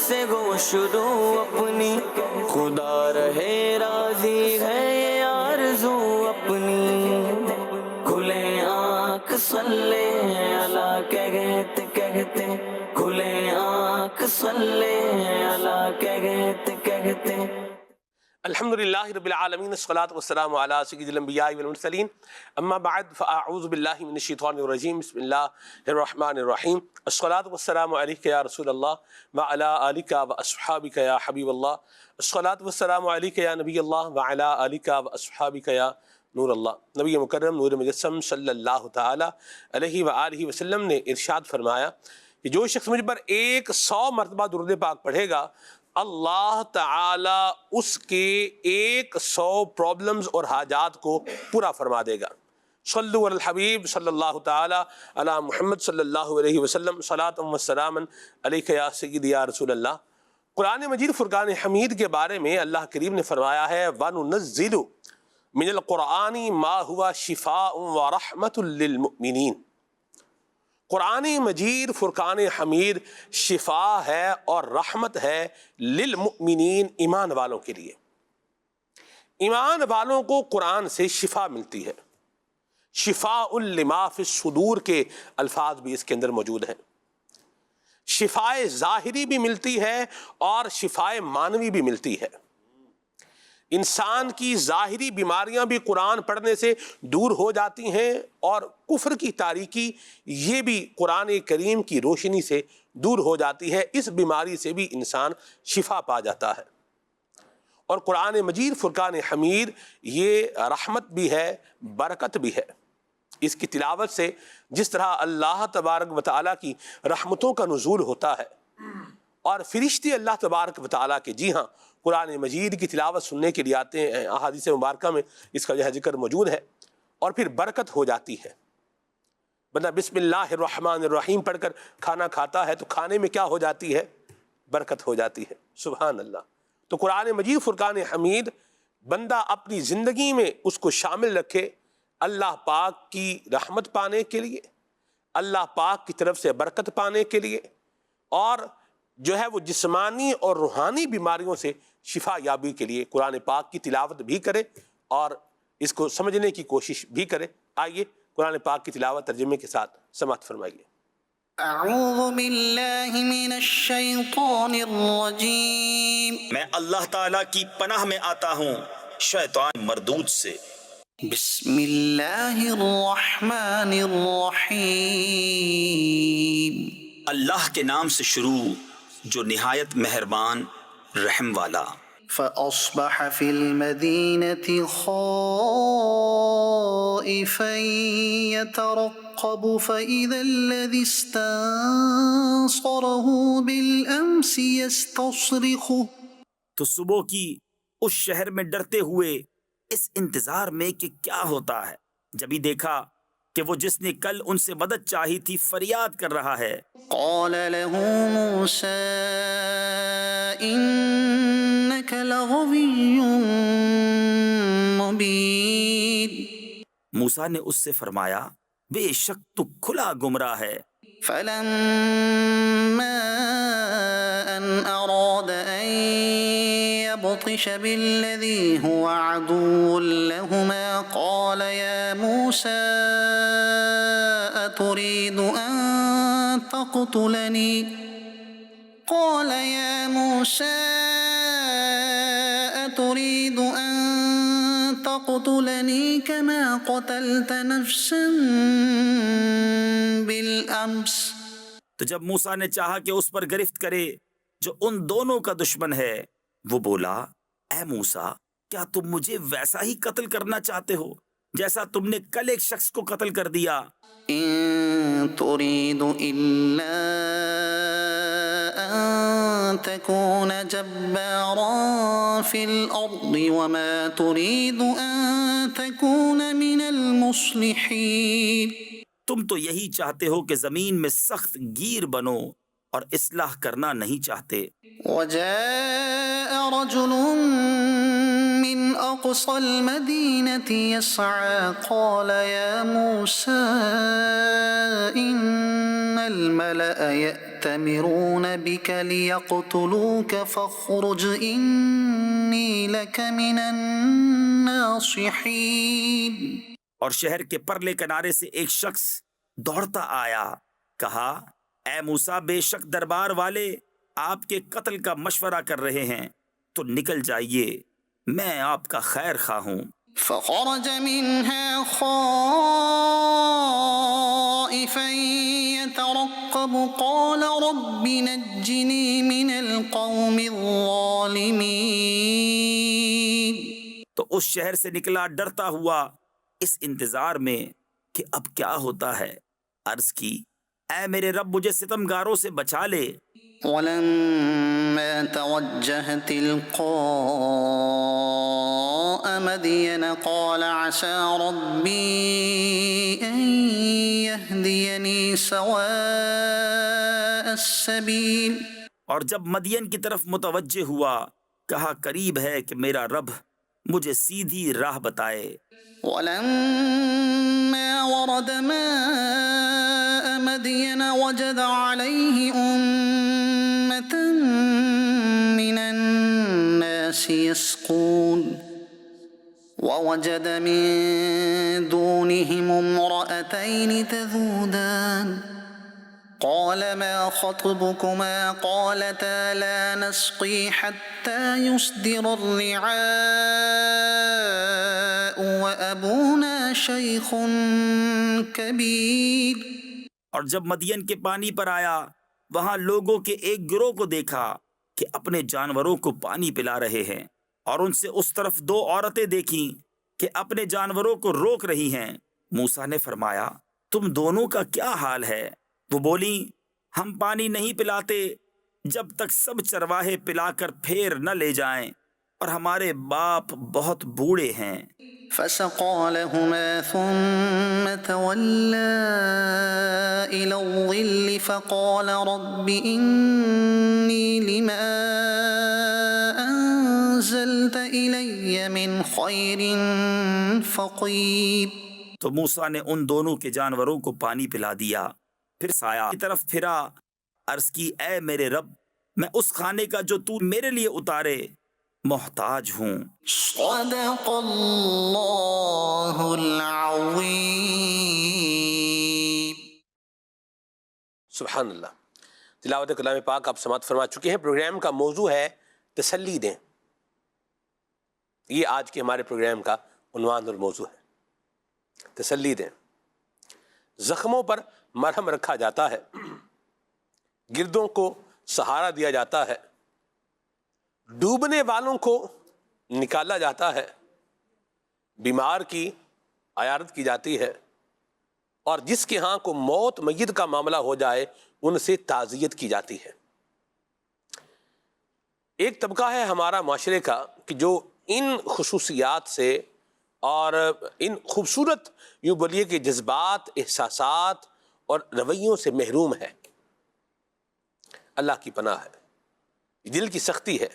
سے گو شروع اپنی، خدا رہے راضی ہے یہ آرزو اپنی، کھلے آنکھ صلی اللہ کہتے کہتے، کھلے آنکھ صلی اللہ کہتے کہتے۔ الحمدللہ رب العالمین، الصلاۃ والسلام علی سید الانبیاء والمرسلین، اما بعد فاعوذ باللہ من الشیطان الرجیم، بسم اللہ الرحمن الرحیم، الصلاۃ والسلام علیک یا رسول اللہ وعلی آلک واصحابک یا حبیب اللہ، الصلاۃ والسلام علیک یا نبی اللہ وعلی آلک واصحابک یا نور اللہ۔ نبی مکرم نور مجسم صلی اللہ تعالی علیہ وآلہ وسلم نے ارشاد فرمایا کہ جو شخص مجھ پر 100 مرتبہ درود پاک پڑھے گا، اللہ تعالی اس کے 100 پرابلمز اور حاجات کو پورا فرما دے گا۔ صلو علی الحبیب صلی اللہ تعالی علی محمد صلی اللہ علیہ وسلم، صلاۃ و سلام علیک یا سیدی یا رسول اللہ۔ قرآن مجید فرقان حمید کے بارے میں اللہ کریم نے فرمایا ہے وَنُنَزِّلُ مِنَ الْقُرْآنِ مَا هُوَ شِفَاءٌ وَرَحْمَةٌ لِّلْمُؤْمِنِينَ۔ قرآن مجید فرقان حمید شفا ہے اور رحمت ہے للمؤمنین، ایمان والوں کے لیے۔ ایمان والوں کو قرآن سے شفا ملتی ہے۔ شفاء لما فی الصدور کے الفاظ بھی اس کے اندر موجود ہیں۔ شفائے ظاہری بھی ملتی ہے اور شفائے معنوی بھی ملتی ہے۔ انسان کی ظاہری بیماریاں بھی قرآن پڑھنے سے دور ہو جاتی ہیں، اور کفر کی تاریکی یہ بھی قرآن کریم کی روشنی سے دور ہو جاتی ہے۔ اس بیماری سے بھی انسان شفا پا جاتا ہے۔ اور قرآن مجید فرقان حمید یہ رحمت بھی ہے، برکت بھی ہے۔ اس کی تلاوت سے جس طرح اللہ تبارک و تعالیٰ کی رحمتوں کا نزول ہوتا ہے، اور فرشتے اللہ تبارک و تعالیٰ کے جی ہاں قرآن مجید کی تلاوت سننے کے لیے آتے ہیں، احادیث مبارکہ میں اس کا ذکر موجود ہے، اور پھر برکت ہو جاتی ہے۔ بندہ بسم اللہ الرحمن الرحیم پڑھ کر کھانا کھاتا ہے تو کھانے میں کیا ہو جاتی ہے؟ برکت ہو جاتی ہے۔ سبحان اللہ۔ تو قرآن مجید فرقان حمید بندہ اپنی زندگی میں اس کو شامل رکھے، اللہ پاک کی رحمت پانے کے لیے، اللہ پاک کی طرف سے برکت پانے کے لیے، اور جو ہے وہ جسمانی اور روحانی بیماریوں سے شفا یابی کے لیے قرآن پاک کی تلاوت بھی کرے اور اس کو سمجھنے کی کوشش بھی کرے۔ آئیے قرآن پاک کی تلاوت ترجمے کے ساتھ سماعت فرمائیے۔ اعوذ باللہ من الشیطان الرجیم، میں اللہ تعالیٰ کی پناہ میں آتا ہوں شیطان مردود سے۔ بسم اللہ الرحمن الرحیم، اللہ کے نام سے شروع جو نہایت مہربان رحم والا۔ فأصبح في المدينة خائفا يترقب فإذا الذي استنصره بالأمس يستصرخه۔ تو صبح کی اس شہر میں ڈرتے ہوئے اس انتظار میں کہ کیا ہوتا ہے، جبھی دیکھا کہ وہ جس نے کل ان سے مدد چاہی تھی فریاد کر رہا ہے۔ قال له موسى إنك لغوي مبين۔ موسیٰ نے اس سے فرمایا بے شک تو کھلا گمراہ ہے۔ فلما أن أراد أن يبطش بالذي هو عدو لهما قال يا موسى أتريد أن تقتلني كما قتلت نفسا بالأمس۔ تو جب موسیٰ نے چاہا کہ اس پر گرفت کرے جو ان دونوں کا دشمن ہے، وہ بولا اے موسیٰ، کیا تم مجھے ویسا ہی قتل کرنا چاہتے ہو جیسا تم نے کل ایک شخص کو قتل کر دیا؟ إن تريد إلا أن تكون جبارا في الأرض وما تريد أن تكون من المصلحين۔ تم تو یہی چاہتے ہو کہ زمین میں سخت گیر بنو اور اصلاح کرنا نہیں چاہتے۔ وجاء رجل من أقصى المدينة يسعى قال يا موسى إن الملأ يأتمرون بك ليقتلوك فاخرج إني لك من الناصحين. اور شہر کے پرلے کنارے سے ایک شخص دوڑتا آیا، کہا اے موسیٰ، بے شک دربار والے آپ کے قتل کا مشورہ کر رہے ہیں، تو نکل جائیے، میں آپ کا خیر خواہ ہوں. فخرج منها خائفا يترقب قال رب نجني من القوم الظالمين. تو اس شہر سے نکلا ڈرتا ہوا اس انتظار میں کہ اب کیا ہوتا ہے. عرض کی اے میرے رب، مجھے ستمگاروں سے بچا لے. ولما توجه تلقاء مدين قال عسى ربي أن يهديني سواء السبيل. اور جب مدین کی طرف متوجہ ہوا، کہا قریب ہے کہ میرا رب مجھے سیدھی راہ بتائے. ولما ورد ماء مدين وجد عليه أمة من الناس يسقون ووجد من دونهم امرأتين تذودان قال ما خطبكما قالتا لا نسقي حتى يصدر الرعاء وأبونا شيخ كبير. اور جب مدین کے پانی پر آیا، وہاں لوگوں کے ایک گروہ کو دیکھا کہ اپنے جانوروں کو پانی پلا رہے ہیں، اور ان سے اس طرف دو عورتیں دیکھیں کہ اپنے جانوروں کو روک رہی ہیں. موسیٰ نے فرمایا تم دونوں کا کیا حال ہے؟ وہ بولیں ہم پانی نہیں پلاتے جب تک سب چرواہے پلا کر پھیر نہ لے جائیں، اور ہمارے باپ بہت بوڑھے ہیں. فسقى لهما ثم تولى إلى الظل فقال رب إني لما أنزلت إلي من خير فقير. تو موسیٰ نے ان دونوں کے جانوروں کو پانی پلا دیا، پھر سایہ کی طرف پھرا. عرض کی اے میرے رب، میں اس کھانے کا جو تو میرے لیے اتارے محتاج ہوں. صدق اللہ العظیم. سبحان اللہ. تلاوت کلام پاک آپ سماعت فرما چکے ہیں. پروگرام کا موضوع ہے تسلی دیں. یہ آج کے ہمارے پروگرام کا عنوان اور موضوع ہے، تسلی دیں. زخموں پر مرہم رکھا جاتا ہے، گردوں کو سہارا دیا جاتا ہے، ڈوبنے والوں کو نکالا جاتا ہے، بیمار کی عیادت کی جاتی ہے، اور جس کے ہاں کو موت میت کا معاملہ ہو جائے ان سے تعزیت کی جاتی ہے. ایک طبقہ ہے ہمارا معاشرے کا کہ جو ان خصوصیات سے اور ان خوبصورت یوں بولیے کہ جذبات، احساسات اور رویوں سے محروم ہے. اللہ کی پناہ ہے. دل کی سختی ہے،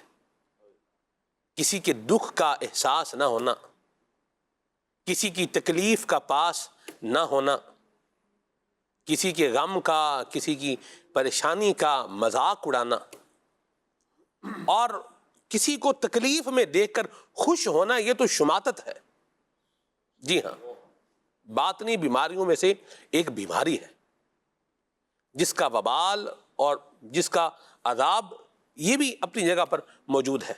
کسی کے دکھ کا احساس نہ ہونا، کسی کی تکلیف کا پاس نہ ہونا، کسی کے غم کا، کسی کی پریشانی کا مذاق اڑانا، اور کسی کو تکلیف میں دیکھ کر خوش ہونا، یہ تو شماتت ہے. جی ہاں، باطنی بیماریوں میں سے ایک بیماری ہے جس کا وبال اور جس کا عذاب یہ بھی اپنی جگہ پر موجود ہے.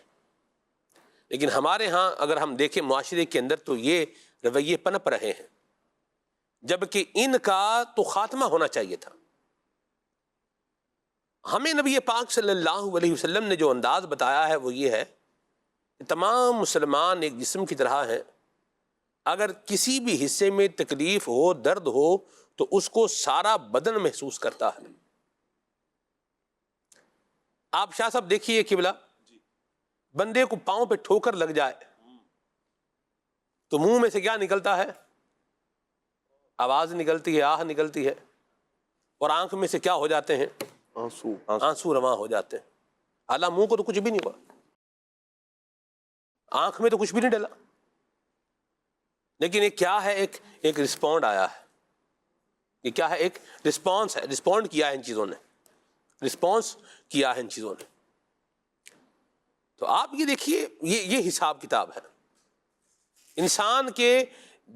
لیکن ہمارے ہاں اگر ہم دیکھیں معاشرے کے اندر تو یہ رویے پنپ رہے ہیں، جبکہ ان کا تو خاتمہ ہونا چاہیے تھا. ہمیں نبی پاک صلی اللہ علیہ وسلم نے جو انداز بتایا ہے وہ یہ ہے کہ تمام مسلمان ایک جسم کی طرح ہیں. اگر کسی بھی حصے میں تکلیف ہو، درد ہو، تو اس کو سارا بدن محسوس کرتا ہے. آپ شاہ صاحب دیکھیے قبلہ، بندے کو پاؤں پہ ٹھوکر لگ جائے تو منہ میں سے کیا نکلتا ہے؟ آواز نکلتی ہے، آہ نکلتی ہے، اور آنکھ میں سے کیا ہو جاتے ہیں؟ آنسو رواں ہو جاتے ہیں. حالانکہ منہ کو تو کچھ بھی نہیں ہوا. آنکھ میں تو کچھ بھی نہیں ڈلا، لیکن یہ کیا ہے، ایک رسپونڈ آیا ہے، یہ کیا ہے، ایک رسپانس ہے، رسپونڈ کیا ہے ان چیزوں نے، رسپانس کیا ہے ان چیزوں نے۔ تو آپ یہ دیکھیے، یہ حساب کتاب ہے۔ انسان کے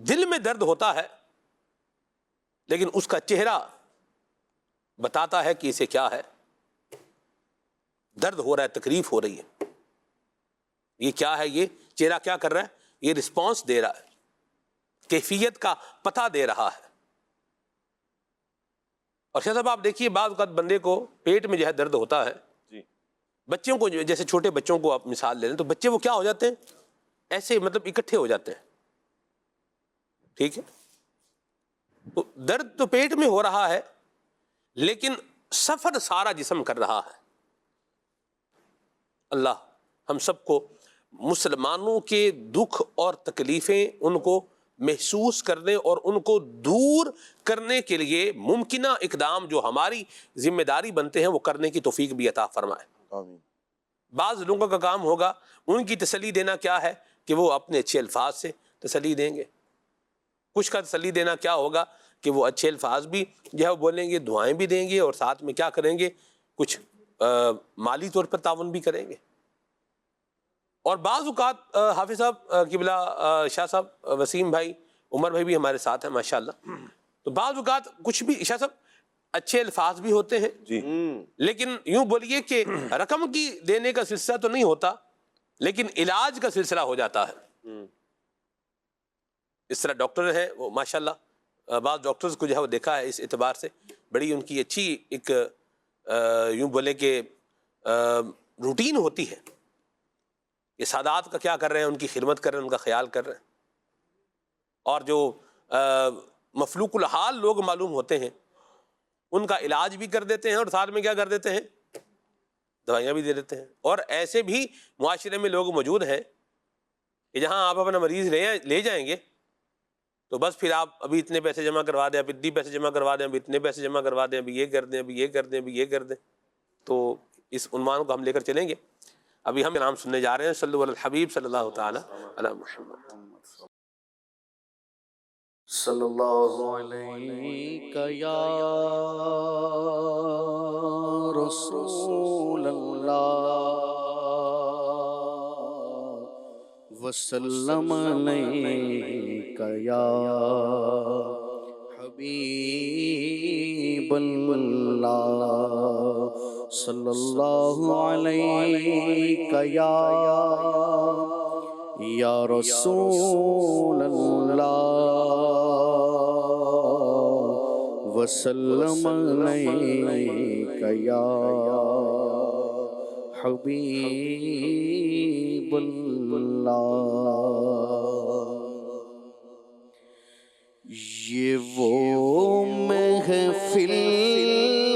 دل میں درد ہوتا ہے، لیکن اس کا چہرہ بتاتا ہے کہ اسے کیا ہے، درد ہو رہا ہے، تکلیف ہو رہی ہے۔ یہ کیا ہے، یہ چہرہ کیا کر رہا ہے، یہ رسپانس دے رہا ہے، کیفیت کا پتہ دے رہا ہے۔ اور شاہ صاحب آپ دیکھیے، بعض اوقات بندے کو پیٹ میں جو ہے درد ہوتا ہے، بچوں کو جیسے چھوٹے بچوں کو آپ مثال لے لیں تو بچے وہ کیا ہو جاتے ہیں، ایسے مطلب اکٹھے ہو جاتے ہیں، ٹھیک ہے، تو درد تو پیٹ میں ہو رہا ہے، لیکن سفر سارا جسم کر رہا ہے۔ اللہ ہم سب کو مسلمانوں کے دکھ اور تکلیفیں ان کو محسوس کرنے اور ان کو دور کرنے کے لیے ممکنہ اقدام جو ہماری ذمہ داری بنتے ہیں وہ کرنے کی توفیق بھی عطا فرمائے۔ آمین۔ بعض لوگوں کا کام ہوگا ان کی تسلی دینا کیا ہے کہ وہ اپنے اچھے الفاظ سے تسلی دیں گے، کچھ کا تسلی دینا کیا ہوگا کہ وہ اچھے الفاظ بھی جو ہے وہ بولیں گے، دعائیں بھی دیں گے، اور ساتھ میں کیا کریں گے، کچھ مالی طور پر تعاون بھی کریں گے۔ اور بعض اوقات حافظ صاحب قبلہ شاہ صاحب، وسیم بھائی، عمر بھائی بھی ہمارے ساتھ ہیں ماشاءاللہ، تو بعض اوقات کچھ بھی شاہ صاحب اچھے الفاظ بھی ہوتے ہیں، جی لیکن یوں بولیے کہ رقم کی دینے کا سلسلہ تو نہیں ہوتا، لیکن علاج کا سلسلہ ہو جاتا ہے۔ اس طرح ڈاکٹر ہیں وہ ماشاءاللہ، بعض ڈاکٹرز کو جو ہے وہ دیکھا ہے اس اعتبار سے بڑی ان کی اچھی ایک یوں بولے کہ روٹین ہوتی ہے، یہ سادات کا کیا کر رہے ہیں، ان کی خدمت کر رہے ہیں، ان کا خیال کر رہے ہیں، اور جو مفلوق الحال لوگ معلوم ہوتے ہیں ان کا علاج بھی کر دیتے ہیں، اور ساتھ میں کیا کر دیتے ہیں، دوائیاں بھی دے دیتے ہیں۔ اور ایسے بھی معاشرے میں لوگ موجود ہیں کہ جہاں آپ اپنا مریض لے جائیں گے تو بس پھر آپ ابھی اتنے پیسے جمع کروا دیں، اب اتنے پیسے جمع کروا دیں، اب اتنے پیسے جمع کروا دیں، ابھی یہ کر دیں، ابھی یہ کر دیں، ابھی یہ کر دیں۔ تو اس عنوان کو ہم لے کر چلیں گے۔ ابھی ہم نام سننے جا رہے ہیں، صلی اللہ علی الحبیب صلی اللہ تعالی علی محمد۔ صلی اللہ علیہ یا رسول اللہ وسلم علیک یا حبیب اللہ صلی اللہ علیک یا رسول اللہ وسلم علیک یا حبیب اللہ۔ یہ وہ محفل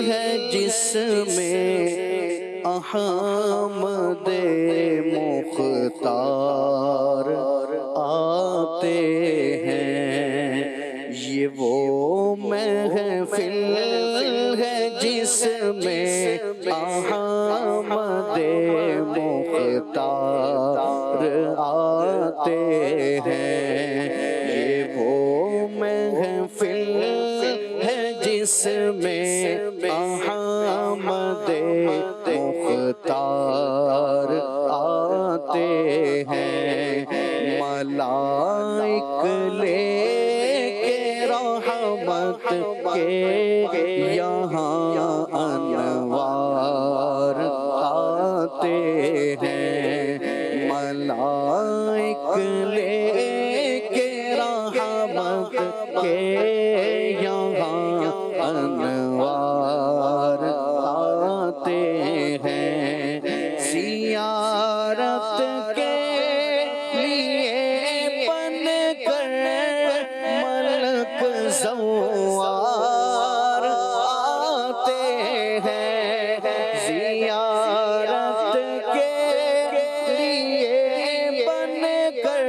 ہے جس میں احمد مختار آتے ہیں، یہ وہ محفل ہے جس میں احمد مختار آتے ہیں، یہ وہ محفل ہے جس میں احمد مختار آتے ہیں، ملائک لے کے رحمت کے یہاں انوار آتے ہیں، ملائک لے کے رحمت کے یہاں انوار آتے ہیں، زیارت کے لیے بن کر ملک زوار آتے ہیں، زیارت کے لیے بن کر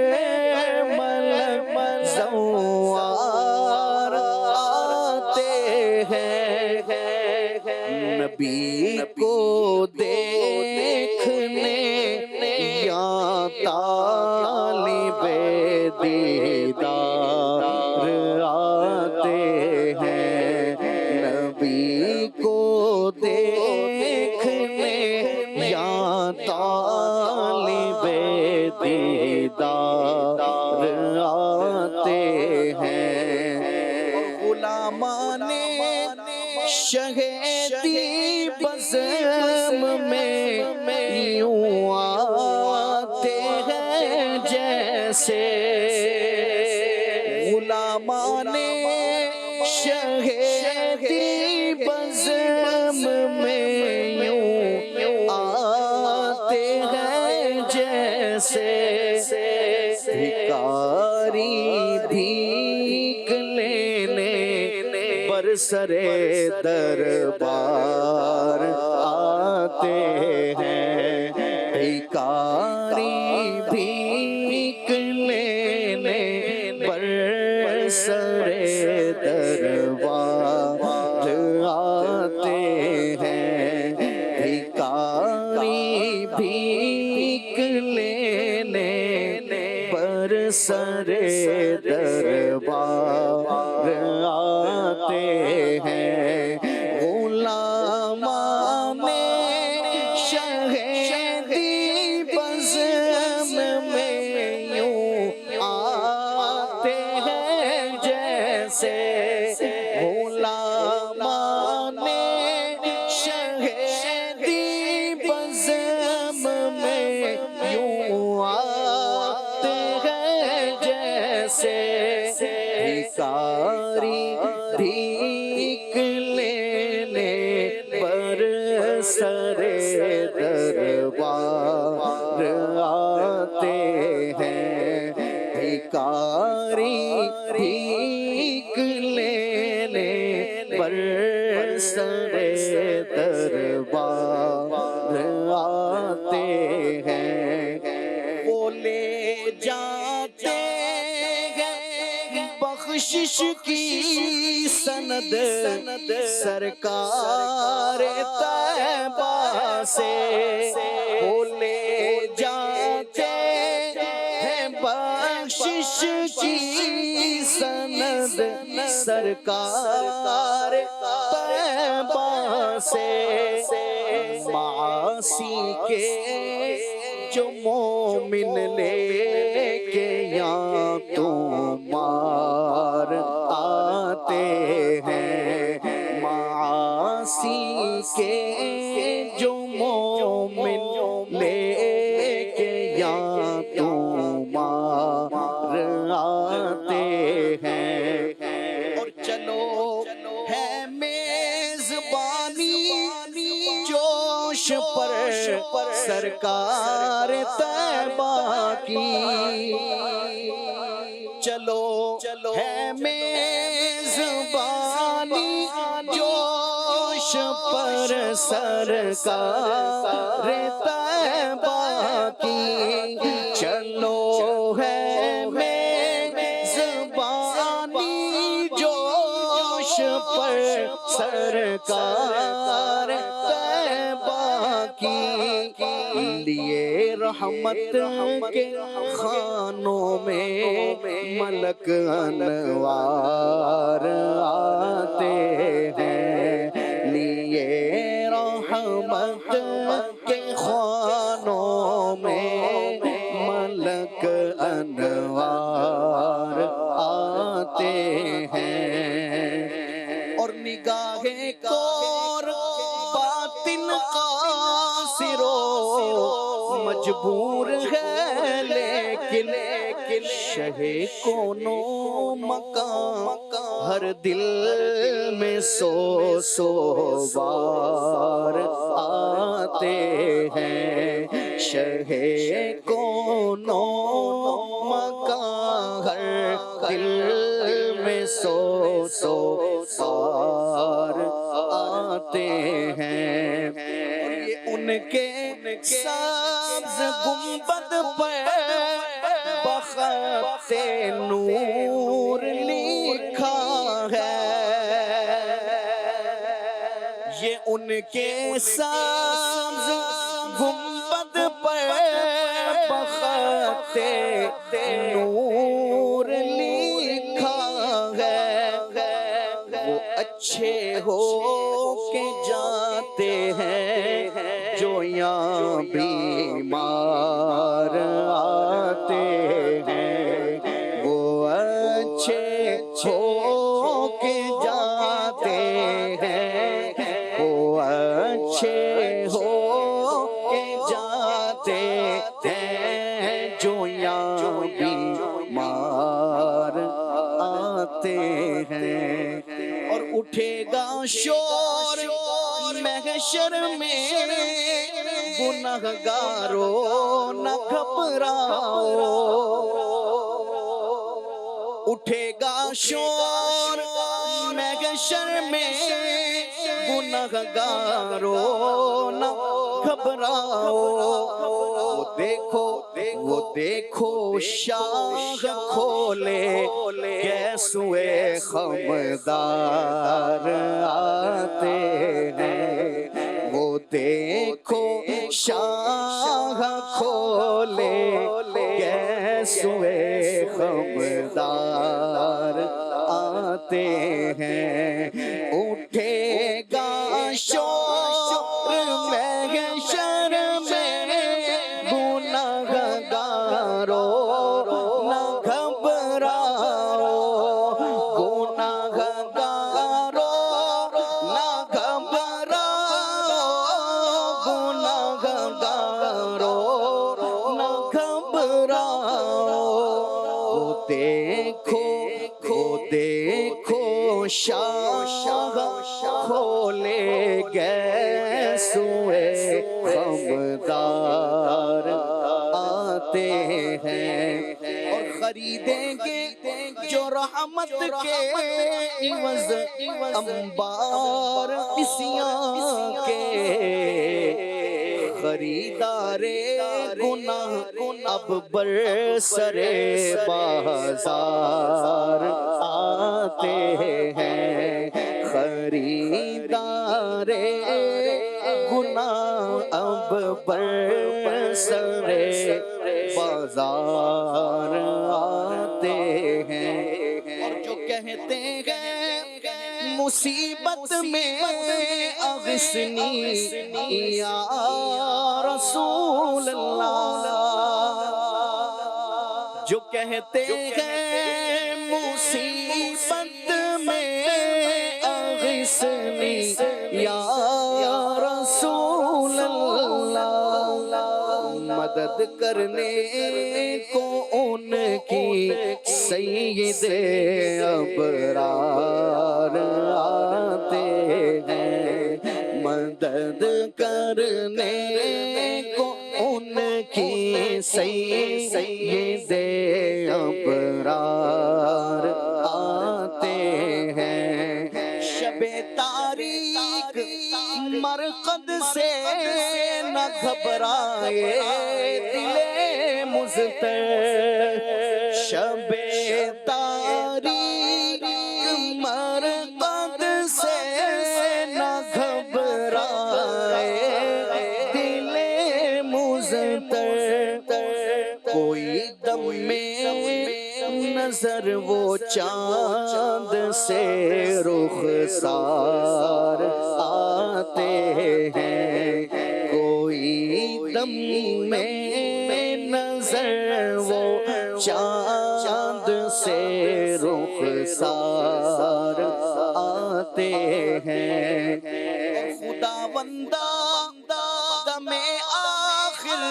ملک زوار آتے ہیں، نبی کو دیکھنے یا سرے دربار آتے ہیں، بھکاری بھیک لینے پر سرے دربار آتے ہیں، وہ لے جاتے ہیں بخشش کی سند سرکار طیبہ سے، وہ لے جاتے ہیں بخشش کی سند سرکار طیبہ سے، معاصی کے جو مومن لے کے یہاں تمہار آتے ہیں، معاصی کے جو مومن لے کے یہاں تمہار آتے ہیں، اور چلو ہے میزبانی جوش پر سرکار طیبہ کی، چلو ہے میزبانی جوش پر سرکار طیبہ کی، چلو ہے میزبانی جوش پر سرکار طیبہ کی، لیے رحمت کے خانوں میں ملک انوار آتے ہیں، لیے رحمت کے خانوں میں ملک انوار آتے ہیں، اور نگاہ کور باطن قاصر مجبور ہے، لیکن شہ کونو مقام ہر دل میں سو بار آتے ہیں، شہ کونو مقام ہر دل میں سو بار آتے ہیں، یہ ان کے سبز گنبد پر بخط نور لکھا ہے، یہ ان کے سبز گنبد پر بخط نور لکھا ہے، وہ اچھے ہو کے جاتے ہیں جو یہاں بیمار آتے ہیں، وہ اچھے ہو کے جاتے ہیں، وہ اچھے ہو کے جاتے ہیں جو یہاں بیمار آتے ہیں، اور اٹھے گا شور محشر میں گنہگاروں نہ گھبراؤ، اٹھے گا شور محشر میں گنہگاروں نہ گھبراؤ، وہ دیکھو شاخ کھولے گیسوئے خمدار آتے ہیں، وہ دیکھو شاخ کھولے گیسوئے خمدار آتے ہیں، اٹھے گا شور محشر میں گنہگاروں نہ گھبراؤ، گنہگاروں نہ گھبراؤ، گنہگاروں نہ گھبراؤ، وہ دیکھو شاہ کھولے گیس سوئے خمدار آتے ہیں اور خریدیں گے جو رحمت کے عوض انبار عصیان کے خریدار گناہ اب برسر بازار آتے ہیں خریدار گناہ اب برسر بازار آتے ہیں اور جو کہتے ہیں مصیبت میں اغثنی یا رسول اللہ، جو کہتے ہیں مصیبت میں اغثنی یا رسول اللہ، مدد کرنے کو ان کی سید ابرار آتے ہیں، مدد کرنے کو ان کی سید ابرار آتے ہیں، شب تاریک مرقد سے نہ گھبرائے دل مضطر، شب تاریک مرقد سے نہ گھبرائے دل مضطر، کوئی دم میں نظر وہ چاند سے رخسار آتے ہیں، کوئی دم میں نظر وہ چاند سے رخسار آتے ہیں، خدا بندہ دم آخر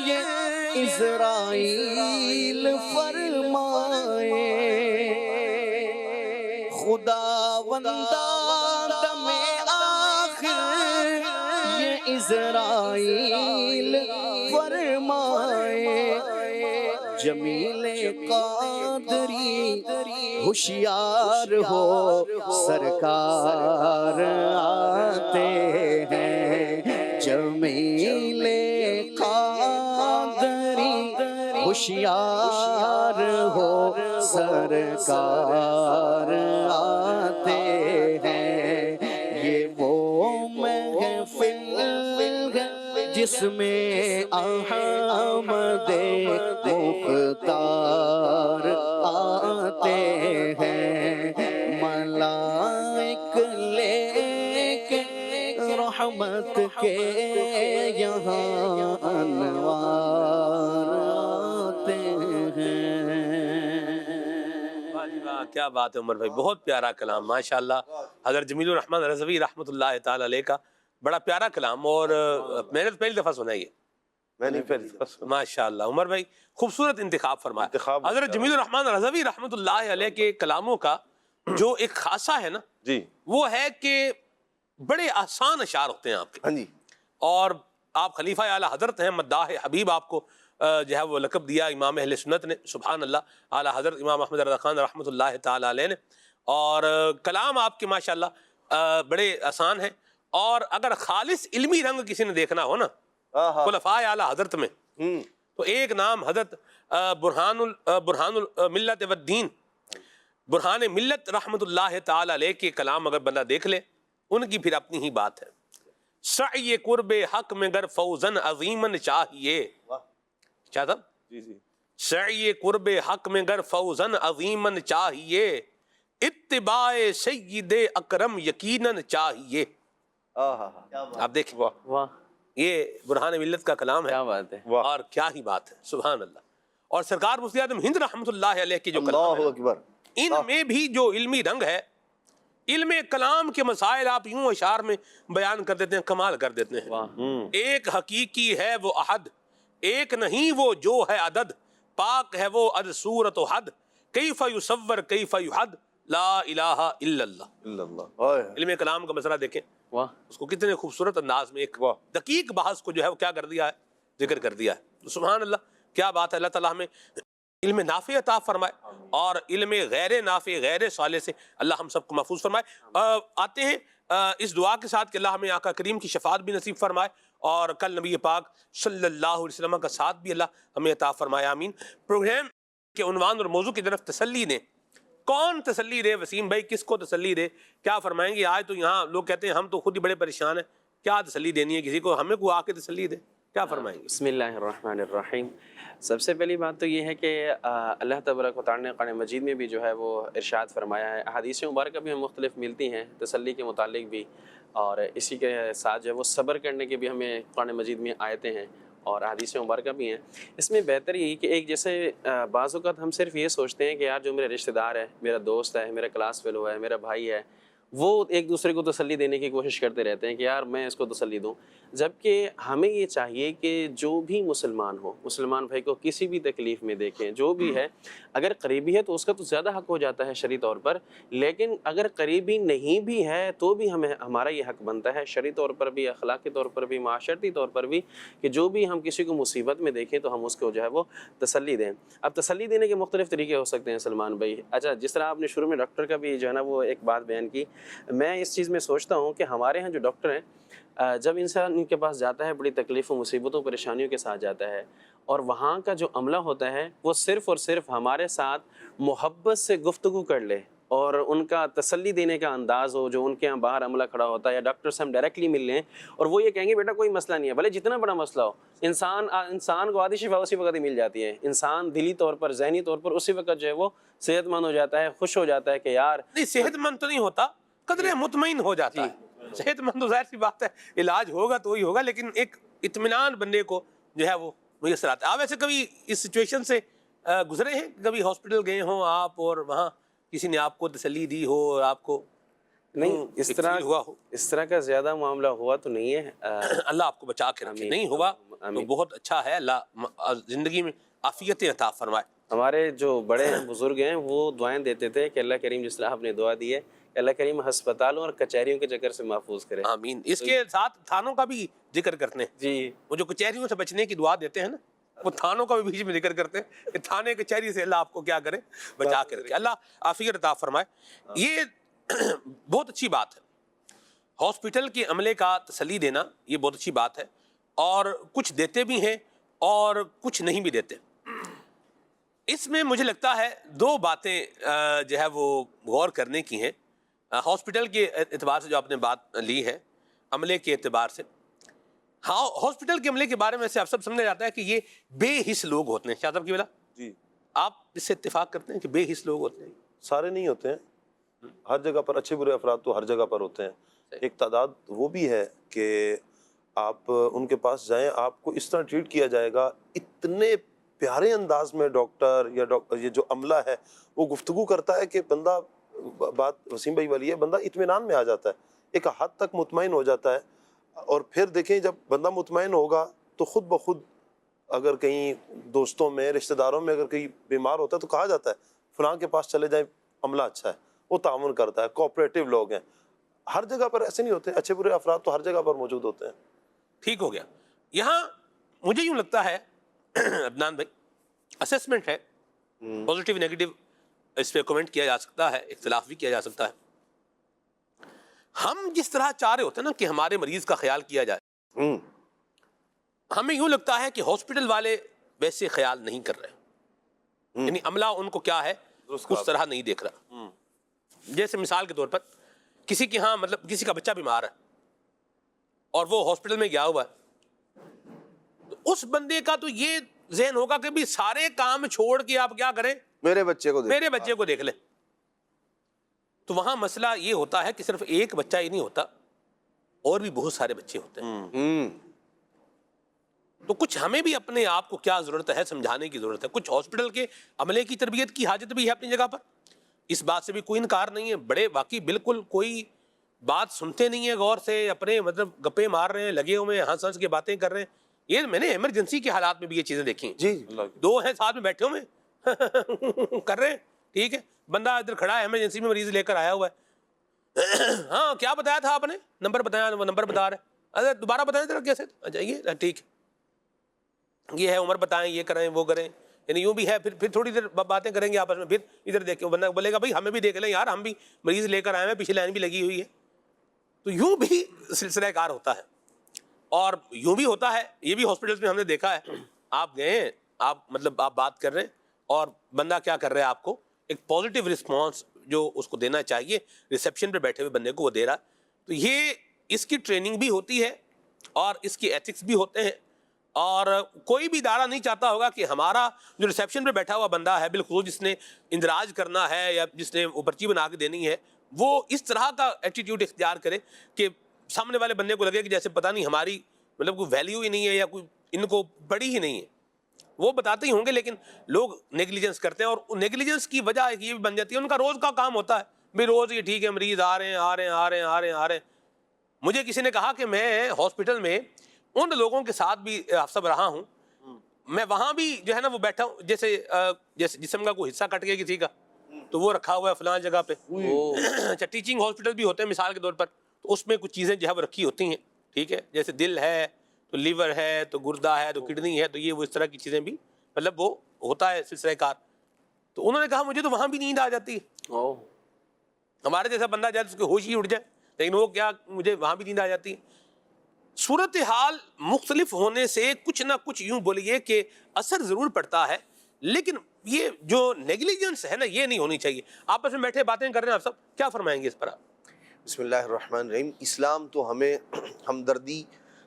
یہ عزرائیل فرمائے، خدا بندہ دم آخر یہ عزرائیل فرمائے، جمیل قادری ہوشیار ہو سرکار آتے ہیں، جمیل قادری ہوشیار ہو سرکار آتے ہیں، یہ وہ محفل جس میں احمد مختار آتے ہیں، ملائک لے کے رحمت کے یہاں انوار آتے ہیں۔ کیا بات ہے عمر بھائی، بہت پیارا کلام ماشاءاللہ، حضرت جمیل الرحمن رضوی رحمۃ اللہ تعالی علیہ کا بڑا پیارا کلام، اور میں نے پہلی دفعہ سنا یہ، میں نہیں پہلی دفعہ سنا۔ ماشاءاللہ عمر بھائی خوبصورت انتخاب فرمایا۔ حضرت جمیل الرحمن رضوی رحمۃ اللہ علیہ کے کلاموں کا جو ایک خاصہ ہے نا جی وہ ہے کہ بڑے آسان اشعار ہوتے ہیں آپ کے، ہاں جی، اور آپ خلیفہ اعلی حضرت ہیں، مداح حبیب آپ کو جو ہے وہ لقب دیا امام اہل سنت نے، سبحان اللہ، اعلی حضرت امام احمد رضا خان رحمۃ اللہ تعالی علیہ نے، اور کلام آپ کے ماشاءاللہ بڑے آسان ہیں، اور اگر خالص علمی رنگ کسی نے دیکھنا ہو نا خلفاء اعلی حضرت میں تو ایک نام حضرت برہان الملت والدین، برہان ملت رحمۃ اللہ تعالی علیہ کے کلام اگر بندہ دیکھ لے، ان کی پھر اپنی ہی بات ہے۔ سعی قرب حق میں گر فوزن عظیمن چاہیے، کیا تھا؟ جی جی، سعی قرب حق میں گر فوزن عظیمن چاہیے، اتباع سید اکرم یقیناً چاہیے۔ آپ دیکھیں واہ، یہ برہان ملت کا کلام ہے، کیا بات ہے، واہ، اور کیا ہی بات ہے، سبحان اللہ۔ اور سرکار مفتی اعظم ہند رحمۃ اللہ علیہ کے جو کلام اللہ ہے اکبر، ان میں بھی جو علمی رنگ ہے، علم کلام کے مسائل آپ یوں اشعار میں بیان کر دیتے ہیں، کمال کر دیتے ہیں۔ ایک حقیقی ہے وہ احد، ایک نہیں وہ جو ہے عدد، پاک ہے وہ از صورت و حد، کیف یصور کیف یحد، لا الہ الا اللہ۔ اللہ، علم کلام کا مسئلہ دیکھیں، واہ اس کو کتنے خوبصورت انداز میں ایک دقیق بحث کو جو ہے وہ کیا کر دیا ہے, ذکر کر دیا ہے. سبحان اللہ, کیا بات ہے. اللہ تعالیٰ ہمیں علم نافع عطا فرمائے اور علم غیر نافع غیر صالح سے اللہ ہم سب کو محفوظ فرمائے. آتے ہیں اس دعا کے ساتھ کہ اللہ ہمیں آقا کریم کی شفاعت بھی نصیب فرمائے اور کل نبی پاک صلی اللہ علیہ وسلم کا ساتھ بھی اللہ ہمیں عطا فرمائے, آمین. پروگرام کے عنوان اور موضوع کی طرف تسلی دیں. کون تسلی دے وسیم بھائی, کس کو تسلی دے, کیا فرمائیں گے؟ آج تو یہاں لوگ کہتے ہیں ہم تو خود ہی بڑے پریشان ہیں, کیا تسلی دینی ہے کسی کو؟ ہمیں کو آ کے تسلی دے, کیا فرمائیں گے؟ بسم اللہ الرحمن الرحیم. سب سے پہلی بات تو یہ ہے کہ اللہ تبارک و تعالیٰ نے قرآن مجید میں بھی جو ہے وہ ارشاد فرمایا ہے, احادیث مبارکہ بھی ہمیں مختلف ملتی ہیں تسلی کے متعلق بھی, اور اسی کے ساتھ جو ہے وہ صبر کرنے کے بھی ہمیں قرآن مجید میں آیتیں ہیں اور احادیث مبارکہ بھی ہیں. اس میں بہتر یہ کہ ایک جیسے بعض اوقات ہم صرف یہ سوچتے ہیں کہ یار جو میرے رشتہ دار ہے, میرا دوست ہے, میرا کلاس فیلو ہے, میرا بھائی ہے, وہ ایک دوسرے کو تسلی دینے کی کوشش کرتے رہتے ہیں کہ یار میں اس کو تسلی دوں, جبکہ ہمیں یہ چاہیے کہ جو بھی مسلمان ہو, مسلمان بھائی کو کسی بھی تکلیف میں دیکھیں, جو بھی ہے, اگر قریبی ہے تو اس کا تو زیادہ حق ہو جاتا ہے شرعی طور پر, لیکن اگر قریبی نہیں بھی ہے تو بھی ہمارا یہ حق بنتا ہے شرعی طور پر بھی, اخلاقی طور پر بھی, معاشرتی طور پر بھی, کہ جو بھی ہم کسی کو مصیبت میں دیکھیں تو ہم اس کو جو ہے وہ تسلی دیں. اب تسلی دینے کے مختلف طریقے ہو سکتے ہیں سلمان بھائی. اچھا, جس طرح آپ نے شروع میں ڈاکٹر کا بھی جو ہے نا وہ ایک بات بیان کی, میں اس چیز میں سوچتا ہوں کہ ہمارے ہاں جو ڈاکٹر ہیں, جب انسان ان کے پاس جاتا ہے بڑی تکلیف و مصیبتوں پریشانیوں کے ساتھ جاتا ہے, اور وہاں کا جو عملہ ہوتا ہے وہ صرف اور صرف ہمارے ساتھ محبت سے گفتگو کر لے اور ان کا تسلی دینے کا انداز ہو, جو ان کے یہاں باہر عملہ کھڑا ہوتا ہے یا ڈاکٹر سے ہم ڈائریکٹلی مل لیں اور وہ یہ کہیں گے بیٹا کوئی مسئلہ نہیں ہے, بھلے جتنا بڑا مسئلہ ہو, انسان کو آدھی شفا اسی وقت ہی مل جاتی ہے. انسان دلی طور پر, ذہنی طور پر اسی وقت جو ہے وہ صحت مند ہو جاتا ہے, خوش ہو جاتا ہے کہ یار نہیں, صحت مند تو نہیں ہوتا, قدر مطمئن ہو جاتا ہے. صحت مند تو ظاہر سی بات ہے, علاج ہوگا تو ہی ہوگا, لیکن ایک اطمینان بندے کو جو ہے وہ میسر آتا ہے. آپ ایسے کبھی اس سچویشن سے گزرے ہیں, کبھی ہاسپٹل گئے ہوں آپ اور وہاں کسی نے آپ کو تسلی دی ہو اور آپ کو نہیں اس طرح ہوا ہو؟ اس طرح کا زیادہ معاملہ ہوا تو نہیں ہے. اللہ آپ کو بچا کے رکھے. نہیں ہوا تو بہت اچھا ہے, اللہ زندگی میں عافیت عطا فرمائے. ہمارے جو بڑے بزرگ ہیں وہ دعائیں دیتے تھے کہ اللہ کریم, جس طرح آپ نے دعا دی ہے, کہ اللہ کریم ہسپتالوں اور کچہریوں کے چکر سے محفوظ کرے. آمین. اس کے ساتھ تھانوں کا بھی ذکر کرتے ہیں جی, وہ جو کچہریوں سے بچنے کی دعا دیتے ہیں نا, وہ تھانوں کا بھی بیچ میں ذکر کرتے ہیں کہ تھانے کچہری سے اللہ آپ کو کیا کرے, بچا کے رکھے. اللہ عافیت عطا فرمائے. یہ بہت اچھی بات ہے, ہاسپٹل کے عملے کا تسلی دینا یہ بہت اچھی بات ہے, اور کچھ دیتے بھی ہیں اور کچھ نہیں بھی دیتے. اس میں مجھے لگتا ہے دو باتیں جو ہے وہ غور کرنے کی ہیں. ہاسپٹل کے اعتبار سے جو آپ نے بات لی ہے, عملے کے اعتبار سے, ہاں ہاسپٹل کے عملے کے بارے میں سے آپ سب سمجھا جاتا ہے کہ یہ بے حس لوگ ہوتے ہیں. شاہ صاحب کی بلا جی, آپ اس سے اتفاق کرتے ہیں کہ بے حس لوگ ہوتے ہیں؟ سارے نہیں ہوتے ہیں, ہر جگہ پر اچھے برے افراد تو ہر جگہ پر ہوتے ہیں. ایک تعداد وہ بھی ہے کہ آپ ان کے پاس جائیں, آپ کو اس طرح ٹریٹ کیا جائے گا, اتنے پیارے انداز میں ڈاکٹر یا یہ جو عملہ ہے وہ گفتگو کرتا ہے کہ بندہ, بات وسیم بھائی والی ہے, بندہ اطمینان میں آ جاتا ہے, ایک حد تک مطمئن ہو جاتا ہے. اور پھر دیکھیں جب بندہ مطمئن ہوگا تو خود بخود اگر کہیں دوستوں میں, رشتہ داروں میں اگر کہیں بیمار ہوتا ہے تو کہا جاتا ہے فلاں کے پاس چلے جائیں, عملہ اچھا ہے, وہ تعاون کرتا ہے, کوآپریٹو لوگ ہیں. ہر جگہ پر ایسے نہیں ہوتے, اچھے برے افراد تو ہر جگہ پر موجود ہوتے ہیں. ٹھیک ہو گیا. یہاں مجھے یوں لگتا ہے عدنان بھائی, اسیسمنٹ ہے, پازیٹیو نیگیٹو اس پہ کمنٹ کیا جا سکتا ہے, اختلاف بھی کیا جا سکتا ہے. ہم جس طرح چاہ رہے ہوتے ہیں نا کہ ہمارے مریض کا خیال کیا جائے, ہمیں یوں لگتا ہے کہ ہاسپٹل والے ویسے خیال نہیں کر رہے, یعنی عملہ ان کو کیا ہے اس طرح نہیں دیکھ رہا. جیسے مثال کے طور پر کسی کے ہاں مطلب کسی کا بچہ بیمار ہے اور وہ ہاسپٹل میں گیا ہوا ہے, تو اس بندے کا تو یہ ذہن ہوگا کہ بھی سارے کام چھوڑ کے آپ کیا کریں, میرے بچے کو دیکھ لیں. تو وہاں مسئلہ یہ ہوتا ہے کہ صرف ایک بچہ ہی نہیں ہوتا, اور بھی بہت سارے بچے ہوتے ہیں. تو کچھ ہمیں بھی اپنے آپ کو کیا ضرورت ہے سمجھانے کی ضرورت ہے. کچھ ہاسپٹل کے عملے کی تربیت کی حاجت بھی ہے اپنی جگہ پر, اس بات سے بھی کوئی انکار نہیں ہے. بڑے واقعی بالکل کوئی بات سنتے نہیں ہیں غور سے, اپنے مطلب گپے مار رہے ہیں, لگے ہوئے ہیں, ہنس ہنس کے باتیں کر رہے ہیں. یہ میں نے ایمرجنسی کے حالات میں بھی یہ چیزیں دیکھی ہیں. جی, دو ہیں ساتھ میں بیٹھے ہوئے کر رہے ہیں, ٹھیک ہے, بندہ ادھر کھڑا ہے ایمرجنسی میں مریض لے کر آیا ہوا ہے, ہاں کیا بتایا تھا آپ نے؟ نمبر بتایا، وہ نمبر بتا رہے، ارے دوبارہ بتائیں ذرا کیسے؟ اچھا یہ ٹھیک ہے، یہ ہے عمر بتائیں، یہ کریں وہ کریں، یعنی یوں بھی ہے. پھر تھوڑی دیر باتیں کریں گے آپس میں، پھر ادھر دیکھ کے بندہ بولے گا بھائی ہمیں بھی دیکھ لیں یار، ہم بھی مریض لے کر آئے ہیں، پیچھے لائن بھی لگی ہوئی ہے. تو یوں بھی سلسلہ کار ہوتا ہے. اور یوں بھی ہوتا ہے، یہ بھی ہاسپٹلس میں ہم نے دیکھا ہے، آپ گئے ہیں، آپ مطلب آپ بات کر رہے ہیں اور بندہ کیا کر رہا ہے، آپ کو ایک پازیٹیو رسپانس جو اس کو دینا چاہیے ریسیپشن پہ بیٹھے ہوئے بندے کو وہ دے رہا ہے. تو یہ اس کی ٹریننگ بھی ہوتی ہے اور اس کی ایتھکس بھی ہوتے ہیں. اور کوئی بھی ادارہ نہیں چاہتا ہوگا کہ ہمارا جو ریسیپشن پہ بیٹھا ہوا بندہ ہے، بالخصوص جس نے اندراج کرنا ہے یا جس نے وہ پرچی بنا کے دینی ہے، وہ اس طرح کا ایٹیٹیوڈ اختیار کرے کہ سامنے والے بندے کو لگے کہ جیسے پتہ نہیں ہماری مطلب کوئی ویلیو ہی نہیں ہے یا کوئی ان کو پڑی ہی نہیں ہے. وہ بتاتے ہی ہوں گے لیکن لوگ نیگلیجنس کرتے ہیں، اور نیگلیجنس کی وجہ یہ بھی بن جاتی ہے، ان کا روز کا کام ہوتا ہے بھئی روز یہ ٹھیک ہے مریض آ رہے ہیں. مجھے کسی نے کہا کہ میں ہاسپٹل میں ان لوگوں کے ساتھ بھی صاحب رہا ہوں، میں وہاں بھی جو ہے نا وہ بیٹھا ہوں، جیسے جسم کا کوئی حصہ کٹ گیا کسی کا تو وہ رکھا ہوا ہے فلان جگہ پہ. اچھا ٹیچنگ ہاسپٹل بھی ہوتے ہیں مثال کے طور پر، تو اس میں کچھ چیزیں جو ہے وہ رکھی ہوتی ہیں، ٹھیک ہے، جیسے دل ہے تو لیور ہے تو گردہ ہے تو کڈنی ہے، تو یہ وہ اس طرح کی چیزیں بھی مطلب وہ ہوتا ہے سلسلہ کار. تو انہوں نے کہا مجھے تو وہاں بھی نیند آ جاتی ہے، ہمارے جیسا بندہ جائے تو اس کے ہوش ہی اڑ جائے، لیکن وہ کیا مجھے وہاں بھی نیند آ جاتی ہے. صورتحال مختلف ہونے سے کچھ نہ کچھ یوں بولیے کہ اثر ضرور پڑتا ہے، لیکن یہ جو نیگلیجنس ہے نا یہ نہیں ہونی چاہیے. آپس میں بیٹھے باتیں کر رہے ہیں، آپ سب کیا فرمائیں گے اس پر؟ بسم اللہ الرحمن الرحیم. اسلام تو ہمیں ہمدردی،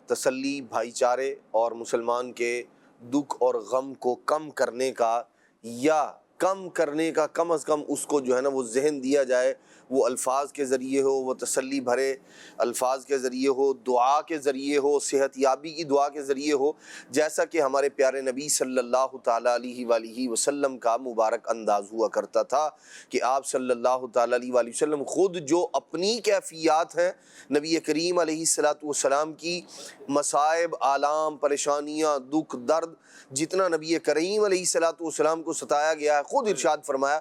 تسلی، بھائی چارے اور مسلمان کے دکھ اور غم کو کم کرنے کا، یا کم کرنے کا کم از کم اس کو جو ہے نا وہ ذہن دیا جائے، وہ الفاظ کے ذریعے ہو، وہ تسلی بھرے الفاظ کے ذریعے ہو، دعا کے ذریعے ہو، صحت یابی کی دعا کے ذریعے ہو، جیسا کہ ہمارے پیارے نبی صلی اللہ تعالیٰ علیہ وآلہ وسلم کا مبارک انداز ہوا کرتا تھا کہ آپ صلی اللہ تعالیٰ علیہ وآلہ وسلم خود جو اپنی کیفیات ہیں نبی کریم علیہ الصلاۃ والسلام کی، مصائب، آلام، پریشانیاں، دکھ، درد جتنا نبی کریم علیہ الصلاۃ والسلام کو ستایا گیا ہے، خود ارشاد فرمایا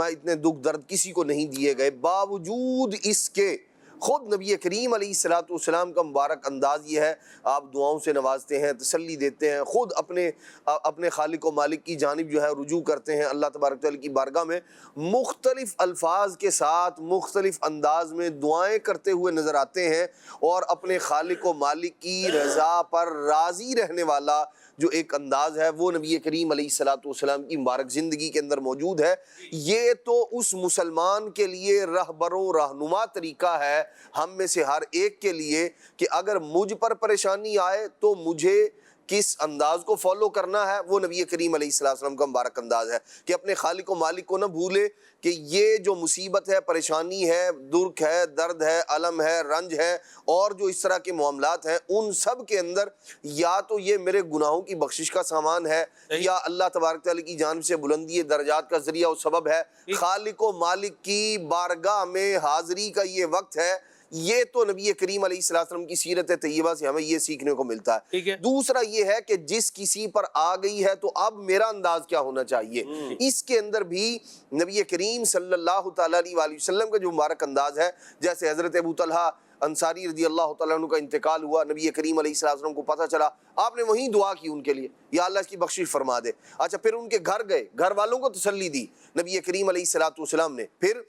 اتنے دکھ درد کسی کو نہیں دیے گئے، باوجود اس کے خود نبی کریم علیہ الصلاۃ والسلام کا مبارک انداز یہ ہے، آپ دعاؤں سے نوازتے ہیں، تسلی دیتے ہیں، خود اپنے خالق و مالک کی جانب جو ہے رجوع کرتے ہیں، اللہ تبارک تعالیٰ کی بارگاہ میں مختلف الفاظ کے ساتھ مختلف انداز میں دعائیں کرتے ہوئے نظر آتے ہیں، اور اپنے خالق و مالک کی رضا پر راضی رہنے والا جو ایک انداز ہے وہ نبی کریم علیہ الصلاۃ والسلام کی مبارک زندگی کے اندر موجود ہے. یہ تو اس مسلمان کے لیے رہبر و رہنما طریقہ ہے ہم میں سے ہر ایک کے لیے کہ اگر مجھ پر پریشانی آئے تو مجھے کس انداز کو فالو کرنا ہے. وہ نبی کریم علیہ السلام کا مبارک انداز ہے کہ اپنے خالق و مالک کو نہ بھولے کہ یہ جو مصیبت ہے، پریشانی ہے، دکھ ہے، درد ہے، الم ہے، رنج ہے، اور جو اس طرح کے معاملات ہیں، ان سب کے اندر یا تو یہ میرے گناہوں کی بخشش کا سامان ہے، یا اللہ تبارک تعالیٰ کی جانب سے بلندی درجات کا ذریعہ و سبب ہے. خالق و مالک کی بارگاہ میں حاضری کا یہ وقت ہے. یہ تو نبی کریم علیہ السلام کی سیرت طیبہ سے ہمیں یہ سیکھنے کو ملتا ہے. دوسرا یہ ہے کہ جس کسی پر آ گئی ہے تو اب میرا انداز کیا ہونا چاہیے. اس کے اندر بھی نبی کریم صلی اللہ تعالیٰ علیہ وآلہ وسلم کا جو مبارک انداز ہے، جیسے حضرت ابو طلحہ انصاری رضی اللہ تعالیٰ عنہ کا انتقال ہوا، نبی کریم علیہ السلام کو پتہ چلا، آپ نے وہیں دعا کی ان کے لیے، یا اللہ اس کی بخشش فرما دے. اچھا پھر ان کے گھر گئے، گھر والوں کو تسلی دی نبی کریم علیہ السلام نے. پھر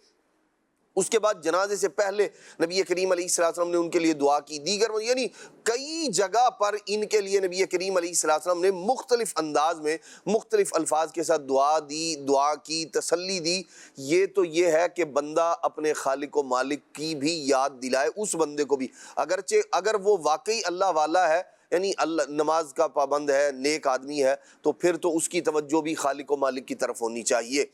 اس کے بعد جنازے سے پہلے نبی کریم علیہ السلام نے ان کے لیے دعا کی. دیگر یعنی کئی جگہ پر ان کے لیے نبی کریم علیہ السلام نے مختلف انداز میں مختلف الفاظ کے ساتھ دعا دی، دعا کی، تسلی دی. یہ تو یہ ہے کہ بندہ اپنے خالق و مالک کی بھی یاد دلائے اس بندے کو بھی، اگرچہ اگر وہ واقعی اللہ والا ہے، یعنی اللہ نماز کا پابند ہے، نیک آدمی ہے، تو پھر تو اس کی توجہ بھی خالق و مالک کی طرف ہونی چاہیے.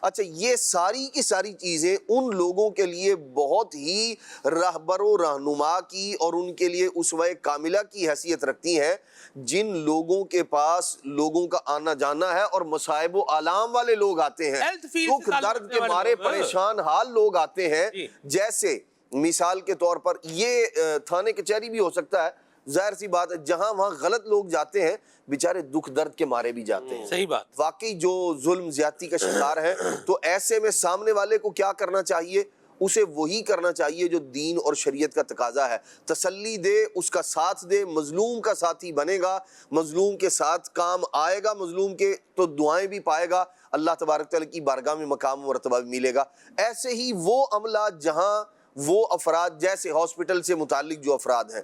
اچھا یہ ساری کی ساری چیزیں ان لوگوں کے لیے بہت ہی رہبر و رہنما کی اور ان کے لیے اسوہ کاملہ کی حیثیت رکھتی ہیں، جن لوگوں کے پاس لوگوں کا آنا جانا ہے اور مصائب و آلام والے لوگ آتے ہیں، دکھ درد کے مارے پریشان حال لوگ آتے ہیں. جیسے مثال کے طور پر یہ تھانے کچہری بھی ہو سکتا ہے، ظاہر سی بات ہے جہاں وہاں غلط لوگ جاتے ہیں، بیچارے دکھ درد کے مارے بھی جاتے ہیں. صحیح بات. واقعی جو ظلم زیادتی کا شکار ہیں، تو ایسے میں سامنے والے کو کیا کرنا چاہیے، اسے وہی کرنا چاہیے جو دین اور شریعت کا تقاضا ہے. تسلی دے, اس کا ساتھ دے, مظلوم کا ساتھی بنے گا, مظلوم کے ساتھ کام آئے گا, مظلوم کے تو دعائیں بھی پائے گا, اللہ تبارک تعالیٰ کی بارگاہ میں مقام و مرتبہ بھی ملے گا. ایسے ہی وہ عملات جہاں وہ افراد, جیسے ہاسپٹل سے متعلق جو افراد ہیں,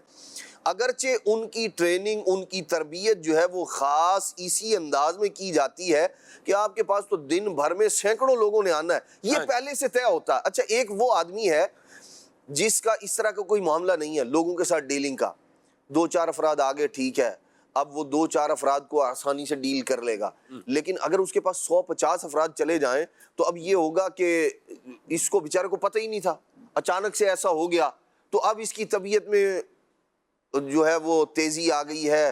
اگرچہ ان کی ٹریننگ, ان کی تربیت جو ہے وہ خاص اسی انداز میں کی جاتی ہے کہ آپ کے پاس تو دن بھر میں سینکڑوں لوگوں نے آنا ہے, یہ پہلے سے طے ہوتا ہے. اچھا, ایک وہ آدمی ہے جس کا اس طرح کا کوئی معاملہ نہیں ہے لوگوں کے ساتھ ڈیلنگ کا, 2-4 افراد آگے ٹھیک ہے, اب وہ 2-4 افراد کو آسانی سے ڈیل کر لے گا. لیکن اگر اس کے پاس 100-50 افراد چلے جائیں تو اب یہ ہوگا کہ اس کو بیچارے کو پتہ ہی نہیں تھا, اچانک سے ایسا ہو گیا, تو اب اس کی طبیعت میں جو ہے وہ تیزی آ گئی ہے,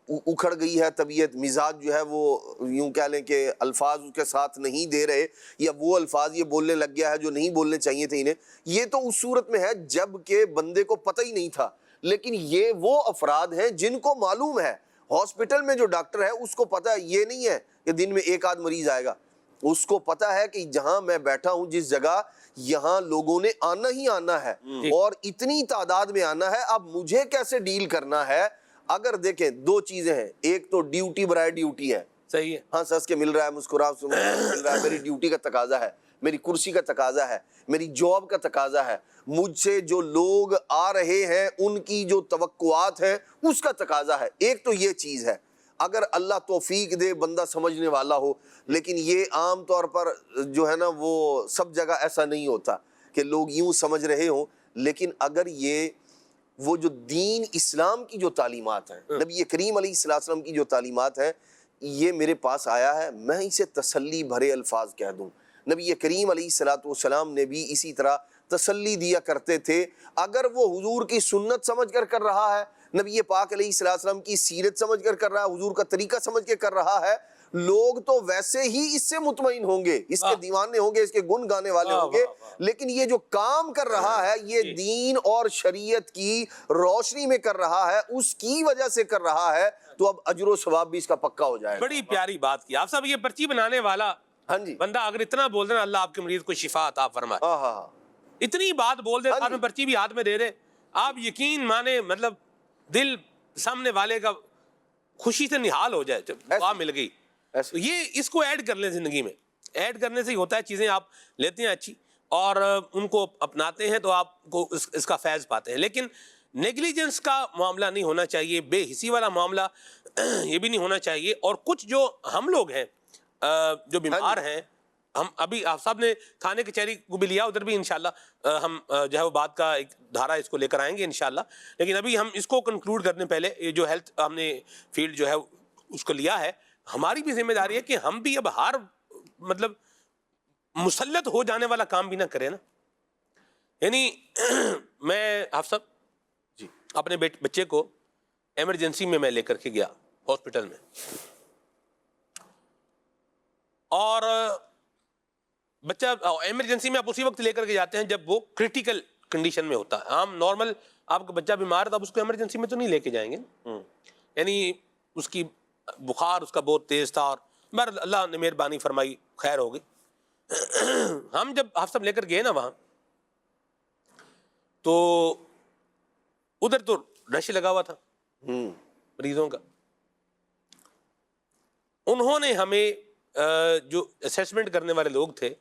اکھڑ گئی ہے طبیعت, مزاج جو ہے وہ یوں کہہ لیں کہ الفاظ اس کے ساتھ نہیں دے رہے, یا وہ الفاظ یہ بولنے لگ گیا ہے جو نہیں بولنے چاہیے تھے انہیں. یہ تو اس صورت میں ہے جب کہ بندے کو پتہ ہی نہیں تھا. لیکن یہ وہ افراد ہیں جن کو معلوم ہے, ہاسپٹل میں جو ڈاکٹر ہے اس کو پتہ ہے, یہ نہیں ہے کہ دن میں 1 آدھ مریض آئے گا, اس کو پتہ ہے کہ جہاں میں بیٹھا ہوں جس جگہ, یہاں لوگوں نے آنا ہی آنا ہے اور اتنی تعداد میں آنا ہے. اب مجھے کیسے ڈیل کرنا ہے؟ اگر دیکھیں 2 چیزیں ہیں, ایک تو ڈیوٹی برائے ڈیوٹی ہے, صحیح ہے, ہاں سنس کے مل رہا ہے, مسکرا مل رہا ہے, میری ڈیوٹی کا تقاضا ہے, میری کرسی کا تقاضا ہے, میری جاب کا تقاضا ہے, مجھ سے جو لوگ آ رہے ہیں ان کی جو توقعات ہیں اس کا تقاضا ہے. ایک تو یہ چیز ہے, اگر اللہ توفیق دے بندہ سمجھنے والا ہو. لیکن یہ عام طور پر جو ہے نا وہ سب جگہ ایسا نہیں ہوتا کہ لوگ یوں سمجھ رہے ہوں. لیکن اگر یہ وہ جو دین اسلام کی جو تعلیمات ہیں, نبی کریم علیہ السلام کی جو تعلیمات ہیں, یہ میرے پاس آیا ہے, میں اسے تسلی بھرے الفاظ کہہ دوں. نبی کریم علیہ السلام نے بھی اسی طرح تسلی دیا کرتے تھے. اگر وہ حضور کی سنت سمجھ کر رہا ہے, نبی پاک علیہ السلام کی سیرت سمجھ کر رہا ہے, حضور کا طریقہ سمجھ کے کر رہا ہے, لوگ تو ویسے ہی اس سے مطمئن ہوں گے, اس کے دیوانے ہوں گے, اس کے گن گانے والے ہوں گے. لیکن یہ جو کام کر رہا ہے یہ دین اور شریعت کی روشنی میں کر رہا ہے, اس کی وجہ سے کر رہا ہے, تو اب اجر و ثواب بھی اس کا پکا ہو جائے گا. بڑی پیاری بات کی آپ صاحب. یہ پرچی بنانے والا ہاں جی, بندہ اگر اتنا بول دے نا, اللہ آپ کے مریض کو شفا عطا فرمائے, ہاں ہاں, اتنی بات بول دے, آپ میں پرچی بھی ہاتھ میں دے دے, آپ یقین مانے مطلب دل سامنے والے کا خوشی سے نحال ہو جائے, دعا مل گئی. یہ اس کو ایڈ کر لیں زندگی میں, ایڈ کرنے سے ہی ہوتا ہے, چیزیں آپ لیتے ہیں اچھی اور ان کو اپناتے ہیں تو آپ کو اس کا فیض پاتے ہیں. لیکن نیگلیجنس کا معاملہ نہیں ہونا چاہیے, بے حسی والا معاملہ یہ بھی نہیں ہونا چاہیے. اور کچھ جو ہم لوگ ہیں جو بیمار ہیں, ہم ابھی آپ صاحب نے تھانے کچہری کو بھی لیا, ادھر بھی انشاءاللہ ہم جو ہے وہ بات کا ایک دھارا اس کو لے کر آئیں گے انشاءاللہ. لیکن ابھی ہم اس کو کنکلوڈ کرنے پہلے, یہ جو ہیلتھ ہم نے فیلڈ جو ہے اس کو لیا ہے, ہماری بھی ذمہ داری ہے کہ ہم بھی اب ہر مطلب مسلط ہو جانے والا کام بھی نہ کریں نا. یعنی میں آپ صاحب جی اپنے بچے کو ایمرجنسی میں لے کر کے گیا ہاسپٹل میں, اور بچہ ایمرجنسی میں آپ اسی وقت لے کر کے جاتے ہیں جب وہ کرٹیکل کنڈیشن میں ہوتا ہے. عام نارمل آپ کا بچہ بیمار ہے تو آپ اس کو ایمرجنسی میں تو نہیں لے کے جائیں گے, یعنی اس کی بخار اس کا بہت تیز تھا, اور اللہ نے مہربانی فرمائی خیر ہو گئی. ہم جب آپ سب لے کر گئے نا وہاں, تو ادھر تو رش لگا ہوا تھا مریضوں کا. انہوں نے ہمیں جو اسیسمنٹ کرنے والے لوگ تھے,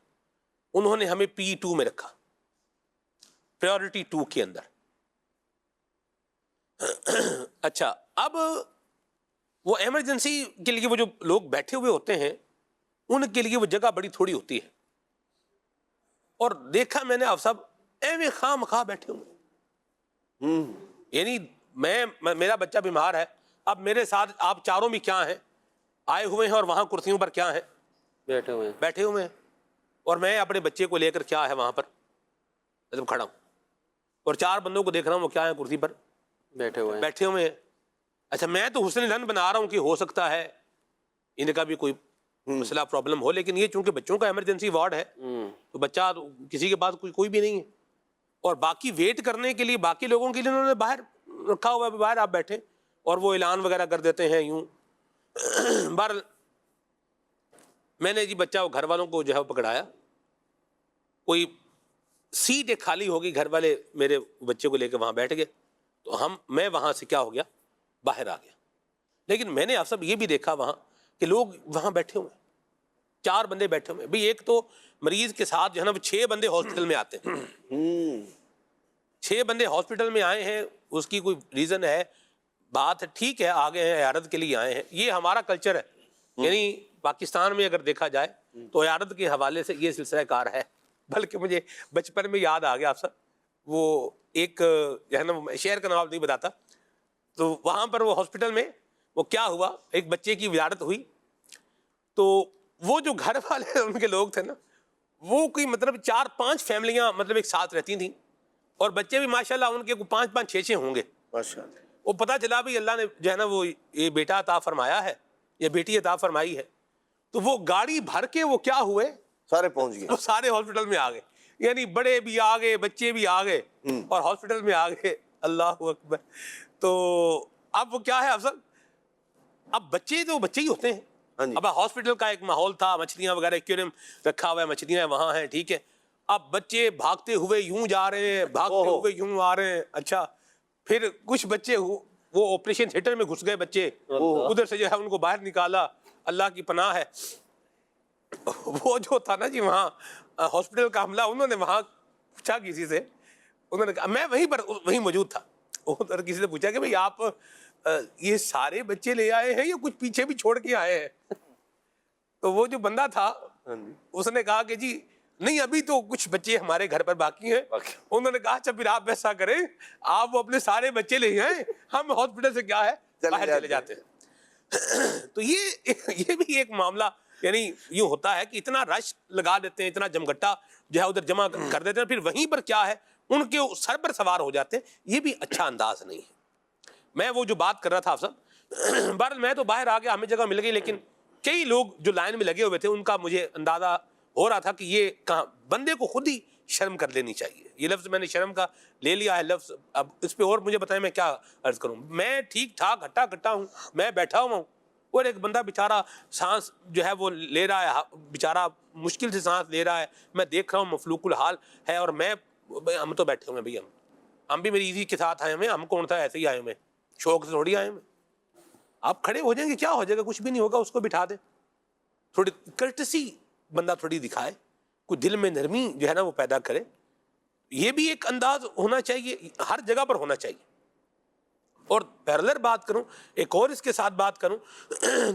انہوں نے ہمیں P2 میں رکھا, پریورٹی 2 کے اندر. اچھا, اب وہ ایمرجنسی کے لیے وہ جو لوگ بیٹھے ہوئے ہوتے ہیں ان کے لیے وہ جگہ بڑی تھوڑی ہوتی ہے, اور دیکھا میں نے آپ سب ایویں خام خواہ بیٹھے ہوئے. یعنی میرا بچہ بیمار ہے, اب میرے ساتھ آپ چاروں بھی کیا ہیں, آئے ہوئے ہیں, اور وہاں کرسیوں پر کیا ہیں بیٹھے ہوئے ہیں, اور میں اپنے بچے کو لے کر کیا ہے وہاں پر مطلب کھڑا ہوں, اور 4 بندوں کو دیکھ رہا ہوں وہ کیا ہے کرسی پر بیٹھے ہوئے ہیں. اچھا, میں تو حسن ظن بنا رہا ہوں کہ ہو سکتا ہے ان کا بھی کوئی مسئلہ پرابلم ہو, لیکن یہ چونکہ بچوں کا ایمرجنسی وارڈ ہے تو بچہ کسی کے پاس کوئی بھی نہیں ہے, اور باقی ویٹ کرنے کے لیے باقی لوگوں کے لیے انہوں نے باہر رکھا ہوا ہے, باہر آپ بیٹھے, اور وہ اعلان وغیرہ کر دیتے ہیں یوں. بہرحال میں نے جی بچہ گھر والوں کو جو ہے پکڑایا, کوئی سیٹ ایک خالی ہو گئی, گھر والے میرے بچے کو لے کے وہاں بیٹھ گئے, تو میں وہاں سے کیا ہو گیا, باہر آ گیا. لیکن میں نے آپ سب یہ بھی دیکھا وہاں کہ لوگ وہاں بیٹھے ہوئے ہیں, 4 بندے بیٹھے ہوئے ہیں. بھئی ایک تو مریض کے ساتھ جو ہے نا وہ 6 بندے ہاسپٹل میں آتے ہیں, 6 بندے ہاسپٹل میں آئے ہیں, اس کی کوئی ریزن ہے, بات ہے, ٹھیک ہے, آگے ہیں عیادت کے لیے آئے ہیں, یہ ہمارا کلچر ہے. یعنی پاکستان میں اگر دیکھا جائے تو عیادت کے حوالے سے یہ سلسلہ کار ہے. بلکہ مجھے بچپن میں یاد آ گیا آپ سب, وہ ایک جو ہے نا شہر کا نام نہیں بتاتا, تو وہاں پر وہ ہاسپٹل میں وہ کیا ہوا, ایک بچے کی ولادت ہوئی, تو وہ جو گھر والے ان کے لوگ تھے نا, وہ کوئی مطلب 4-5 فیملیاں مطلب ایک ساتھ رہتی تھیں, اور بچے بھی ماشاءاللہ ان کے 5-5 6-6 ہوں گے. ماشاءاللہ. وہ پتہ چلا بھی اللہ نے جو ہے نا وہ یہ بیٹا عطا فرمایا ہے, یہ بیٹی عطا فرمائی ہے, تو وہ گاڑی بھر کے وہ کیا ہوئے, سارے پہنچ گئے, وہ سارے ہاسپٹل میں آ گئے. یعنی بڑے بھی آ گئے, بچے بھی آ گئے, اور ہاسپٹل میں آ گئے. اللہ اکبر. تو اب وہ کیا ہے افضل, اب بچے تو بچے ہی ہوتے ہیں. اب ہاسپٹل کا ایک ماحول تھا, مچھلیاں وغیرہ ایکویریم رکھا ہوا ہے, مچھلیاں وہاں ہیں, ٹھیک ہے. اب بچے بھاگتے ہوئے یوں جا رہے ہیں, بھاگتے ہوئے یوں آ رہے ہیں. اچھا, پھر کچھ بچے وہ آپریشن تھیٹر میں گھس گئے بچے, ادھر سے جو ہے ان کو باہر نکالا, اللہ کی پناہ ہے. وہ جو تھا نا جی وہاں ہاسپٹل کا عملہ, انہوں نے وہاں پوچھا کسی سے, انہوں نے کہا, میں وہیں موجود تھا, ادھر کسی سے پوچھا کہ بھئی آپ یہ سارے بچے لے آئے ہیں یا کچھ پیچھے بھی چھوڑ کے آئے ہیں؟ تو وہ جو بندہ تھا اس نے کہا کہ جی نہیں, ابھی تو کچھ بچے ہمارے گھر پر باقی ہیں. انہوں نے کہا اچھا پھر آپ ایسا کریں, آپ وہ اپنے سارے بچے لے آئیں, ہم ہاسپٹل سے کیا ہے باہر چلے جاتے ہیں. تو یہ بھی ایک معاملہ یعنی یوں ہوتا ہے کہ اتنا رش لگا دیتے ہیں, اتنا جمگٹا جو ہے ادھر جمع کر دیتے ہیں, پھر وہیں پر کیا ہے ان کے سر پر سوار ہو جاتے ہیں. یہ بھی اچھا انداز نہیں ہے. میں وہ جو بات کر رہا تھا آپ سب, بہرحال میں تو باہر آ گیا, ہمیں جگہ مل گئی, لیکن کئی لوگ جو لائن میں لگے ہوئے تھے ان کا مجھے اندازہ ہو رہا تھا کہ یہ کہاں, بندے کو خود ہی شرم کر لینی چاہیے. یہ لفظ میں نے شرم کا لے لیا ہے لفظ, اب اس پہ اور مجھے بتائیں میں کیا عرض کروں. میں ٹھیک ٹھاک ہٹا کٹا ہوں, میں بیٹھا ہوا ہوں, اور ایک بندہ بیچارہ سانس جو ہے وہ لے رہا ہے, بیچارہ مشکل سے سانس لے رہا ہے, میں دیکھ رہا ہوں مفلوق الحال ہے, اور ہم تو بیٹھے ہوئے ہیں بھائی, ہم بھی میری عزیز کے ساتھ آئے ہوئے, ہم کون تھا ایسے ہی آئے ہوئے, شوق سے تھوڑی آئے ہوئے. آپ کھڑے ہو جائیں گے کیا ہو جائے گا, کچھ بھی نہیں ہوگا, اس کو بٹھا دیں. تھوڑی کرٹسی بندہ تھوڑی دکھائے, کوئی دل میں نرمی جو ہے نا وہ پیدا کرے. یہ بھی ایک انداز ہونا چاہیے, ہر جگہ پر ہونا چاہیے. اور پیرلر بات کروں, ایک اور اس کے ساتھ بات کروں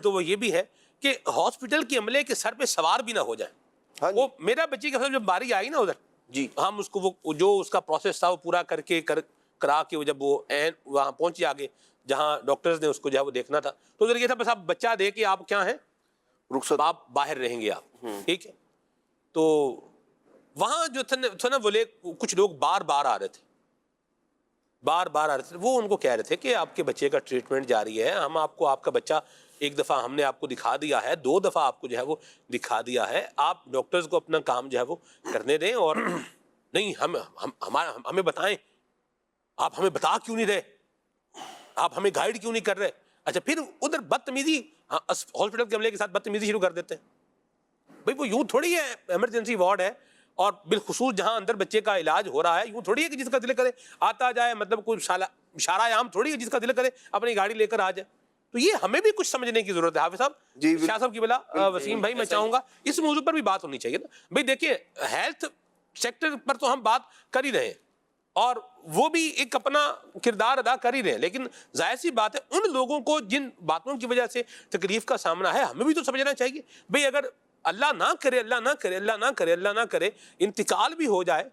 تو وہ یہ بھی ہے کہ ہاسپٹل کے عملے کے سر پہ سوار بھی نہ ہو جائے. وہ میرا بچے کے ساتھ جب باری آئی نا ادھر, جی ہم اس کو وہ جو اس کا پروسیس تھا وہ پورا کر کے کرا کے جب وہ وہاں پہنچے آگے جہاں ڈاکٹرز نے اس کو جو ہے وہ دیکھنا تھا, تو ادھر یہ تھا بس آپ بچہ دے کے آپ کیا ہیں رخصت, آپ باہر رہیں گے آپ, ٹھیک ہے. تو وہاں جو تھا نا وہ کچھ لوگ بار بار آ رہے تھے, وہ ان کو کہہ رہے تھے کہ آپ کے بچے کا ٹریٹمنٹ جاری ہے, ہم آپ کو, آپ کا بچہ ایک دفعہ ہم نے آپ کو دکھا دیا ہے, 2 دفعہ آپ کو جو ہے وہ دکھا دیا ہے, آپ ڈاکٹرز کو اپنا کام جو ہے وہ کرنے دیں. اور نہیں ہمیں بتائیں, آپ ہمیں بتا کیوں نہیں رہے, آپ ہمیں گائیڈ کیوں نہیں کر رہے. اچھا پھر ادھر بدتمیزی, ہاسپٹل کے عملے کے ساتھ بدتمیزی شروع کر دیتے ہیں. بھئی وہ یوں تھوڑی ہے, ایمرجنسی وارڈ ہے, اور بالخصوص جہاں اندر بچے کا علاج ہو رہا ہے, یوں تھوڑی ہے کہ جس کا دل کرے آتا جائے, مطلب کوئی اشارہ عام تھوڑی ہے, جس کا دل کرے اپنی گاڑی لے کر آ جائے. تو یہ ہمیں بھی کچھ سمجھنے کی ضرورت ہے. حافظ صاحب, شاہ صاحب کی بلا, وسیم بھائی, میں چاہوں گا اس موضوع پر بھی بات ہونی چاہیے نا. بھئی دیکھیے ہیلتھ سیکٹر پر تو ہم بات کر ہی رہے ہیں, اور وہ بھی ایک اپنا کردار ادا کر ہی رہے ہیں, لیکن ظاہر سی بات ہے ان لوگوں کو جن باتوں کی وجہ سے تکلیف کا سامنا ہے, ہمیں بھی تو سمجھنا چاہیے. بھئی اگر اللہ نہ کرے, اللہ نہ کرے, اللہ نہ کرے, اللہ نہ کرے انتقال بھی ہو جائے,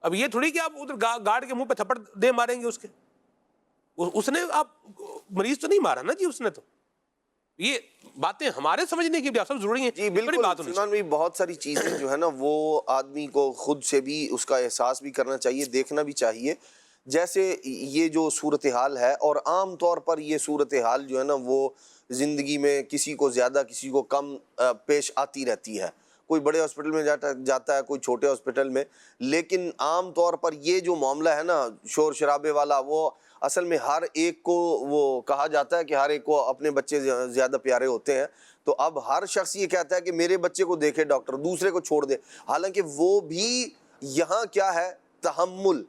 اب یہ تھوڑی کہ آپ ادھر گارڈ کے منہ پہ تھپڑ دے ماریں گے اس نے, آپ مریض تو نہیں مارا نا جی اس نے. تو یہ باتیں ہمارے سمجھنے کی بھی آپ سب ضروری ہیں. جی بالکل سلمان بھائی, بہت ساری چیزیں جو ہے نا وہ آدمی کو خود سے بھی اس کا احساس بھی کرنا چاہیے, دیکھنا بھی چاہیے. جیسے یہ جو صورتحال ہے, اور عام طور پر یہ صورتحال جو ہے نا وہ زندگی میں کسی کو زیادہ کسی کو کم پیش آتی رہتی ہے. کوئی بڑے ہاسپٹل میں جاتا ہے, کوئی چھوٹے ہاسپٹل میں, لیکن عام طور پر یہ جو معاملہ ہے نا شور شرابے والا, وہ اصل میں ہر ایک کو, وہ کہا جاتا ہے کہ ہر ایک کو اپنے بچے زیادہ پیارے ہوتے ہیں. تو اب ہر شخص یہ کہتا ہے کہ میرے بچے کو دیکھے ڈاکٹر, دوسرے کو چھوڑ دے, حالانکہ وہ بھی یہاں کیا ہے؟ تحمل،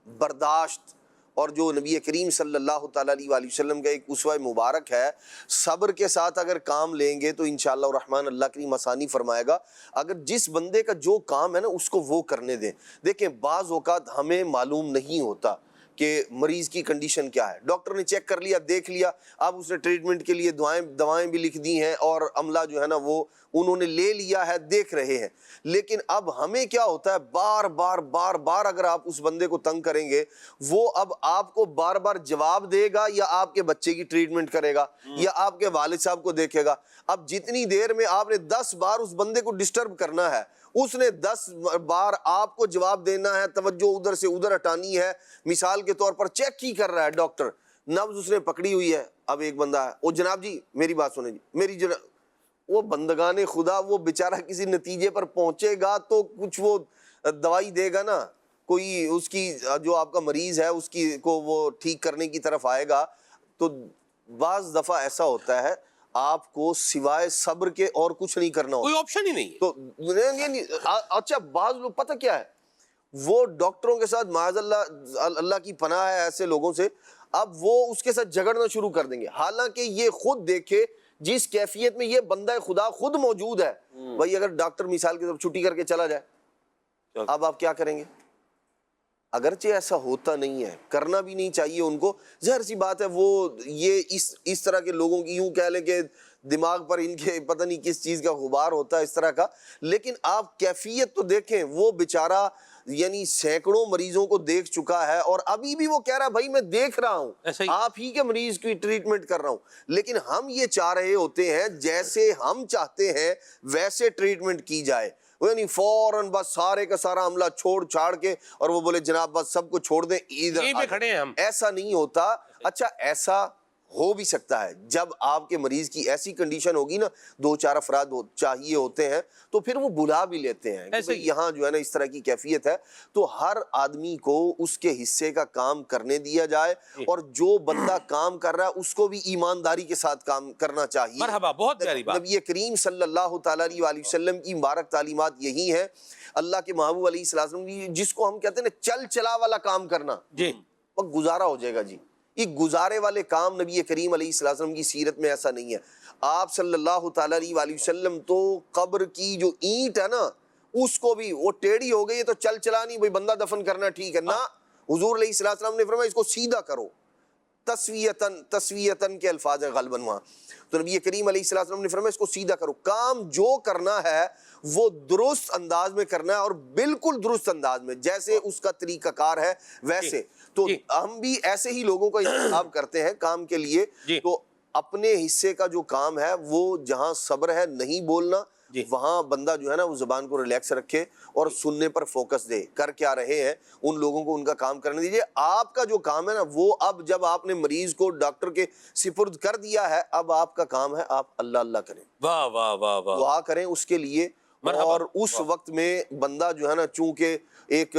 برداشت، اور جو نبی کریم صلی اللہ تعالیٰ علیہ وآلہ وسلم کا ایک اسوہ مبارک ہے، صبر کے ساتھ اگر کام لیں گے تو انشاءاللہ الرحمن اللہ کریم آسانی فرمائے گا۔ اگر جس بندے کا جو کام ہے نا اس کو وہ کرنے دیں۔ دیکھیں بعض اوقات ہمیں معلوم نہیں ہوتا کہ مریض کی کنڈیشن کیا ہے، ڈاکٹر نے چیک کر لیا، دیکھ لیا، اب اس نے ٹریٹمنٹ کے لیے دوائیں بھی لکھ دی ہیں اور عملہ جو ہے نا وہ انہوں نے لے لیا ہے، دیکھ رہے ہیں۔ لیکن اب ہمیں کیا ہوتا ہے، بار بار اگر آپ اس بندے کو تنگ کریں گے، وہ اب آپ کو بار بار جواب دے گا یا آپ کے بچے کی ٹریٹمنٹ کرے گا یا آپ کے والد صاحب کو دیکھے گا۔ اب جتنی دیر میں آپ نے 10 بار اس بندے کو ڈسٹرب کرنا ہے، اس نے 10 بار آپ کو جواب دینا ہے، توجہ ادھر سے ادھر ہٹانی ہے۔ مثال کے طور پر چیک ہی کر رہا ہے ڈاکٹر، نبض اس نے پکڑی ہوئی ہے، اب ایک بندہ ہے، او جناب جی میری بات سنیں جی، میری جناب، وہ بندگان خدا وہ بیچارہ کسی نتیجے پر پہنچے گا تو کچھ وہ دوائی دے گا نا، کوئی اس کی جو آپ کا مریض ہے اس کی کو وہ ٹھیک کرنے کی طرف آئے گا۔ تو بعض دفعہ ایسا ہوتا ہے آپ کو سوائے صبر کے اور کچھ نہیں کرنا ہوتا، کوئی آپشن ہی نہیں۔ تو اچھا بعض لوگ پتہ کیا ہے، وہ ڈاکٹروں کے ساتھ معاذ اللہ، اللہ کی پناہ ہے ایسے لوگوں سے، اب وہ اس کے ساتھ جھگڑنا شروع کر دیں گے، حالانکہ یہ خود دیکھے جس کیفیت میں یہ بندہ خدا خود موجود ہے۔ بھائی اگر ڈاکٹر مثال کی طرف چھٹی کر کے چلا جائے، اب آپ کیا کریں گے؟ اگرچہ ایسا ہوتا نہیں ہے، کرنا بھی نہیں چاہیے ان کو، ظاہر سی بات ہے وہ یہ اس طرح کے لوگوں کی یوں کہہ لیں کہ دماغ پر ان کے پتہ نہیں کس چیز کا غبار ہوتا ہے اس طرح کا، لیکن آپ کیفیت تو دیکھیں، وہ بیچارہ یعنی سینکڑوں مریضوں کو دیکھ چکا ہے اور ابھی بھی وہ کہہ رہا ہے بھائی میں دیکھ رہا ہوں، آپ ہی کے مریض کی ٹریٹمنٹ کر رہا ہوں۔ لیکن ہم یہ چاہ رہے ہوتے ہیں جیسے ہم چاہتے ہیں ویسے ٹریٹمنٹ کی جائے، یعنی فوراً بس سارے کا سارا عملہ چھوڑ چھاڑ کے اور وہ بولے جناب بس سب کو چھوڑ دیں ادھر کھڑے ہیں ہم۔ ایسا نہیں ہوتا۔ اچھا ایسا ہو بھی سکتا ہے جب آپ کے مریض کی ایسی کنڈیشن ہوگی نا، 2-4 افراد چاہیے ہوتے ہیں تو پھر وہ بلا بھی لیتے ہیں کہ بھئی یہاں جو ہے نا اس طرح کی کیفیت ہے، تو ہر آدمی کو اس کے حصے کا کام کرنے دیا جائے اور جو بندہ کام کر رہا ہے اس کو بھی ایمانداری کے ساتھ کام کرنا چاہیے۔ مرحبا، بہت پیاری بات۔ نبی کریم صلی اللہ تعالیٰ علیہ وآلہ وسلم کی مبارک تعلیمات یہی ہیں، اللہ کے محبوب علیہ السلام جس کو ہم کہتے ہیں نا چل چلا والا کام کرنا، جی وہ گزارا ہو جائے گا جی۔ یہ گزارے والے کام نبی کریم علیہ السلام کی سیرت میں ایسا نہیں ہے۔ آپ صلی اللہ تعالیٰ علیہ وآلہ وسلم تو قبر کی جو اینٹ ہے نا اس کو بھی وہ ٹیڑھی ہو گئی ہے تو چل چلا نہیں بھئی بندہ دفن کرنا ٹھیک ہے نا، حضور علیہ السلام نے فرمایا اس کو سیدھا کرو، تسویتاً کے الفاظ ہیں غالباً وہاں، تو نبی کریم علیہ السلام نے فرمایا اس کو سیدھا کرو، کام جو کرنا ہے وہ درست انداز میں کرنا ہے اور بالکل درست انداز میں جیسے اس کا طریقہ کار ہے ویسے۔ تو ہم بھی ایسے ہی لوگوں کا انتخاب کرتے ہیں کام کے لیے، تو اپنے حصے کا جو کام ہے وہ جہاں صبر ہے نہیں بولنا، وہاں بندہ جو ہے نا وہ زبان کو ریلیکس رکھے اور سننے پر فوکس دے، کر کیا رہے ہیں ان لوگوں کو ان کا کام کرنے دیجئے۔ آپ کا جو کام ہے نا وہ اب جب آپ نے مریض کو ڈاکٹر کے سپرد کر دیا ہے، اب آپ کا کام ہے آپ اللہ اللہ کریں، واہ واہ واہ واہ، دعا کریں اس کے لیے۔ اور اس وقت میں بندہ جو ہے نا چونکہ ایک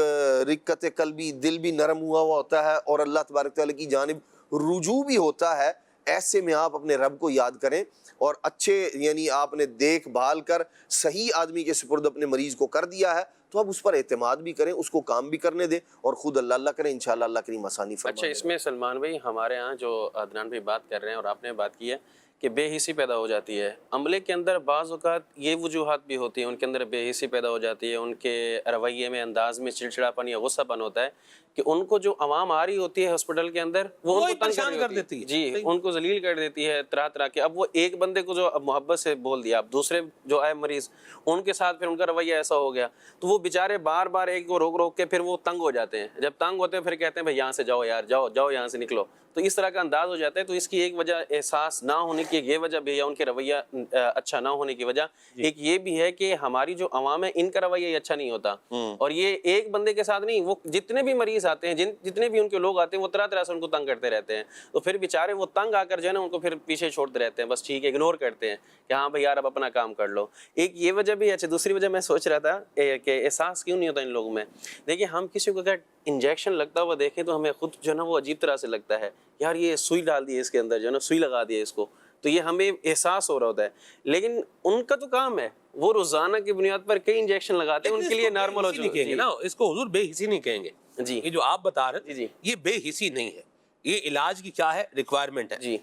رقت قلبی، دل بھی نرم ہوا ہوتا ہے اور اللہ تبارک تعالیٰ کی جانب رجوع بھی ہوتا ہے، ایسے میں آپ اپنے رب کو یاد کریں اور اچھے یعنی آپ نے دیکھ بھال کر صحیح آدمی کے سپرد اپنے مریض کو کر دیا ہے تو اب اس پر اعتماد بھی کریں، اس کو کام بھی کرنے دیں اور خود اللہ اللہ کریں، انشاءاللہ اللہ کریم آسانی فرمائے۔ اچھا اس میں سلمان بھائی ہمارے ہاں جو عدنان بھائی بات کر رہے ہیں اور آپ نے بات کی ہے کہ بے حسی پیدا ہو جاتی ہے، عملے کے اندر بعض اوقات یہ وجوہات بھی ہوتی ہیں، ان کے اندر بے حسی پیدا ہو جاتی ہے، ان کے رویے میں انداز میں چڑچڑاپن یا غصہ پن ہوتا ہے کہ ان کو جو عوام آ رہی ہوتی ہے ہاسپٹل کے اندر وہ ان کو پریشان کر دیتی ہے، جی ان کو ذلیل کر دیتی ہے طرح طرح کے۔ اب وہ ایک بندے کو جو محبت سے بول دیا، اب دوسرے جو آئے مریض ان کے ساتھ پھر ان کا رویہ ایسا ہو گیا تو وہ بیچارے بار بار ایک کو روک روک کے پھر وہ تنگ ہو جاتے ہیں، جب تنگ ہوتے ہیں پھر کہتے ہیں بھائی یہاں سے جاؤ یار، جاؤ جاؤ یہاں سے نکلو، تو اس طرح کا انداز ہو جاتا ہے۔ تو اس کی ایک وجہ احساس نہ ہونے کی یہ وجہ بھی ہے، ان کے رویہ اچھا نہ ہونے کی وجہ ایک یہ بھی ہے کہ ہماری جو عوام ہے ان کا رویہ اچھا نہیں ہوتا، اور یہ ایک بندے کے ساتھ نہیں، وہ جتنے بھی مریض آتے ہیں، جتنے بھی ان کے لوگ آتے ہیں وہ طرح طرح سے ان کو تنگ کرتے رہتے ہیں، تو پھر بیچارے وہ تنگ آ کر جو ہے نا ان کو پھر پیچھے چھوڑتے رہتے ہیں، بس ٹھیک ہے اگنور کرتے ہیں کہ ہاں بھائی یار اب اپنا کام کر لو۔ ایک یہ وجہ بھی ہے۔ اچھا دوسری وجہ میں سوچ رہا تھا کہ احساس کیوں نہیں ہوتا ان لوگوں میں، دیکھیں ہم کسی کو اگر انجیکشن لگتا ہوا دیکھیں تو ہمیں خود جو ہے نا وہ عجیب طرح سے لگتا ہے، یار یہ سوئی ڈال دی ہے اس کے اندر، جو ہے نا سوئی لگا دی ہے اس کو، تو یہ ہمیں احساس ہو رہا ہوتا ہے، لیکن ان کا تو کام ہے وہ روزانہ کی بنیاد پر کئی انجیکشن لگاتے ہیں، ان کے لیے نارمل ہو نہیں کہیں گے نا اس کو حضور بے حسی نہیں کہیں گے. جی یہ جو آپ بتا رہے جی ہیں یہ بے حسی نہیں ہے، یہ علاج کی کیا ہے ریکوائرمنٹ ہے. جی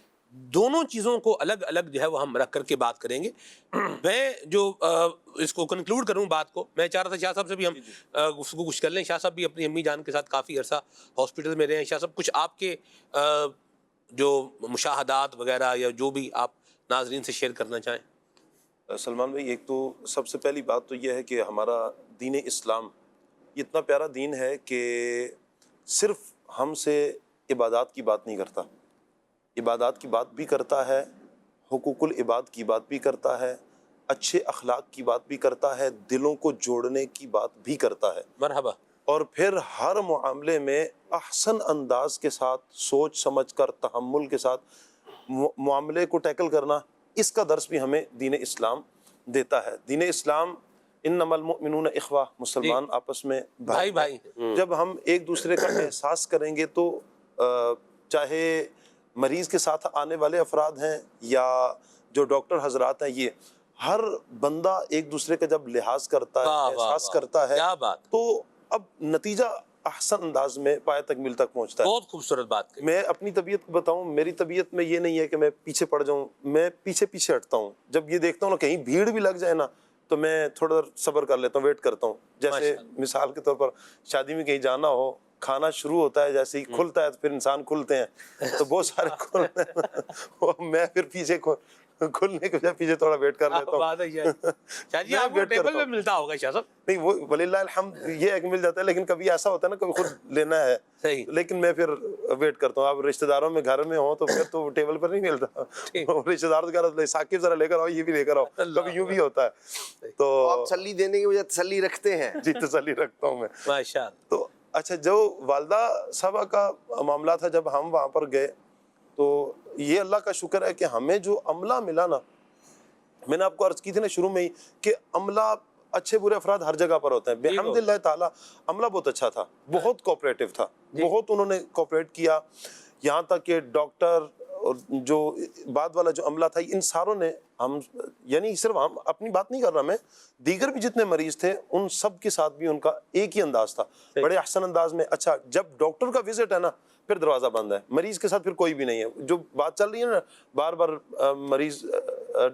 دونوں چیزوں کو الگ الگ جو ہے وہ ہم رکھ کر کے بات کریں گے. میں جو اس کو کنکلوڈ کروں بات کو، میں چاہ رہا تھا شاہ صاحب سے بھی ہم گفتگو کچھ کر لیں. شاہ صاحب بھی اپنی امی جان کے ساتھ کافی عرصہ ہاسپٹل میں رہے ہیں. شاہ صاحب کچھ آپ کے جو مشاہدات وغیرہ یا جو بھی آپ ناظرین سے شیئر کرنا چاہیں. سلمان بھائی، ایک تو سب سے پہلی بات تو یہ ہے کہ ہمارا دین اسلام یہ اتنا پیارا دین ہے کہ صرف ہم سے عبادات کی بات نہیں کرتا، عبادات کی بات بھی کرتا ہے، حقوق العباد کی بات بھی کرتا ہے، اچھے اخلاق کی بات بھی کرتا ہے، دلوں کو جوڑنے کی بات بھی کرتا ہے. مرحبا. اور پھر ہر معاملے میں احسن انداز کے ساتھ سوچ سمجھ کر تحمل کے ساتھ معاملے کو ٹیکل کرنا، اس کا درس بھی ہمیں دین اسلام دیتا ہے. دین اسلام انما المؤمنون اخوہ، مسلمان آپس میں بھائی بھائی. جب ہم ایک دوسرے کا احساس کریں گے تو چاہے مریض کے ساتھ آنے والے افراد ہیں یا جو ڈاکٹر حضرات ہیں، یہ ہر بندہ ایک دوسرے کا جب لحاظ کرتا ہے، احساس کرتا ہے، کیا بات. تو اب نتیجہ احسن انداز میں پائے تکمیل تک پہنچتا ہے. بہت خوبصورت بات کہی. میں اپنی طبیعت کو بتاؤں، میری طبیعت میں یہ نہیں ہے کہ میں پیچھے پڑ جاؤں، میں پیچھے پیچھے ہٹتا ہوں. جب یہ دیکھتا ہوں نا کہیں بھیڑ بھی لگ جائے نا تو میں تھوڑا صبر کر لیتا ہوں، ویٹ کرتا ہوں. جیسے مثال کے طور پر شادی میں کہیں جانا ہو، کھانا شروع ہوتا ہے، جیسے ہی کھلتا ہے تو پھر انسان کھلتے ہیں تو بہت سارے کھلتے ہیں، میں پھر پیچھے کھلنے کے بجائے پیچھے تھوڑا ویٹ کر لیتا ہوں. بات ہے شاہ جی، آپ کو ٹیبل میں ملتا ہوگا شاہ صاحب. نہیں وہ وللہ الحمد یہ ایک مل جاتا ہے، لیکن کبھی ایسا ہوتا ہے نا کبھی خود لینا ہے، صحیح. لیکن میں پھر ویٹ کرتا ہوں. آپ رشتہ داروں میں گھر میں ہوں تو پھر تو ٹیبل پر نہیں ملتا، رشتہ داروں کے گھر ثاقب ذرا لے کر آؤ، یہ بھی لے کر آؤ، کبھی یوں بھی ہوتا ہے. تو آپ تسلی دینے کی وجہ تسلی رکھتے ہیں. جی تسلی رکھتا ہوں میں. ماشاء اللہ. تو اچھا، جو والدہ صاحبہ کا معاملہ تھا، جب ہم وہاں پر گئے تو یہ اللہ کا شکر ہے کہ ہمیں جو عملہ ملا نا، میں نے آپ کو عرض کی تھی نا شروع میں ہی کہ عملہ اچھے برے افراد ہر جگہ پر ہوتے ہیں. بحمد اللہ تعالیٰ عملہ بہت اچھا تھا، بہت کوآپریٹو تھا، بہت انہوں نے کوآپریٹ کیا. یہاں تک کہ ڈاکٹر اور جو بعد والا جو عملہ تھا، ان ساروں نے ہم یعنی صرف ہم اپنی بات نہیں کر رہا میں، دیگر بھی جتنے مریض تھے ان سب کے ساتھ بھی ان کا ایک ہی انداز تھا، بڑے احسن انداز میں. اچھا، جب ڈاکٹر کا وزٹ ہے نا پھر دروازہ بند ہے، مریض کے ساتھ پھر کوئی بھی نہیں ہے. جو بات چل رہی ہے نا بار بار مریض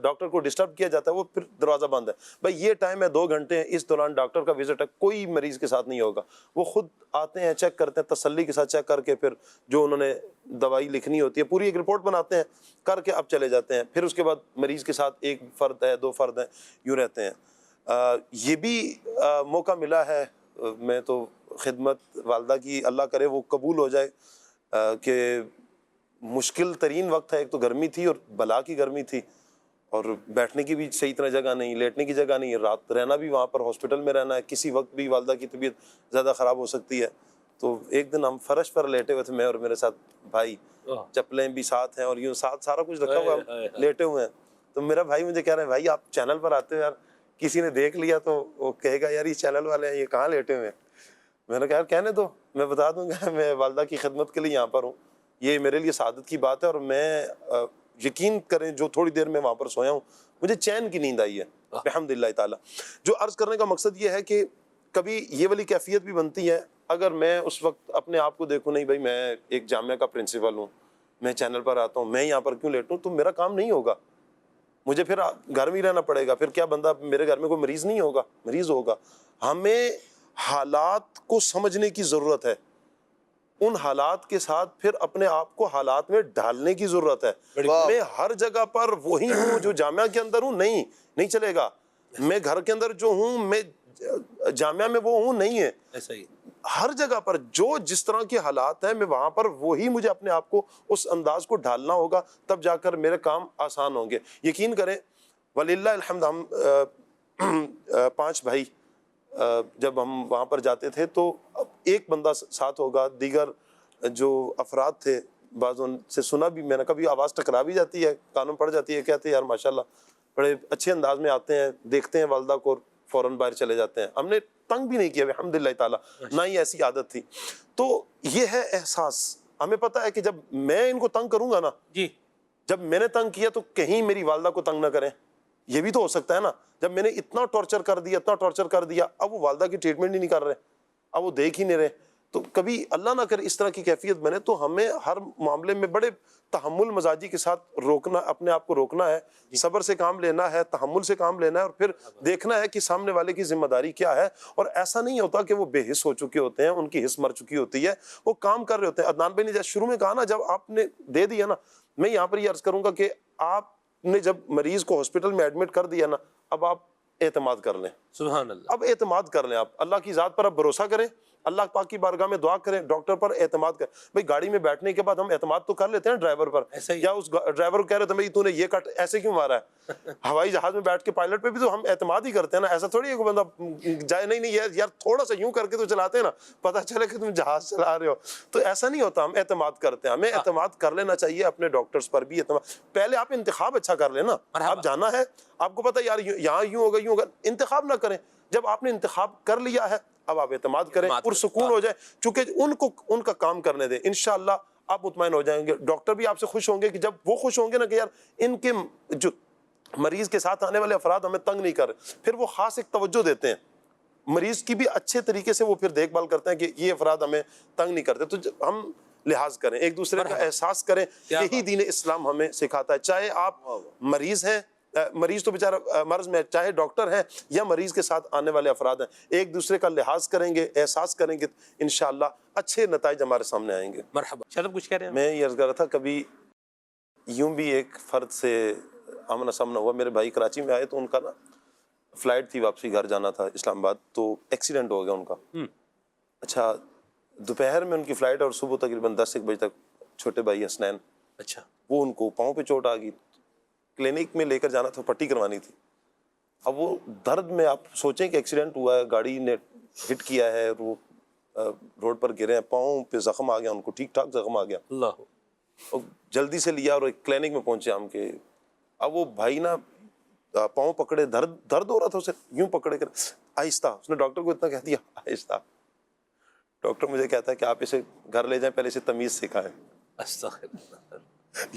ڈاکٹر کو ڈسٹرب کیا جاتا ہے، وہ پھر دروازہ بند ہے. بھائی یہ ٹائم ہے 2 گھنٹے ہیں، اس دوران ڈاکٹر کا وزٹ ہے، کوئی مریض کے ساتھ نہیں ہوگا. وہ خود آتے ہیں، چیک کرتے ہیں، تسلی کے ساتھ چیک کر کے پھر جو انہوں نے دوائی لکھنی ہوتی ہے پوری ایک رپورٹ بناتے ہیں، کر کے اب چلے جاتے ہیں. پھر اس کے بعد مریض کے ساتھ 1 فرد ہے، 2 فرد ہیں، یوں رہتے ہیں. یہ بھی موقع ملا ہے. میں تو خدمت والدہ کی اللہ کرے وہ قبول ہو جائے کہ مشکل ترین وقت ہے. ایک تو گرمی تھی اور بلا کی گرمی تھی، اور بیٹھنے کی بھی صحیح طرح جگہ نہیں، لیٹنے کی جگہ نہیں، رات رہنا بھی وہاں پر ہاسپٹل میں رہنا ہے، کسی وقت بھی والدہ کی طبیعت زیادہ خراب ہو سکتی ہے. تو ایک دن ہم فرش پر لیٹے ہوئے تھے، میں اور میرے ساتھ بھائی، چپلیں بھی ساتھ ہیں اور یوں ساتھ سارا کچھ رکھا ہوا، ہم لیٹے ہوئے ہیں. تو میرا بھائی مجھے کہہ رہے ہیں بھائی آپ چینل پر آتے ہو یار، کسی نے دیکھ لیا تو وہ کہے گا یار یہ چینل والے ہیں، یہ کہاں لیٹے ہوئے ہیں. میں نے کہا یار کہنے دو، میں بتا دوں گا میں والدہ کی خدمت کے لیے یہاں پر ہوں. یہ میرے لیے سعادت کی بات ہے، اور میں یقین کریں جو تھوڑی دیر میں وہاں پر سویا ہوں مجھے چین کی نیند آئی ہے الحمدللہ تعالیٰ. جو عرض کرنے کا مقصد یہ ہے کہ کبھی یہ والی کیفیت بھی بنتی ہے. اگر میں اس وقت اپنے آپ کو دیکھوں نہیں بھائی میں ایک جامعہ کا پرنسپل ہوں، میں چینل پر آتا ہوں، میں یہاں پر کیوں لیٹوں، تو میرا کام نہیں ہوگا، مجھے پھر گھر میں ہی رہنا پڑے گا. پھر کیا بندہ میرے گھر میں کوئی مریض نہیں ہوگا، مریض ہوگا. ہمیں حالات کو سمجھنے کی ضرورت ہے، ان حالات کے ساتھ پھر اپنے آپ کو حالات میں ڈھالنے کی ضرورت ہے. میں ہر جگہ پر وہی ہوں جو جامعہ کے اندر ہوں، نہیں چلے گا. میں گھر کے اندر جو ہوں میں جامعہ میں وہ ہوں نہیں ہے. ایسا ہی ہر جگہ پر جو جس طرح کے حالات ہیں میں وہاں پر وہی مجھے اپنے آپ کو اس انداز کو ڈھالنا ہوگا، تب جا کر میرے کام آسان ہوں گے. یقین کریں وللہ الحمد ہم 5 بھائی جب ہم وہاں پر جاتے تھے تو ایک بندہ ساتھ ہوگا، دیگر جو افراد تھے بعض ان سے سنا بھی میں نے، کبھی آواز ٹکرا بھی جاتی ہے، کانوں پڑ جاتی ہے، کہتے ہیں یار ماشاءاللہ بڑے اچھے انداز میں آتے ہیں، دیکھتے ہیں والدہ کو فوراً باہر چلے جاتے ہیں. ہم نے تنگ بھی نہیں کیا الحمدللہ تعالیٰ، نہ ہی ایسی عادت تھی. تو یہ ہے احساس. ہمیں پتہ ہے کہ جب میں ان کو تنگ کروں گا نا، جی جب میں نے تنگ کیا تو کہیں میری والدہ کو تنگ نہ کریں، یہ بھی تو ہو سکتا ہے نا. جب میں نے اتنا ٹارچر کر دیا، اتنا ٹارچر کر دیا، اب وہ والدہ کی ٹریٹمنٹ ہی نہیں کر رہے، اب وہ دیکھ ہی نہیں رہے، تو کبھی اللہ نہ کرے اس طرح کی کیفیت بنے. تو ہمیں ہر معاملے میں بڑے تحمل مزاجی کے ساتھ روکنا، اپنے آپ کو روکنا ہے، صبر سے کام لینا ہے، تحمل سے کام لینا ہے، اور پھر دیکھنا ہے کہ سامنے والے کی ذمہ داری کیا ہے. اور ایسا نہیں ہوتا کہ وہ بے حس ہو چکے ہوتے ہیں، ان کی حس مر چکی ہوتی ہے، وہ کام کر رہے ہوتے ہیں. عدنان بھائی نے جب شروع میں کہا نا، جب آپ نے دے دیا نا، میں یہاں پر یہ عرض کروں گا کہ آپ نے جب مریض کو ہاسپٹل میں ایڈمٹ کر دیا نا، اب آپ اعتماد کر لیں. سبحان اللہ. اب اعتماد کر لیں، آپ اللہ کی ذات پر اب بھروسہ کریں، اللہ پاک کی بارگاہ میں دعا کریں، ڈاکٹر پر اعتماد کریں. بھائی گاڑی میں بیٹھنے کے بعد ہم اعتماد تو کر لیتے ہیں ڈرائیور پر، ایسا ہی. یا اس ڈرائیور کو کہہ رہے تھے بھائی تو نے یہ کٹ ایسے کیوں مارا ہے. ہوائی جہاز میں بیٹھ کے پائلٹ پہ بھی تو ہم اعتماد ہی کرتے ہیں نا. ایسا تھوڑی ہے کہ بندہ جائے نہیں یار تھوڑا سا یوں کر کے تو چلاتے ہیں نا، پتہ چلے کہ تم جہاز چلا رہے ہو. تو ایسا نہیں ہوتا، ہم اعتماد کرتے ہیں. ہمیں اعتماد کر لینا چاہیے، اپنے ڈاکٹرز پر بھی اعتماد. پہلے آپ انتخاب اچھا کر لینا، آپ جانا ہے، آپ کو پتہ یار یہاں یوں ہوگا یوں ہوگا، انتخاب نہ کریں. جب آپ نے انتخاب کر لیا ہے، اب آپ اعتماد کریں، پرسکون ہو جائیں، چونکہ ان کا کام کرنے دیں. انشاءاللہ آپ مطمئن ہو جائیں گے. ڈاکٹر بھی آپ سے خوش ہوں گے کہ جب وہ خوش ہوں گے نا کہ یار ان کے جو مریض کے ساتھ آنے والے افراد ہمیں تنگ نہیں کر رہے، پھر وہ خاص ایک توجہ دیتے ہیں مریض کی بھی، اچھے طریقے سے وہ پھر دیکھ بھال کرتے ہیں کہ یہ افراد ہمیں تنگ نہیں کرتے. تو ہم لحاظ کریں، ایک دوسرے کا احساس کریں. یہی دین اسلام ہمیں سکھاتا ہے. چاہے آپ مریض ہیں، مریض تو بیچارہ مرض میں، چاہے ڈاکٹر ہیں یا مریض کے ساتھ آنے والے افراد ہیں، ایک دوسرے کا لحاظ کریں گے، احساس کریں گے، انشاءاللہ اچھے نتائج ہمارے سامنے آئیں گے. مرحبا. شاید کچھ کہہ رہے ہیں. میں یہ عرض کر رہا تھا، کبھی یوں بھی ایک فرد سے آمنا سامنا ہوا. میرے بھائی کراچی میں آئے تو ان کا نا فلائٹ تھی، واپسی گھر جانا تھا اسلام آباد، تو ایکسیڈنٹ ہو گیا ان کا. اچھا دوپہر میں ان کی فلائٹ، اور صبح تقریباً 10 بجے تک چھوٹے بھائی حسنین، اچھا وہ ان کو پاؤں پہ چوٹ آ گئی، کلینک میں لے کر جانا تھا، پٹی کروانی تھی. اب وہ درد میں، آپ سوچیں کہ ایکسیڈنٹ ہوا ہے، گاڑی نے ہٹ کیا ہے، وہ روڈ پر گرے ہیں، پاؤں پہ زخم آ گیا ان کو، ٹھیک ٹھاک زخم آ گیا. اللہ. اور جلدی سے لیا اور ایک کلینک میں پہنچے ہم کے. اب وہ بھائی نا پاؤں پکڑے، درد ہو رہا تھا اسے، یوں پکڑے کر آہستہ، اس نے ڈاکٹر کو اتنا کہہ دیا آہستہ. ڈاکٹر مجھے کہتا ہے کہ آپ اسے گھر لے جائیں، پہلے اسے تمیز سکھائیں. استغفر اللہ.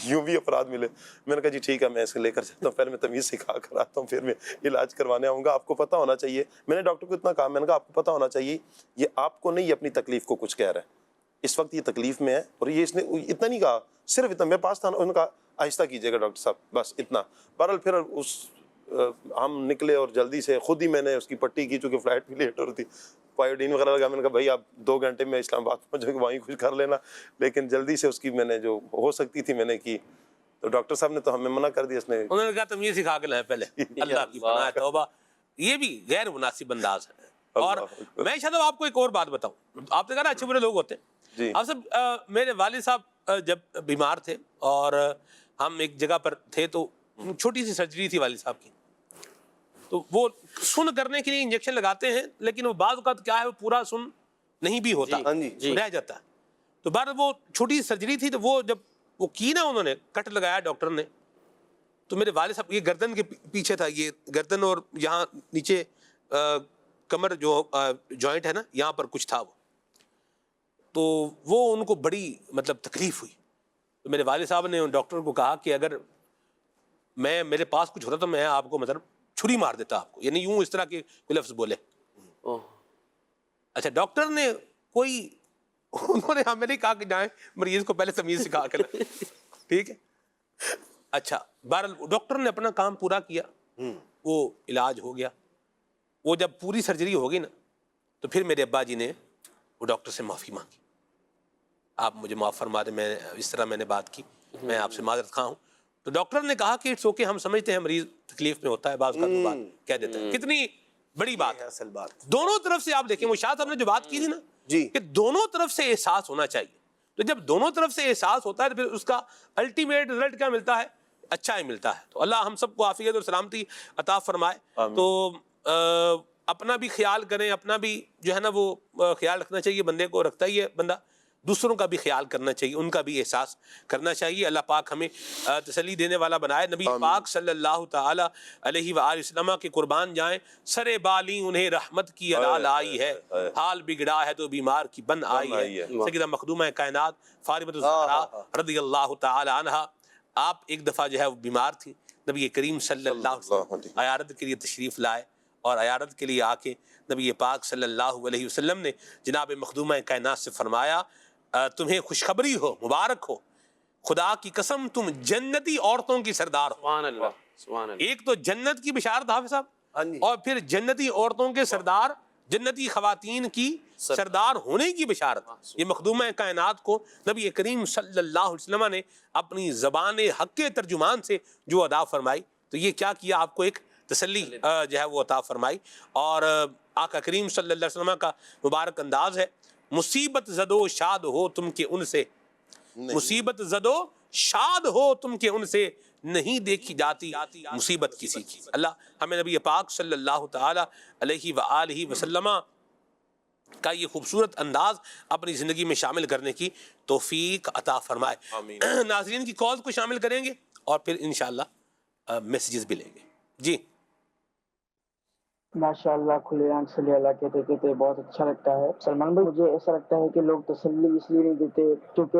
یوں بھی افراد ملے. میں نے کہا جی ٹھیک ہے، میں اسے لے کر جاتا ہوں، پہلے میں تمیز سکھا کر آتا ہوں، پھر میں علاج کروانے آؤں گا. آپ کو پتہ ہونا چاہیے، میں نے ڈاکٹر کو اتنا کہا، میں نے کہا آپ کو پتہ ہونا چاہیے یہ آپ کو نہیں، اپنی تکلیف کو کچھ کہہ رہا ہے. اس وقت یہ تکلیف میں ہے، اور یہ اس نے اتنا نہیں کہا، صرف اتنا، میرے پاس تھا نا، انہوں نے کہا آہستہ کیجیے گا ڈاکٹر صاحب، بس اتنا. بہرحال پھر ہم نکلے اور جلدی سے خود ہی میں نے اس کی پٹی کی، چونکہ فلائٹ بھی لیٹ ہو رہی تھی، پائیوڈین وغیرہ لگا. میں نے کہا بھائی آپ 2 گھنٹے میں اسلام آباد پہنچو گے، وہیں کچھ کر لینا. لیکن جلدی سے اس کی میں نے جو ہو سکتی تھی میں نے کی. تو ڈاکٹر صاحب نے تو ہمیں منع کر دیا، اس نے انہوں نے کہا تم یہ سکھا کے لائیں پہلے. اللہ کی پناہ توبہ، یہ بھی غیر مناسب انداز ہے. اور میں شاید آپ کو ایک اور بات بتاؤں. آپ نے کہا نا اچھے برے لوگ ہوتے ہیں. آپ سب، میرے والد صاحب جب بیمار تھے اور ہم ایک جگہ پر تھے، تو چھوٹی سی سرجری تھی والد صاحب کی، تو وہ سن کرنے کے لیے انجیکشن لگاتے ہیں، لیکن وہ بعض اوقات کیا ہے، وہ پورا سن نہیں بھی ہوتا، رہ جاتا ہے. تو بعد وہ چھوٹی سرجری تھی، تو وہ جب وہ کی نا، انہوں نے کٹ لگایا ڈاکٹر نے، تو میرے والد صاحب، یہ گردن کے پیچھے تھا، یہ گردن اور یہاں نیچے کمر جو جوائنٹ ہے نا، یہاں پر کچھ تھا وہ، تو وہ ان کو بڑی مطلب تکلیف ہوئی. تو میرے والد صاحب نے ڈاکٹر کو کہا کہ اگر میرے پاس کچھ ہوتا تو میں آپ کو مطلب چھری مار دیتا آپ کو، یعنی یوں اس طرح کے کوئی لفظ بولے. اچھا ڈاکٹر نے انہوں نے ہمیں نہیں کہا کہ جائیں مریض کو پہلے تمیز سکھا کے لائیں. ٹھیک ہے. اچھا بہرحال ڈاکٹر نے اپنا کام پورا کیا، وہ علاج ہو گیا. وہ جب پوری سرجری ہو گئی نا، تو پھر میرے ابا جی نے وہ ڈاکٹر سے معافی مانگی. آپ مجھے معاف فرما دیں، میں اس طرح میں نے بات کی، میں آپ سے معذرت خواہ ہوں. تو ڈاکٹر نے کہا کہ اٹس اوکے، ہم سمجھتے ہیں مریض تکلیف میں ہوتا ہے، بعض کا بات کہہ دیتا ہے. کتنی بڑی بات ہے. اصل بات دونوں طرف سے آپ دیکھیں، وہ شاہ صاحب نے جو بات کی تھی نا، جی، کہ دونوں طرف سے احساس ہونا چاہیے. تو جب دونوں طرف سے احساس ہوتا ہے تو پھر اس کا الٹیمیٹ رزلٹ کیا ملتا ہے؟ اچھا ہی ملتا ہے. تو اللہ ہم سب کو عافیت اور سلامتی عطا فرمائے. تو اپنا بھی خیال کریں، اپنا بھی جو ہے نا وہ خیال رکھنا چاہیے. بندے کو رکھتا ہی ہے بندہ، دوسروں کا بھی خیال کرنا چاہیے، ان کا بھی احساس کرنا چاہیے. اللہ پاک ہمیں تسلی دینے والا بنائے. نبی پاک صلی اللہ تعالی علیہ وآلہ وسلم کے قربان جائیں، سرے بالی انہیں رحمت کی علال آئی ہے، حال بگڑا ہے تو بیمار کی بن آئی ہے. سیدہ مخدومہ کائنات فاطمہ الزہرا رضی اللہ تعالی عنہا آپ ایک دفعہ جو ہے وہ بیمار تھی، نبی کریم صلی اللہ علیہ وسلم عیادت کے لیے تشریف لائے، اور عیادت کے لیے آ کے نبی پاک صلی اللہ علیہ وسلم نے جناب مخدومہ کائنات سے فرمایا تمہیں خوشخبری ہو، مبارک ہو، خدا کی قسم تم جنتی عورتوں کی سردار ہو۔ سبحان اللہ، سبحان اللہ۔ ایک تو جنت کی بشارت حافظ صاحب، ہاں جی، اور پھر جنتی عورتوں کے سردار، جنتی خواتین کی سردار ہونے کی بشارت۔ یہ مخدومہ کائنات کو نبی کریم صلی اللہ علیہ وسلم نے اپنی زبان حق کے ترجمان سے جو عطا فرمائی، تو یہ کیا کیا، آپ کو ایک تسلی جو ہے وہ عطا فرمائی۔ اور آقا کریم صلی اللہ علیہ وسلم کا مبارک انداز ہے، مصیبت زدو شاد ہو تم کے ان سے، مصیبت زدو شاد ہو تم کے ان سے، نہیں دیکھی جاتی مصیبت کسی کی۔ اللہ ہمیں نبی پاک صلی اللہ تعالی علیہ وآلہ وسلم کا یہ خوبصورت انداز اپنی زندگی میں شامل کرنے کی توفیق عطا فرمائے۔ ناظرین کی کالز کو شامل کریں گے اور پھر انشاءاللہ میسیجز بھی لیں گے۔ جی ماشاءاللہ، کھلے آنکھ صلی اللہ کہتے کہتے بہت اچھا لگتا ہے۔ سلمان بھائی، مجھے ایسا لگتا ہے کہ لوگ تسلی اس لیے نہیں دیتے کیونکہ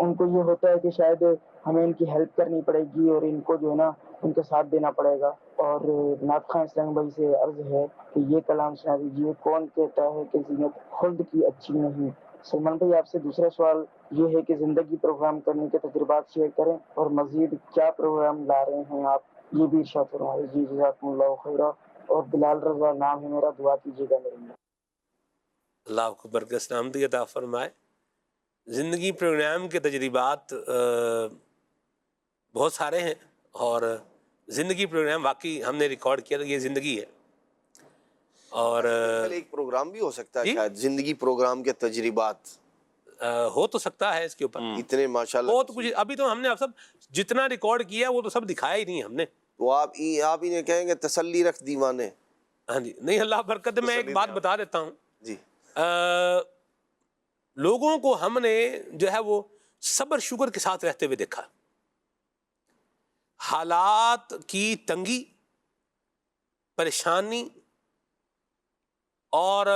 ان کو یہ ہوتا ہے کہ شاید ہمیں ان کی ہیلپ کرنی پڑے گی اور ان کو جو ہے نا ان کے ساتھ دینا پڑے گا۔ اور نعت خواں اسلام بھائی سے عرض ہے کہ یہ کلام سنا دیجیے، کون کہتا ہے کہ زینت خلد کی اچھی نہیں۔ سلمان بھائی، آپ سے دوسرا سوال یہ ہے کہ زندگی پروگرام کرنے کے تجربات شیئر کریں اور مزید کیا پروگرام لا رہے ہیں آپ، یہ بھی ارشاد فرمائیں۔ جی جزاکم اللہ خیرہ۔ اور بلال رضا نام ہے میرا، دعا کیجیے گا میرے لیے۔ اللہ آپ کو برکت سلامتی عطا فرمائے۔ زندگی پروگرام کے تجربات بہت سارے ہیں، اور زندگی پروگرام واقعی ہم نے ریکارڈ کیا، یہ زندگی ہے۔ اور ایک پروگرام بھی ہو سکتا ہے جی؟ شاید زندگی پروگرام کے تجربات ہو تو سکتا ہے اس کے اوپر، اتنے ماشاءاللہ۔ بہت کچھ ابھی تو ہم نے اب سب جتنا ریکارڈ کیا وہ تو سب دکھایا ہی نہیں ہم نے۔ تو آپ ہی نے کہیں گے تسلی رکھ دیوانے۔ ہاں جی، نہیں اللہ برکت ہے۔ میں ایک بات بتا دیتا ہوں، جی، لوگوں کو ہم نے جو ہے وہ صبر شکر کے ساتھ رہتے ہوئے دیکھا، حالات کی تنگی، پریشانی اور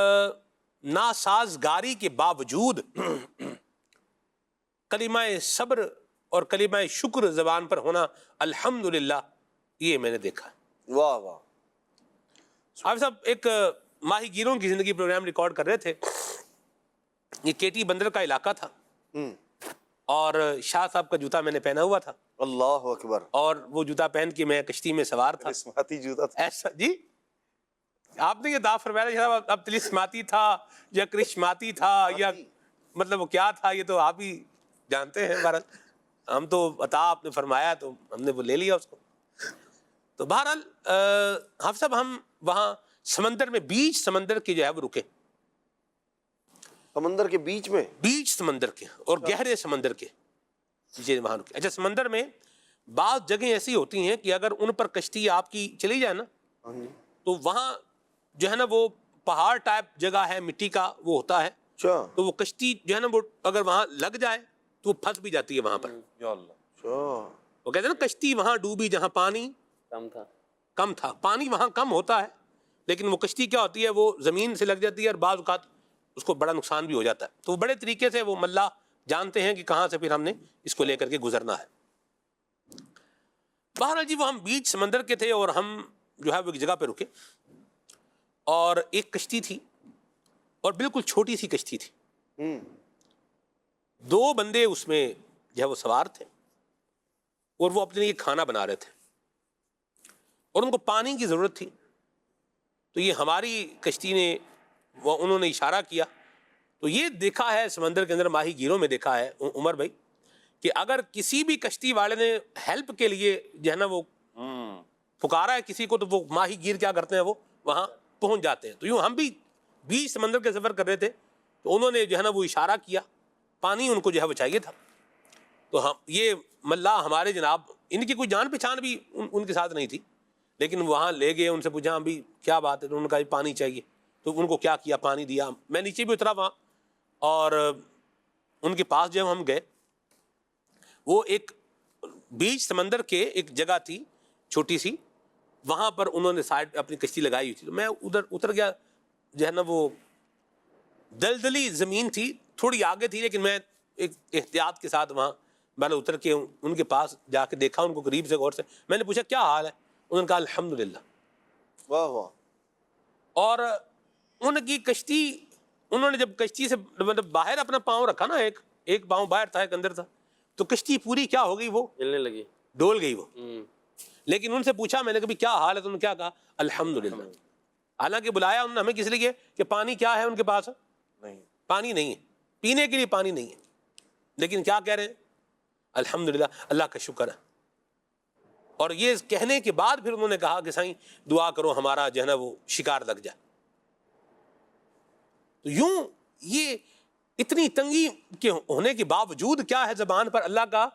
ناسازگاری کے باوجود کلمہ صبر اور کلمہ شکر زبان پر ہونا، الحمدللہ، یہ میں نے دیکھا۔ واہ واہ۔ آپ صاحب ایک ماہی گیروں کی زندگی پروگرام ریکارڈ کر رہے تھے، یہ کیٹی بندر کا علاقہ تھا، اور شاہ صاحب کا جوتا میں نے پہنا ہوا تھا، اللہ اکبر۔ اور وہ جوتا پہن کے میں کشتی میں سوار تھا۔ قسمتی جوتا تھا۔ ایسا جی، آپ نے یہ دعا فرمایا اب تلسماتی تھا یا کرشماتی تھا یا مطلب وہ کیا تھا، یہ تو آپ ہی جانتے ہیں۔ بہرحال ہم تو عطا آپ نے فرمایا تو ہم نے وہ لے لیا اس کو۔ تو بہرحال حافظ صاحب ہم وہاں سمندر میں، بیچ سمندر کے جو ہے وہ رکے، سمندر کے بیچ میں؟ بیچ سمندر کے اور گہرے سمندر کے، جی وہاں رکے۔ اچھا، سمندر میں بعض جگہیں ایسی ہوتی ہیں کہ اگر ان پر کشتی آپ کی چلی جائے نا، تو وہاں جو ہے نا وہ پہاڑ ٹائپ جگہ ہے، مٹی کا وہ ہوتا ہے، تو وہ کشتی جو ہے نا وہ اگر وہاں لگ جائے تو وہ پھنس بھی جاتی ہے وہاں پر۔ وہ کہتے ہیں نا کشتی وہاں ڈوبی جہاں پانی کم تھا۔ پانی وہاں کم ہوتا ہے، لیکن وہ کشتی کیا ہوتی ہے، وہ زمین سے لگ جاتی ہے اور بعض اوقات اس کو بڑا نقصان بھی ہو جاتا ہے۔ تو وہ بڑے طریقے سے وہ ملا جانتے ہیں کہ کہاں سے پھر ہم نے اس کو لے کر کے گزرنا ہے۔ بہرحال جی وہ ہم بیچ سمندر کے تھے اور ہم جو ہے وہ ایک جگہ پہ رکے، اور ایک کشتی تھی اور بالکل چھوٹی سی کشتی تھی، 2 بندے اس میں جو ہے وہ سوار تھے، اور وہ اپنے لیے کھانا بنا رہے تھے اور ان کو پانی کی ضرورت تھی۔ تو یہ ہماری کشتی نے انہوں نے اشارہ کیا، تو یہ دیکھا ہے سمندر کے اندر ماہی گیروں میں دیکھا ہے عمر بھائی کہ اگر کسی بھی کشتی والے نے ہیلپ کے لیے جو ہے نا وہ پکارا ہے کسی کو، تو وہ ماہی گیر کیا کرتے ہیں، وہ وہاں پہنچ جاتے ہیں۔ تو یوں ہم بھی بیچ سمندر کے سفر کر رہے تھے، تو انہوں نے جو ہے نا وہ اشارہ کیا، پانی ان کو جو ہے وہ چاہیے تھا۔ تو ہم یہ ملا ہمارے جناب، ان کی کوئی جان پہچان بھی ان کے ساتھ نہیں تھی، لیکن وہاں لے گئے، ان سے پوچھا ابھی کیا بات ہے، تو انہوں نے کہا پانی چاہیے۔ تو ان کو کیا کیا، پانی دیا۔ میں نیچے بھی اترا وہاں، اور ان کے پاس جب ہم گئے، وہ ایک بیچ سمندر کے ایک جگہ تھی چھوٹی سی، وہاں پر انہوں نے سائڈ اپنی کشتی لگائی ہوئی تھی۔ تو میں ادھر اتر گیا، جو ہے نا وہ دلدلی زمین تھی، تھوڑی آگے تھی، لیکن میں ایک احتیاط کے ساتھ وہاں میں نے اتر کے ان کے پاس جا کے دیکھا ان کو قریب سے غور سے. میں نے پوچھا کیا حال ہے؟ انہوں نے کہا الحمدللہ. واہ واہ. اور ان کی کشتی, انہوں نے جب کشتی سے مطلب باہر اپنا پاؤں رکھا نا, ایک پاؤں باہر تھا ایک اندر تھا, تو کشتی پوری کیا ہو گئی, وہ ہلنے لگی, ڈول گئی وہ. لیکن ان سے پوچھا میں نے کبھی کیا حال ہے, تو انہوں نے کیا کہا الحمدللہ. حالانکہ بلایا انہوں نے ہمیں کس لیے کہ پانی کیا ہے ان کے پاس, نہیں, پانی نہیں ہے, پینے کے لیے پانی نہیں ہے, لیکن کیا کہہ رہے ہیں الحمدللہ, اللہ کا شکر ہے. اور یہ کہنے کے بعد پھر انہوں نے کہا کہ سائیں دعا کرو ہمارا جو ہے نا وہ شکار لگ جائے. تو یوں یہ اتنی تنگی کے ہونے کے باوجود کیا ہے زبان پر اللہ کا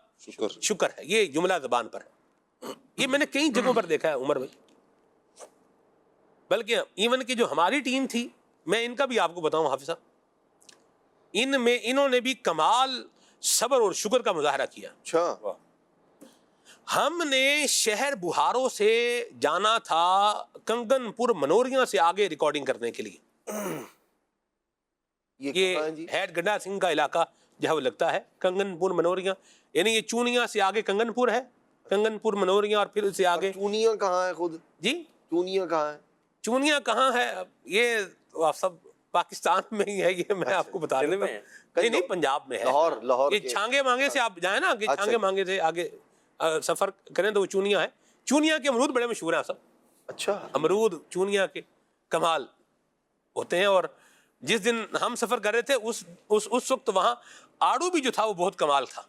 شکر ہے, یہ جملہ زبان پر ہے. یہ میں نے کئی جگہوں پر دیکھا ہے عمر بھائی, بلکہ ایون کہ جو ہماری ٹیم تھی, میں ان کا بھی آپ کو بتاؤں حافظ صاحب, ان میں انہوں نے بھی کمال صبر اور شکر کا مظاہرہ کیا. اچھا, ہم نے شہر بہارو سے جانا تھا کنگن پور منوریاں سے آگے ریکارڈنگ کرنے کے لیے. یہ یہ کہاں ہے جی؟ ہیڈ گڈا سنگھ کا علاقہ جہاں وہ لگتا ہے, کنگن پور منوریاں, یعنی یہ چونیا سے آگے کنگن پور ہے, کنگن پور منوریاں, اور پھر اس سے آگے چونیا کہاں ہے خود؟ جی چونیا کہاں ہے؟ چونیا کہاں ہے, یہ آپ سب پاکستان میں ہی ہے, یہ میں آپ کو بتا دیتا ہوں. نہیں پنجاب میں ہے, لاہور یہ چھانگے مانگے سے آپ جائیں نا, چھانگے مانگے سے آگے سفر کریں تو وہ چونیا ہے. چونیا کے امرود بڑے مشہور ہیں سب. اچھا, امرود چونیا کے کمال ہوتے ہیں. اور جس دن ہم سفر کر رہے تھے اس وقت وہاں آڑو بھی جو تھا وہ بہت کمال تھا.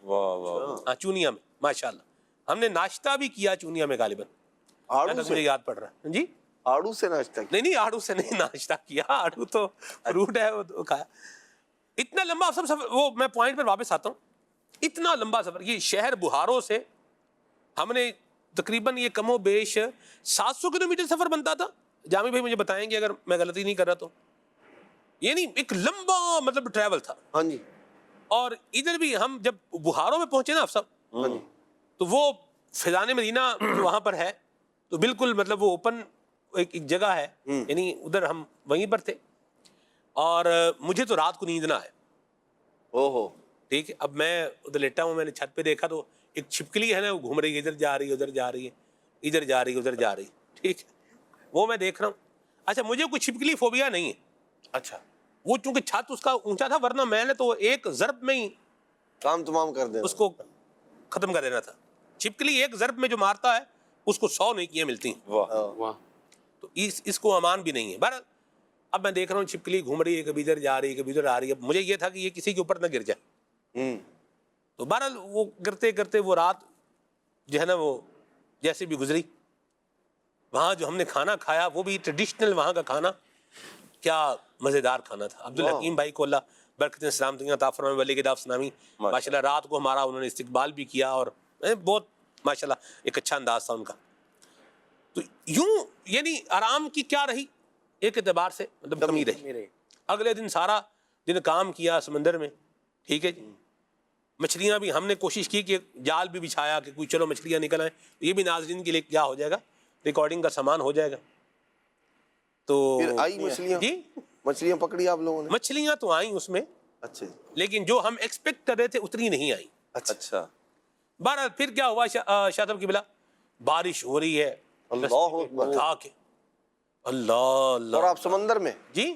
ہاں چونیا میں ماشاءاللہ ہم نے ناشتہ بھی کیا چونیا میں غالباً, آڑو مجھے یاد پڑ رہا ہے. جی آڑو سے ناشتہ کیا؟ نہیں آڑو سے نہیں ناشتہ کیا, آڑو تو فروٹ ہے وہ کھایا. اتنا لمبا سفر, وہ میں پوائنٹ پر واپس آتا ہوں, اتنا لمبا سفر. یہ شہر بہارو سے ہم نے تقریباً یہ کم و بیش 700 کلومیٹر سفر بنتا تھا. جامی بھائی مجھے بتائیں گے اگر میں غلطی نہیں کر رہا تو, یعنی ایک لمبا مطلب ٹریول تھا. ہاں جی. اور ادھر بھی ہم جب بہارو میں پہنچے نا آپ سب, تو وہ فیضان مدینہ جو وہاں پر ہے, تو بالکل مطلب وہ اوپن ایک جگہ ہے, یعنی ادھر ہم وہیں پر تھے. اور مجھے تو رات کو نیند نہ آئے. اوہو, ٹھیک ہے, اب میں ادھر لیٹا ہوں, میں نے چھت پہ دیکھا تو ایک چھپکلی ہے نا, وہ گھوم رہی ہے, ادھر جا رہی ہے ادھر جا رہی ہے, ادھر جا رہی ہے ادھر جا رہی ہے. ٹھیک ہے, وہ میں دیکھ رہا ہوں. اچھا مجھے کوئی چھپکلی فوبیا نہیں ہے. اچھا, وہ چونکہ چھت اس کا اونچا تھا, ورنہ میں نے تو ایک ضرب میں ہی کام تمام کر دیں اس کو ختم کر دینا تھا. چھپکلی ایک ضرب میں جو مارتا ہے اس کو 100 نیکیاں ملتی ہیں. واہ, تو اس کو امان بھی نہیں ہے. بہرحال اب میں دیکھ رہا ہوں چھپکلی گھوم رہی ہے, کبھی ادھر جا رہی ہے کبھی ادھر آ رہی ہے. مجھے یہ تھا کہ یہ کسی کے اوپر نہ گر جائے. تو بہرحال وہ کرتے کرتے وہ رات جو ہے نا وہ جیسے بھی گزری. وہاں جو ہم نے کھانا کھایا وہ بھی ٹریڈیشنل وہاں کا کھانا, کیا مزیدار کھانا تھا. عبدالحکیم بھائی کو اللہ برکتیں سلامتیاں عطا فرمائے, ولی کے داف نامی, ماشاءاللہ رات کو ہمارا انہوں نے استقبال بھی کیا, اور بہت ماشاءاللہ ایک اچھا انداز تھا ان کا. تو یوں یعنی آرام کی کیا رہی, ایک اعتبار سے مطلب کمی رہی. اگلے دن سارا دن کام کیا سمندر میں. ٹھیک ہے جی, مچھلیاں بھی ہم نے کوشش کی کہ جال بھی بچھایا کہ کوئی چلو مچھلیاں نکل آئیں. یہ بھی ناظرین کے لیے کیا ہو جائے گا, ریکارڈنگ کا سامان ہو جائے گا. تو پھر آئی مچھلیاں؟ جی مچھلیاں پکڑی آپ لوگوں نے؟ مچھلیاں تو آئیں اس میں, اچھا, لیکن جو ہم ایکسپیکٹ کر رہے تھے اتنی نہیں آئی. اچھا. بہرحال پھر کیا ہوا شاہ صاحب کی بلا, بارش ہو رہی ہے. اللہ اکبر. تھا کہ اللہ اللہ. اور آپ سمندر میں؟ جی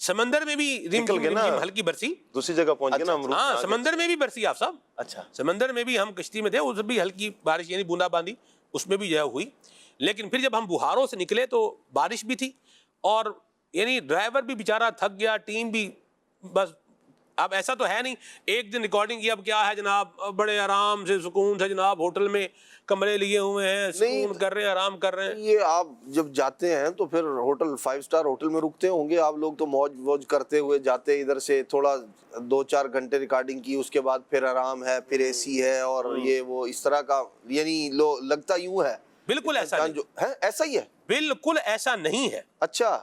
سمندر میں بھی رم ہلکی برسی. دوسری جگہ پہنچ گئے نا ہم. ہاں سمندر میں بھی برسی آپ صاحب. اچھا, سمندر میں بھی ہم کشتی میں تھے, اس بھی ہلکی بارش یعنی بوندا باندی اس میں بھی جو ہوئی. لیکن پھر جب ہم بہارو سے نکلے تو بارش بھی تھی, اور یعنی ڈرائیور بھی بیچارہ تھک گیا, ٹیم بھی بس. اب ایسا تو ہے نہیں ایک دن ریکارڈنگ کی, اب کیا ہے جناب بڑے آرام سے سکون سے جناب ہوٹل میں کمرے لیے ہوئے ہیں, سکون کر رہے ہیں, آرام کر رہے ہیں. یہ آپ جب جاتے ہیں تو پھر ہوٹل 5 سٹار ہوٹل میں رکتے ہوں گے آپ لوگ, تو موج ووج کرتے ہوئے جاتے, ادھر سے تھوڑا 2-4 گھنٹے ریکارڈنگ کی, اس کے بعد پھر آرام ہے, پھر اے سی ہے, اور یہ وہ اس طرح کا, یعنی لگتا یوں ہے. بالکل ایسا نہیں ہے, ایسا ہی ہے. بالکل ایسا نہیں ہے. اچھا,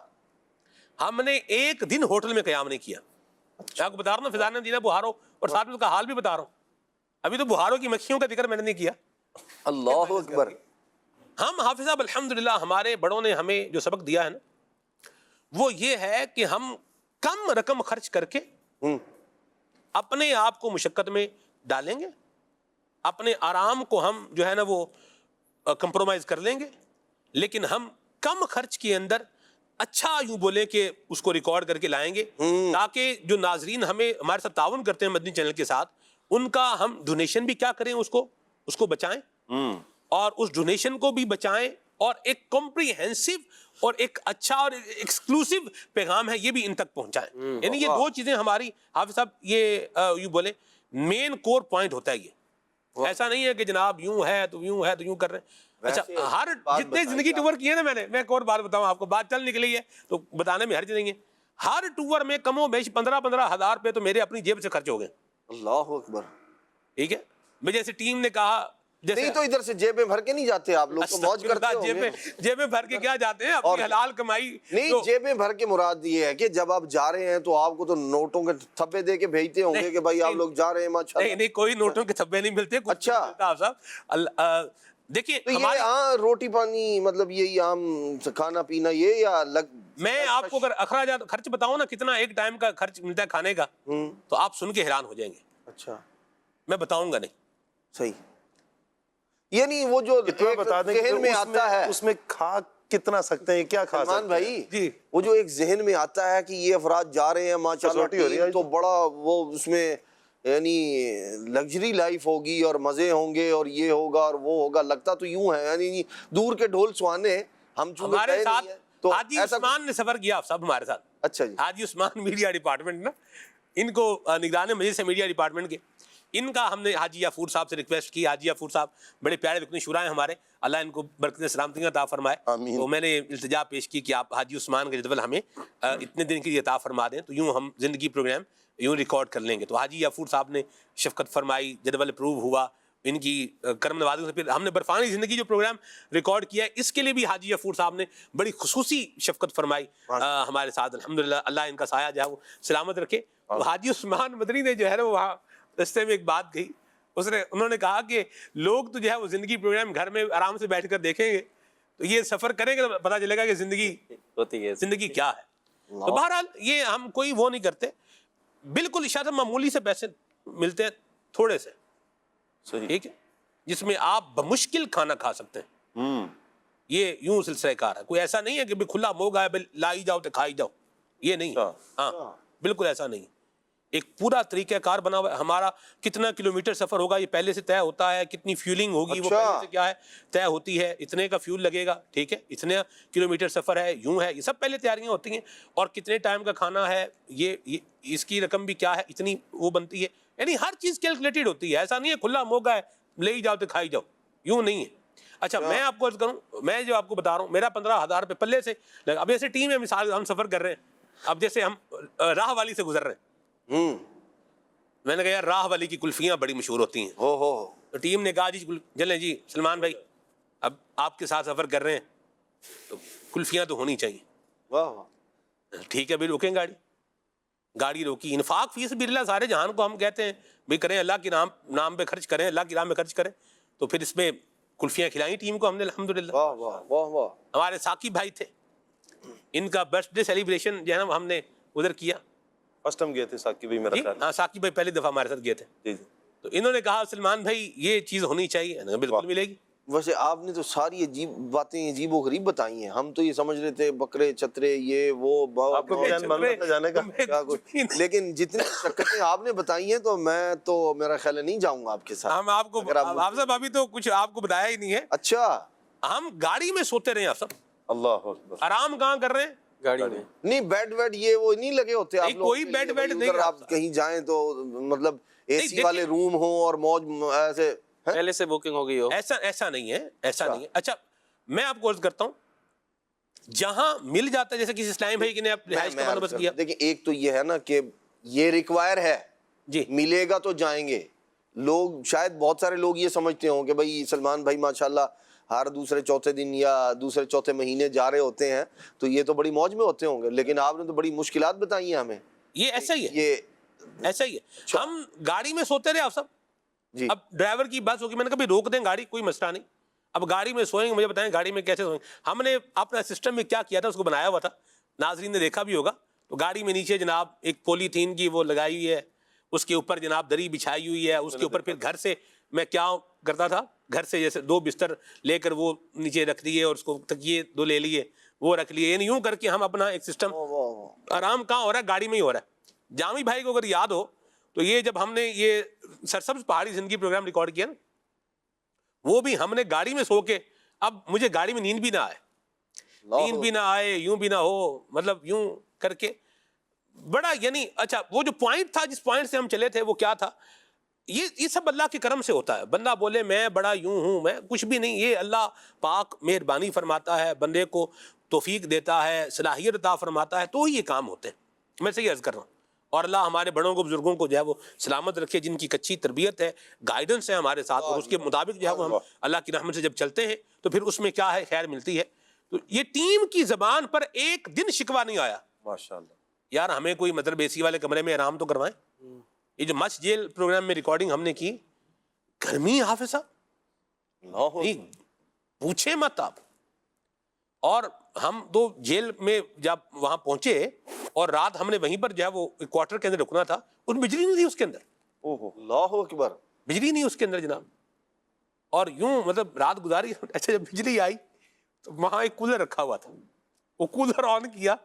ہم نے ایک دن ہوٹل میں قیام نہیں کیا. میں آپ کو بتا رہا ہوں فضان مدینہ بہارو, اور ساتھ میں اس کا حال بھی بتا رہا ہوں. ابھی تو بہارو کی مکھیوں کا ذکر میں نے نہیں کیا. اللہ اکبر. ہم حافظ صاحب الحمدللہ ہمارے بڑوں نے ہمیں جو سبق دیا ہے نا, وہ یہ ہے کہ ہم کم رقم خرچ کر کے اپنے آپ کو مشقت میں ڈالیں گے, اپنے آرام کو ہم جو ہے نا وہ کمپرومائز کر لیں گے, لیکن ہم کم خرچ کے اندر اچھا یوں بولیں کہ اس کو ریکارڈ کر کے لائیں گے, تاکہ جو ناظرین ہمیں ہمارے ساتھ تعاون کرتے ہیں مدنی چینل کے ساتھ, ان کا ہم ڈونیشن بھی کیا کریں, اس کو بچائیں, اور اس ڈونیشن کو بھی بچائیں, اور ایک کمپریہنسو اور ایک اچھا اور ایکسکلوسو پیغام ہے یہ بھی ان تک پہنچائیں. یعنی یہ دو چیزیں ہماری حافظ صاحب یہ یوں بولیں مین کور پوائنٹ ہوتا ہے. یہ ایسا نہیں ہے کہ جناب یوں ہے تو یوں ہے تو یوں کر رہے ہیں. اچھا, ہر جتنے زندگی ٹور کیے نا میں نے, میں ایک اور بات بتاؤں آپ کو, بات چل نکلی ہے تو بتانے میں حرج نہیں ہے. ہر ٹور میں کم و بیش 15 ہزار روپے تو میرے اپنی جیب سے خرچ ہو گئے. اللہ اکبر. ٹھیک ہے, میں جیسے ٹیم نے کہا, نہیں تو ادھر سے جیبیں بھر کے نہیں جاتے آپ لوگ, تو موج کرتے ہوں گے. جیبیں بھر کے کیا جاتے ہیں, اپنی حلال کمائی. نہیں, جیبیں بھر کے مراد یہ ہے کہ جب آپ جا رہے ہیں تو آپ کو تو نوٹوں کے تھپے دے کے بھیجتے ہوں گے کہ بھائی آپ لوگ جا رہے ہیں ماشاءاللہ. نہیں, کوئی نوٹوں کے تھپے نہیں ملتے. اچھا صاحب دیکھیے, یہ روٹی پانی مطلب یہی عام کھانا پینا یہ, یا الگ؟ میں آپ کو اگر اخراجات خرچ بتاؤں نا کتنا ایک ٹائم کا خرچ ملتا ہے کھانے کا, تو آپ سن کے حیران ہو جائیں گے. اچھا, میں بتاؤں گا نہیں. صحیح. یعنی وہ جو ذہن میں آتا ہے, اس میں کھا کتنا سکتے ہیں, کیا کھا سکتے ہیں بھائی جی, وہ جو ایک ذہن میں آتا ہے کہ یہ افراد جا رہے ہیں ماشاءاللہ تو بڑا وہ اس میں یعنی لگژری لائف ہوگی اور مزے ہوں گے اور یہ ہوگا اور وہ ہوگا, لگتا تو یوں ہے یعنی دور کے ڈھول سوانے. ہم ہمارے ساتھ حاجی عثمان نے سفر کیا صاحب ہمارے ساتھ. اچھا جی, حاجی عثمان میڈیا ڈپارٹمنٹ نا, ان کو نگران مجلس میڈیا ڈپارٹمنٹ کے, ان کا ہم نے حاجی یافور صاحب سے ریکویسٹ کی. حاجی یافور صاحب بڑے پیارے رکن شورا ہیں ہمارے, اللہ ان کو برکت سلامتی عطا فرمائے. تو میں نے التجا پیش کی کہ آپ حاجی عثمان کا جدول ہمیں اتنے دن کی عطا فرما دیں, تو یوں ہم زندگی پروگرام یوں ریکارڈ کر لیں گے. تو حاجی یافور صاحب نے شفقت فرمائی, جدول اپروو ہوا, ان کی کرم نوازی سے پھر ہم نے برفانی زندگی جو پروگرام ریکارڈ کیا ہے, اس کے لیے بھی حاجی یافور صاحب نے بڑی خصوصی شفقت فرمائی ہمارے ساتھ. الحمدللہ اللہ ان کا سایہ جو ہے وہ سلامت رکھے. تو حاجی عثمان مدنی نے جو ہے نا وہاں رستے میں ایک بات کہی, انہوں نے کہا کہ لوگ تو جو ہے وہ زندگی پروگرام گھر میں آرام سے بیٹھ کر دیکھیں گے, تو یہ سفر کریں گے تو پتہ چلے گا کہ زندگی ہوتی ہے, زندگی کیا ہے. تو بہرحال یہ ہم کوئی وہ نہیں کرتے, بالکل اشارہ معمولی سے پیسے ملتے ہیں تھوڑے سے, ٹھیک ہے, جس میں آپ بمشکل کھانا کھا سکتے ہیں. یہ یوں سلسلہ کار ہے, کوئی ایسا نہیں ہے کہ کھلا موگا ہے لائی جاؤ تو کھائی جاؤ, یہ نہیں. ہاں بالکل ایسا نہیں. ایک پورا طریقہ کار بنا ہوا ہے. ہمارا کتنا کلومیٹر سفر ہوگا یہ پہلے سے طے ہوتا ہے, کتنی فیولنگ ہوگی وہ پہلے سے کیا ہے طے ہوتی ہے, اتنے کا فیول لگے گا, ٹھیک ہے, اتنے کلومیٹر سفر ہے, یوں ہے, یہ سب پہلے تیاریاں ہوتی ہیں. اور کتنے ٹائم کا کھانا ہے, یہ اس کی رقم بھی کیا ہے, اتنی وہ بنتی ہے. یعنی ہر چیز کیلکولیٹڈ ہوتی ہے, ایسا نہیں ہے کھلا موگا ہے لے ہی جاؤ تو کھائی جاؤ, یوں نہیں ہے. اچھا میں آپ کو عرض کروں, میں جو آپ کو بتا رہا ہوں میرا 15,000 روپے پلے سے, اب ایسے ٹیم ہے مثال ہم سفر کر رہے ہیں, اب جیسے ہم راہ والی سے گزر رہے ہیں, میں نے کہا یار راہ والی کی کلفیاں بڑی مشہور ہوتی ہیں. تو ٹیم نے کہا جی چلیں جی سلمان بھائی اب آپ کے ساتھ سفر کر رہے ہیں تو کلفیاں تو ہونی چاہیے. ٹھیک ہے بھائی, روکیں گاڑی روکی. انفاق فی سبیل اللہ سارے جہان کو ہم کہتے ہیں بھائی کریں, اللہ کے نام پہ خرچ کریں, اللہ کی راہ میں خرچ کریں. تو پھر اس میں کلفیاں کھلائیں ٹیم کو ہم نے الحمدللہ. ہمارے ثاقب بھائی تھے, ان کا برتھ ڈے سیلیبریشن جو ہے نا ہم نے ادھر کیا. فرسٹ ٹائم گئے تھے ثاقب بھائی میرا خیال. ہاں ثاقب بھائی پہلی دفعہ ہمارے ساتھ گئے تھے. تو انہوں نے کہا سلمان بھائی یہ چیز ہونی چاہیے, بالکل ملے گی. ویسے آپ نے تو ساری عجیب باتیں عجیب و غریب بتائی ہیں, ہم تو یہ سمجھ رہے تھے بکرے چترے یہ وہ آپ کو جانے کا, لیکن جتنی شکتیں آپ نے بتائی ہیں تو میں تو میرا خیال ہے نہیں جاؤں گا آپ کے ساتھ. ہم آپ کو آپ صاحب ابھی تو کچھ آپ کو بتایا ہی نہیں ہے. اچھا ہم گاڑی میں سوتے رہے آپ سب, اللہ آرام کہاں کر رہے ہیں گاڑی میں. نہیں بیڈ ویڈ یہ وہ نہیں لگے ہوتے آپ لوگ, کوئی بیڈ ویڈ نہیں. آپ کہیں جائیں تو مطلب اے سی والے روم ہوں اور موج ایسے پہلے سے بکنگ ہو گئی ہو, ایسا نہیں ہے, ایسا نہیں ہے. اچھا میں آپ کو عرض کرتا ہوں جہاں مل جاتا ہے, جیسے کسی اسلامی بھائی نے رہائش کا بندوبست کیا. دیکھیں ایک تو یہ ہے نا کہ یہ ریکوائر ہے جی, ملے گا تو جائیں گے لوگ. شاید بہت سارے لوگ یہ سمجھتے ہوں کہ بھائی سلمان بھائی ماشاءاللہ ہر دوسرے چوتھے دن یا دوسرے چوتھے مہینے جا رہے ہوتے ہیں تو یہ تو بڑی موج میں ہوتے ہوں گے, لیکن آپ نے تو بڑی مشکلات بتائی ہیں ہمیں. یہ ایسا ہی ہے, یہ ایسا ہی ہے. ہم گاڑی میں سوتے رہے آپ سب. جی اب ڈرائیور کی بس ہوگی, میں نے کہا بھی روک دیں گاڑی, کوئی مسئلہ نہیں. اب گاڑی میں سوئیں گے, مجھے بتائیں گاڑی میں کیسے سوئیں گے. ہم نے اپنا سسٹم میں کیا کیا تھا اس کو بنایا ہوا تھا, ناظرین نے دیکھا بھی ہوگا. تو گاڑی میں نیچے جناب ایک پولی تھین کی وہ لگائی ہوئی ہے, اس کے اوپر جناب دری بچھائی ہوئی ہے، اس کے اوپر پھر گھر سے میں کیا کرتا تھا، گھر سے جیسے 2 بستر لے کر وہ نیچے رکھ دیے اور اس کو تکیے 2 لے لیے، وہ رکھ لیے، یعنی یوں کر کے ہم اپنا ایک سسٹم، آرام کہاں ہو رہا ہے، گاڑی میں ہی ہو رہا ہے۔ جامی بھائی کو اگر یاد ہو تو یہ جب ہم نے یہ سرسبز پہاڑی زندگی پروگرام ریکارڈ کیا نا، وہ بھی ہم نے گاڑی میں سو کے، اب مجھے گاڑی میں نیند بھی نہ آئے، یوں بھی نہ ہو، مطلب یوں کر کے بڑا، یعنی اچھا وہ جو پوائنٹ تھا جس پوائنٹ سے ہم چلے تھے وہ کیا تھا، یہ سب اللہ کے کرم سے ہوتا ہے۔ بندہ بولے میں بڑا یوں ہوں، میں کچھ بھی نہیں، یہ اللہ پاک مہربانی فرماتا ہے، بندے کو توفیق دیتا ہے، صلاحیت عطا فرماتا ہے، تو ہی یہ کام ہوتے ہیں۔ میں سے یہ عرض کر رہا ہوں، اور اللہ ہمارے بڑوں کو، بزرگوں کو جو ہے وہ سلامت رکھے، جن کی کچی تربیت ہے، گائیڈنس ہے ہمارے ساتھ، اور اس کے مطابق جو ہے وہ ہم اللہ کی رحمت سے جب چلتے ہیں تو پھر اس میں کیا ہے، خیر ملتی ہے۔ تو یہ ٹیم کی زبان پر ایک دن شکوہ نہیں آیا، ماشاءاللہ، یار ہمیں کوئی مطلب اے سی والے کمرے میں آرام تو کروائیں۔ یہ جو مچ جیل پروگرام میں ریکارڈنگ ہم نے کی، گرمی حافظ صاحب پوچھے مت آپ، اور ہم 2 جیل میں جب وہاں پہنچے اور رات ہم نے وہیں پر جو ہے وہ کوارٹر کے اندر رکنا تھا، اور بجلی نہیں تھی اس کے اندر، اللہ اکبر، بجلی نہیں اس کے اندر جناب، اور یوں مطلب رات گزاری۔ اچھا جب بجلی آئی تو وہاں ایک کولر رکھا ہوا تھا، وہ کولر آن کیا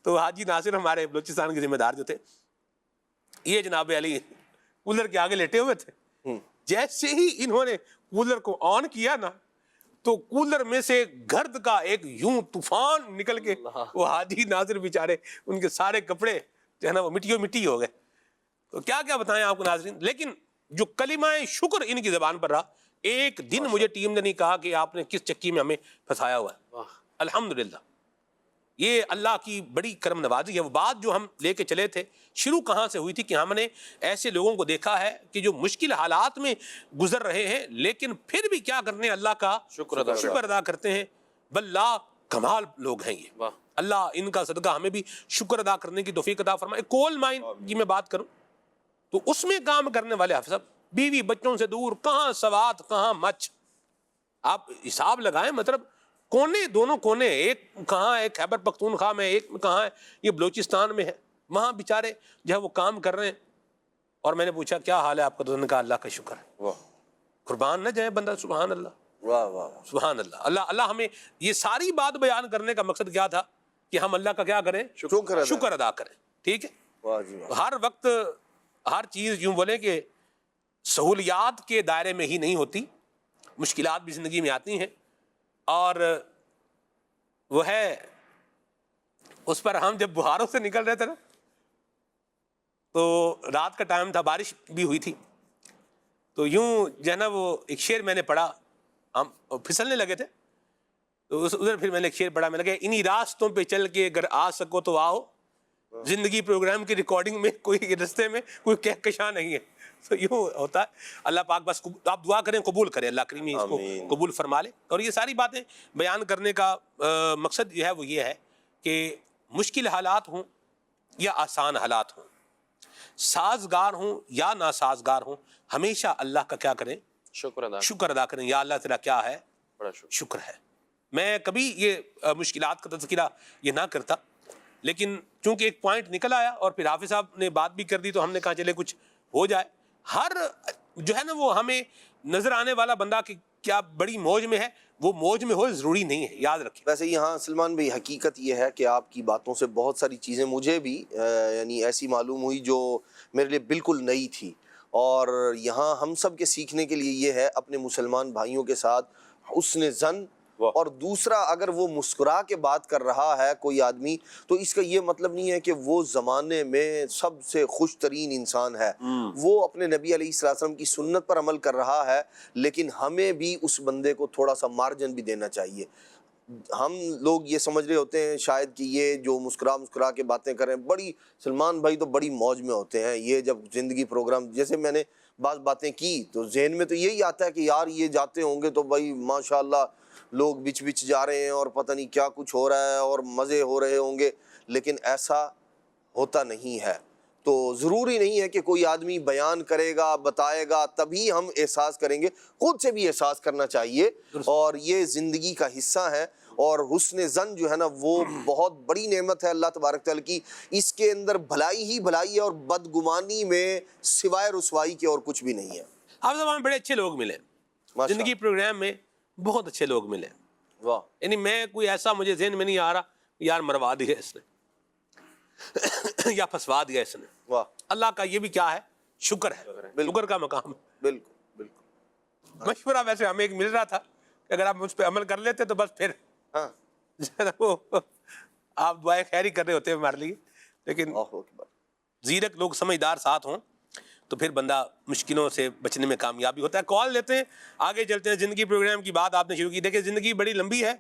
تو حاجی ناصر ہمارے بلوچستان کے ذمہ دار جو تھے، یہ جناب علی کولر کے آگے لیٹے ہوئے تھے، جیسے ہی انہوں نے کولر کو آن کیا نا تو کولر میں سے گرد کا ایک یوں طوفان نکل کے وہ حاجی ناصر بیچارے، ان کے سارے کپڑے جو ہے نا وہ مٹی ہو گئے۔ تو کیا کیا بتائیں آپ کو ناظرین، لیکن جو کلمہ شکر ان کی زبان پر رہا، ایک دن مجھے ٹیم نے نہیں کہا کہ آپ نے کس چکی میں ہمیں پھنسایا ہوا ہے۔ الحمدللہ یہ اللہ کی بڑی کرم نوازی ہے۔ وہ بات جو ہم لے کے چلے تھے، شروع کہاں سے ہوئی تھی کہ ہم نے ایسے لوگوں کو دیکھا ہے کہ جو مشکل حالات میں گزر رہے ہیں لیکن پھر بھی کیا کرتے ہیں، اللہ کا شکر ادا کرتے ہیں۔ باللہ کمال لوگ ہیں یہ، اللہ ان کا صدقہ ہمیں بھی شکر ادا کرنے کی توفیق عطا فرمائے۔ کول مائن کی میں بات کروں تو اس میں کام کرنے والے حافظ صاحب، بیوی بچوں سے دور، کہاں سوات کہاں مچ، آپ حساب لگائیں، مطلب کونے، دونوں کونے، ایک کہاں ہے خیبر پختونخوا میں، ایک کہاں ہے یہ بلوچستان میں ہے، وہاں بیچارے جو ہے وہ کام کر رہے ہیں۔ اور میں نے پوچھا کیا حال ہے آپ کا، تو انہوں نے کہا اللہ کا شکر ہے۔ قربان نہ جائے بندہ، سبحان اللہ، سبحان اللہ۔ اللہ ہمیں یہ ساری بات بیان کرنے کا مقصد کیا تھا کہ ہم اللہ کا کیا کریں، شکر ادا کریں، ٹھیک ہے۔ ہر وقت ہر چیز یوں بولیں کہ سہولیات کے دائرے میں ہی نہیں ہوتی، مشکلات بھی زندگی میں آتی ہیں، اور وہ ہے اس پر ہم جب بہاروں سے نکل رہے تھے نا تو رات کا ٹائم تھا، بارش بھی ہوئی تھی، تو یوں جو ہے نا وہ ایک شعر میں نے پڑھا، ہم پھسلنے لگے تھے تو ادھر پھر میں نے ایک شعر پڑھا، میں نے کہا انہی راستوں پہ چل کے اگر آ سکو تو آؤ، زندگی پروگرام کی ریکارڈنگ میں کوئی رستے میں کوئی کہکشاں نہیں ہے۔ تو یوں ہوتا ہے، اللہ پاک بس آپ دعا کریں قبول کریں، اللہ کریم اس کو قبول فرما لے۔ اور یہ ساری باتیں بیان کرنے کا مقصد جو ہے وہ یہ ہے کہ مشکل حالات ہوں یا آسان حالات ہوں، سازگار ہوں یا ناسازگار ہوں، ہمیشہ اللہ کا کیا کریں، شکر ادا کریں۔ یا اللہ تیرا کیا ہے، بڑا شکر ہے۔ میں کبھی یہ مشکلات کا تذکرہ یہ نہ کرتا، لیکن چونکہ ایک پوائنٹ نکل آیا اور پھر حافظ صاحب نے بات بھی کر دی تو ہم نے کہا چلے کچھ ہو جائے۔ ہر جو ہے نا وہ ہمیں نظر آنے والا بندہ کہ کیا بڑی موج میں ہے، وہ موج میں ہو ضروری نہیں ہے، یاد رکھیں۔ ویسے یہاں سلمان بھائی حقیقت یہ ہے کہ آپ کی باتوں سے بہت ساری چیزیں مجھے بھی یعنی ایسی معلوم ہوئی جو میرے لیے بالکل نئی تھی، اور یہاں ہم سب کے سیکھنے کے لیے یہ ہے اپنے مسلمان بھائیوں کے ساتھ حسن ظن، اور دوسرا اگر وہ مسکرا کے بات کر رہا ہے کوئی آدمی تو اس کا یہ مطلب نہیں ہے کہ وہ زمانے میں سب سے خوش ترین انسان ہے، وہ اپنے نبی علیہ السلام کی سنت پر عمل کر رہا ہے، لیکن ہمیں بھی اس بندے کو تھوڑا سا مارجن بھی دینا چاہیے۔ ہم لوگ یہ سمجھ رہے ہوتے ہیں شاید کہ یہ جو مسکرا کے باتیں کر رہے ہیں، بڑی سلمان بھائی تو بڑی موج میں ہوتے ہیں۔ یہ جب زندگی پروگرام جیسے میں نے بعض باتیں کی تو ذہن میں تو یہی آتا ہے کہ یار یہ جاتے ہوں گے تو بھائی ماشاءاللہ لوگ بچ جا رہے ہیں اور پتہ نہیں کیا کچھ ہو رہا ہے اور مزے ہو رہے ہوں گے، لیکن ایسا ہوتا نہیں ہے۔ تو ضروری نہیں ہے کہ کوئی آدمی بیان کرے گا بتائے گا تبھی ہم احساس کریں گے، خود سے بھی احساس کرنا چاہیے، اور یہ زندگی کا حصہ ہے۔ اور حسن ظن جو ہے نا وہ بہت بڑی نعمت ہے اللہ تبارک تعالیٰ کی، اس کے اندر بھلائی ہی بھلائی ہے، اور بدگمانی میں سوائے رسوائی کے اور کچھ بھی نہیں ہے۔ آپ زبان میں بڑے اچھے لوگ ملے، زندگی پروگرام میں بہت اچھے لوگ ملے، واہ، یعنی میں کوئی ایسا مجھے ذہن میں نہیں آ رہا یار مروا دیا اس نے یا پھنسوا دیا اس نے۔ واہ، اللہ کا یہ بھی کیا ہے، شکر ہے، شکر کا مقام ہے۔ بالکل بالکل، مشورہ ویسے ہمیں ایک مل رہا تھا کہ اگر آپ مجھ پہ عمل کر لیتے تو بس پھر ہاں، وہ آپ دعائیں خیر ہی کر رہے ہوتے ہیں ہمارے لیے، لیکن اللہ اکبر، زیرک لوگ سمجھدار ساتھ ہوں تو پھر بندہ مشکلوں سے بچنے میں کامیابی ہوتا ہے۔ کال لیتے ہیں، آگے چلتے ہیں۔ زندگی پروگرام کی بات آپ نے شروع کی، دیکھیں زندگی بڑی لمبی ہے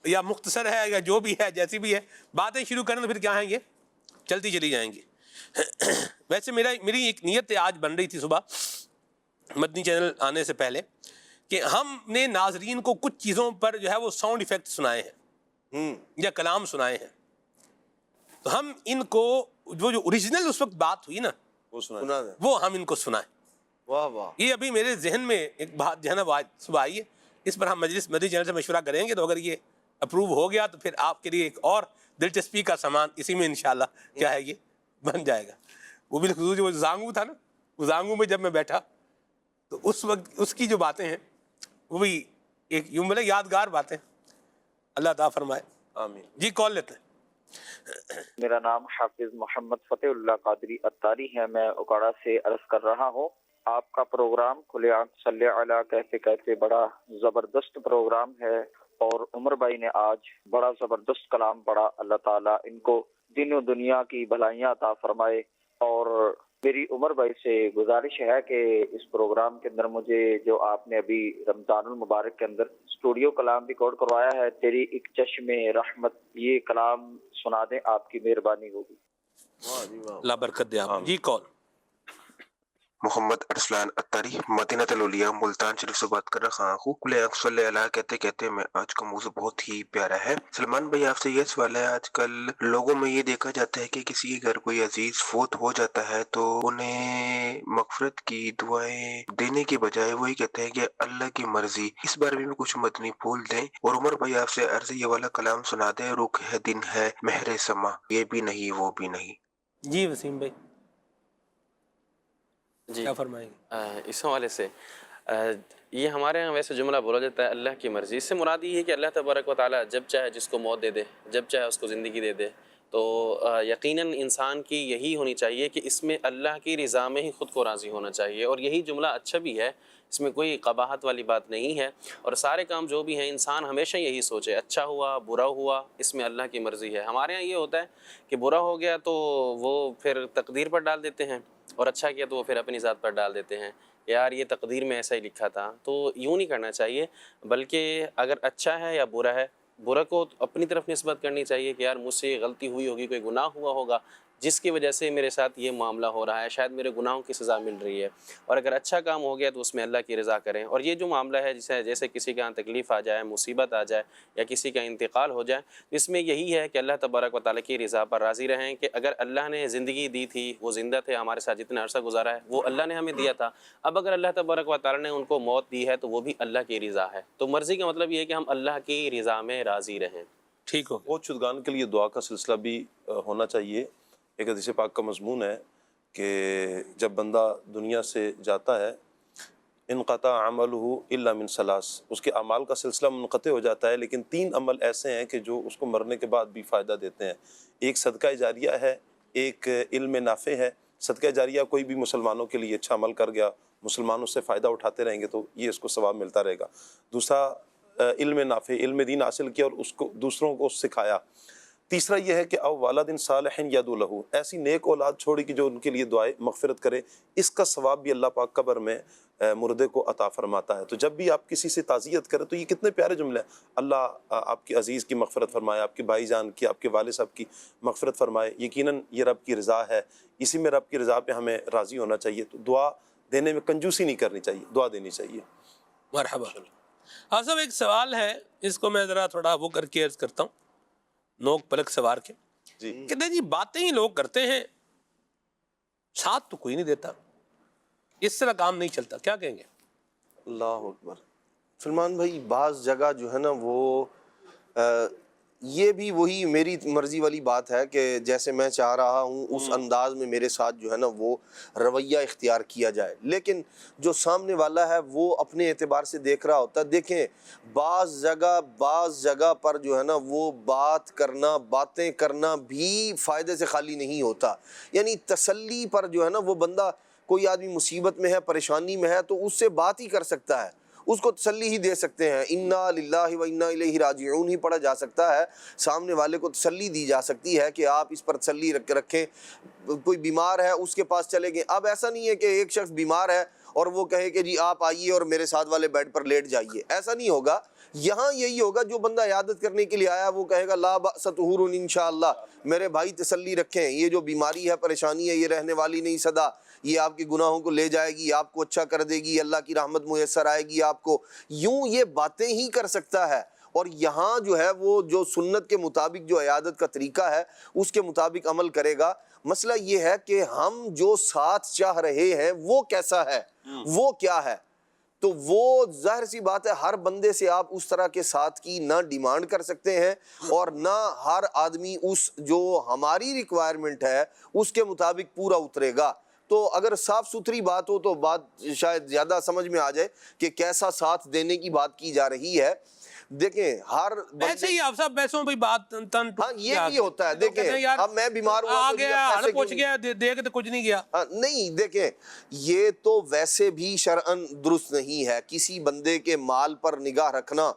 یا مختصر ہے یا جو بھی ہے جیسی بھی ہے، باتیں شروع کریں تو پھر کیا ہیں، یہ چلتی چلی جائیں گی۔ ویسے میری ایک نیت آج بن رہی تھی صبح مدنی چینل آنے سے پہلے کہ ہم نے ناظرین کو کچھ چیزوں پر جو ہے وہ ساؤنڈ ایفیکٹ سنائے ہیں یا کلام سنائے ہیں، تو ہم ان کو جو اوریجنل اس وقت بات ہوئی نا وہ سنا دیں، وہ ہم ان کو سنائیں۔ واہ واہ، یہ ابھی میرے ذہن میں ایک بات جو ہے نا وہ آج صبح آئی ہے، اس پر ہم مجلس مدنی چینل سے مشورہ کریں گے، تو اگر یہ اپروو ہو گیا تو پھر آپ کے لیے ایک اور دلچسپی کا سامان اسی میں انشاءاللہ کیا ہے یہ بن جائے گا۔ وہ بھی خصوصی وہ زانگو تھا نا، وہ زانگو میں جب میں بیٹھا تو اس وقت اس کی جو باتیں ہیں وہ بھی ایک یوں مطلب یادگار باتیں، اللہ تعالیٰ فرمائے آمین۔ جی کال لیتے ہیں۔ میرا نام حافظ محمد فتح اللہ قادری اتاری ہے، میں اکاڑا سے عرض کر رہا ہوں۔ آپ کا پروگرام کھلے آنکھ صلی علی کیسے کیسے بڑا زبردست پروگرام ہے، اور عمر بھائی نے آج بڑا زبردست کلام پڑھا۔ اللہ تعالیٰ ان کو دین و دنیا کی بھلائیاں عطا فرمائے۔ اور میری عمر بھائی سے گزارش ہے کہ اس پروگرام کے اندر مجھے جو آپ نے ابھی رمضان المبارک کے اندر اسٹوڈیو کلام ریکارڈ کروایا ہے، تیری ایک چشم رحمت، یہ کلام سنا دیں، آپ کی مہربانی ہوگی۔ اللہ برکت دے آپ۔ جی کال۔ محمد ارسلان اتاری مدینہ الاولیاء ملتان شریف سے بات کر رہا ہوں۔ کھلے آنکھ صلی اللہ کہتے کہتے میں آج کا موضوع بہت ہی پیارا ہے۔ سلمان بھائی آپ سے یہ سوال ہے، آج کل لوگوں میں یہ دیکھا جاتا ہے کہ کسی کے گھر کوئی عزیز فوت ہو جاتا ہے تو انہیں مغفرت کی دعائیں دینے کی بجائے وہی کہتے ہیں کہ اللہ کی مرضی۔ اس بارے میں کچھ مدنی پھول دیں، اور عمر بھائی آپ سے عرض یہ والا کلام سنا دیں، رخ ہے دن ہے مہر سما، یہ بھی نہیں وہ بھی نہیں۔ جی وسیم بھائی جی کیا فرمائیں گے؟ اس حوالے سے یہ ہمارے یہاں ویسے جملہ بولا جاتا ہے اللہ کی مرضی، اس سے مراد یہ ہے کہ اللہ تبارک و تعالیٰ جب چاہے جس کو موت دے دے، جب چاہے اس کو زندگی دے دے، تو یقیناً انسان کی یہی ہونی چاہیے کہ اس میں اللہ کی رضا میں ہی خود کو راضی ہونا چاہیے، اور یہی جملہ اچھا بھی ہے، اس میں کوئی قباحت والی بات نہیں ہے۔ اور سارے کام جو بھی ہیں انسان ہمیشہ یہی سوچے، اچھا ہوا برا ہوا اس میں اللہ کی مرضی ہے۔ ہمارے یہاں یہ ہوتا ہے کہ برا ہو گیا تو وہ پھر تقدیر پر ڈال دیتے ہیں، اور اچھا کیا تو وہ پھر اپنی ذات پر ڈال دیتے ہیں، یار یہ تقدیر میں ایسا ہی لکھا تھا۔ تو یوں نہیں کرنا چاہیے، بلکہ اگر اچھا ہے یا برا ہے، برا کو اپنی طرف نسبت کرنی چاہیے کہ یار مجھ سے یہ غلطی ہوئی ہوگی، کوئی گناہ ہوا ہوگا جس کی وجہ سے میرے ساتھ یہ معاملہ ہو رہا ہے، شاید میرے گناہوں کی سزا مل رہی ہے۔ اور اگر اچھا کام ہو گیا تو اس میں اللہ کی رضا کریں۔ اور یہ جو معاملہ ہے جیسے کسی کے یہاں تکلیف آ جائے، مصیبت آ جائے، یا کسی کا انتقال ہو جائے، اس میں یہی ہے کہ اللہ تبارک و تعالیٰ کی رضا پر راضی رہیں کہ اگر اللہ نے زندگی دی تھی، وہ زندہ تھے، ہمارے ساتھ جتنا عرصہ گزارا ہے وہ اللہ نے ہمیں دیا تھا، اب اگر اللہ تبارک و تعالیٰ نے ان کو موت دی ہے تو وہ بھی اللہ کی رضا ہے۔ تو مرضی کا مطلب یہ ہے کہ ہم اللہ کی رضا میں راضی رہیں۔ ٹھیک ہو فوت شدگان کے لیے دعا کا سلسلہ بھی ہونا چاہیے۔ ایک حدیث پاک کا مضمون ہے کہ جب بندہ دنیا سے جاتا ہے انقطع عملہ الا من ثلاث، اس کے اعمال کا سلسلہ منقطع ہو جاتا ہے، لیکن 3 عمل ایسے ہیں کہ جو اس کو مرنے کے بعد بھی فائدہ دیتے ہیں۔ ایک صدقہ جاریہ ہے، ایک علم نافع ہے۔ صدقہ جاریہ کوئی بھی مسلمانوں کے لیے اچھا عمل کر گیا، مسلمان اس سے فائدہ اٹھاتے رہیں گے تو یہ اس کو ثواب ملتا رہے گا۔ دوسرا علم نافع، علم دین حاصل کیا اور اس کو دوسروں کو سکھایا۔ تیسرا یہ ہے کہ او والد صالح یدعو لہ، ایسی نیک اولاد چھوڑی کہ جو ان کے لیے دعائے مغفرت کرے، اس کا ثواب بھی اللہ پاک قبر میں مردے کو عطا فرماتا ہے۔ تو جب بھی آپ کسی سے تعزیت کریں تو یہ کتنے پیارے جملے ہیں، اللہ آپ کے عزیز کی مغفرت فرمائے، آپ کے بھائی جان کی، آپ کے والد صاحب کی مغفرت فرمائے، یقیناً یہ رب کی رضا ہے، اسی میں رب کی رضا پہ ہمیں راضی ہونا چاہیے۔ تو دعا دینے میں کنجوسی نہیں کرنی چاہیے، دعا دینی چاہیے۔ مرحبا۔ ہاں صاحب ایک سوال ہے، اس کو میں ذرا تھوڑا وہ کر کے عرض کرتا ہوں، نوک پلک سوار کے۔ جی کہتے ہیں جی باتیں ہی لوگ کرتے ہیں ساتھ تو کوئی نہیں دیتا. اس طرح کام نہیں چلتا. کیا کہیں گے؟ اللہ اکبر. سلمان بھائی بعض جگہ جو ہے نا وہ یہ بھی وہی میری مرضی والی بات ہے کہ جیسے میں چاہ رہا ہوں اس انداز میں میرے ساتھ جو ہے نا وہ رویہ اختیار کیا جائے، لیکن جو سامنے والا ہے وہ اپنے اعتبار سے دیکھ رہا ہوتا ہے. دیکھیں بعض جگہ پر جو ہے نا وہ باتیں کرنا بھی فائدے سے خالی نہیں ہوتا. یعنی تسلی پر جو ہے نا وہ بندہ، کوئی آدمی مصیبت میں ہے، پریشانی میں ہے، تو اس سے بات ہی کر سکتا ہے، اس کو تسلی ہی دے سکتے ہیں. انا للہ و انا الیہ راجعون ہی پڑھا جا سکتا ہے. سامنے والے کو تسلی دی جا سکتی ہے کہ آپ اس پر تسلی رکھیں. کوئی بیمار ہے اس کے پاس چلے گئے. اب ایسا نہیں ہے کہ ایک شخص بیمار ہے اور وہ کہے کہ جی آپ آئیے اور میرے ساتھ والے بیڈ پر لیٹ جائیے. ایسا نہیں ہوگا. یہاں یہی ہوگا، جو بندہ عیادت کرنے کے لیے آیا وہ کہے گا لا بأس طہور انشاءاللہ، میرے بھائی تسلی رکھیں، یہ جو بیماری ہے، پریشانی ہے، یہ رہنے والی نہیں سدا، یہ آپ کے گناہوں کو لے جائے گی، آپ کو اچھا کر دے گی، اللہ کی رحمت میسر آئے گی آپ کو. یوں یہ باتیں ہی کر سکتا ہے. اور یہاں جو ہے وہ جو سنت کے مطابق جو عیادت کا طریقہ ہے اس کے مطابق عمل کرے گا. مسئلہ یہ ہے کہ ہم جو ساتھ چاہ رہے ہیں وہ کیسا ہے، وہ کیا ہے. تو وہ ظاہر سی بات ہے ہر بندے سے آپ اس طرح کے ساتھ کی نہ ڈیمانڈ کر سکتے ہیں، اور نہ ہر آدمی اس جو ہماری ریکوائرمنٹ ہے اس کے مطابق پورا اترے گا. تو اگر صاف ستھری بات ہو تو بات شاید زیادہ سمجھ میں آ جائے کہ کیسا ساتھ دینے کی بات کی جا رہی ہے. دیکھیں ہر ایسے ہی آپ صاحب پیسوں پہ بات تن ہاں یہ بھی ہوتا ہے. دیکھیں اب میں بیمار ہوا آ گیا پہنچ گیا دے کے تو کچھ نہیں گیا. نہیں دیکھیں یہ تو ویسے بھی شرعاً درست نہیں ہے کسی بندے کے مال پر نگاہ رکھنا،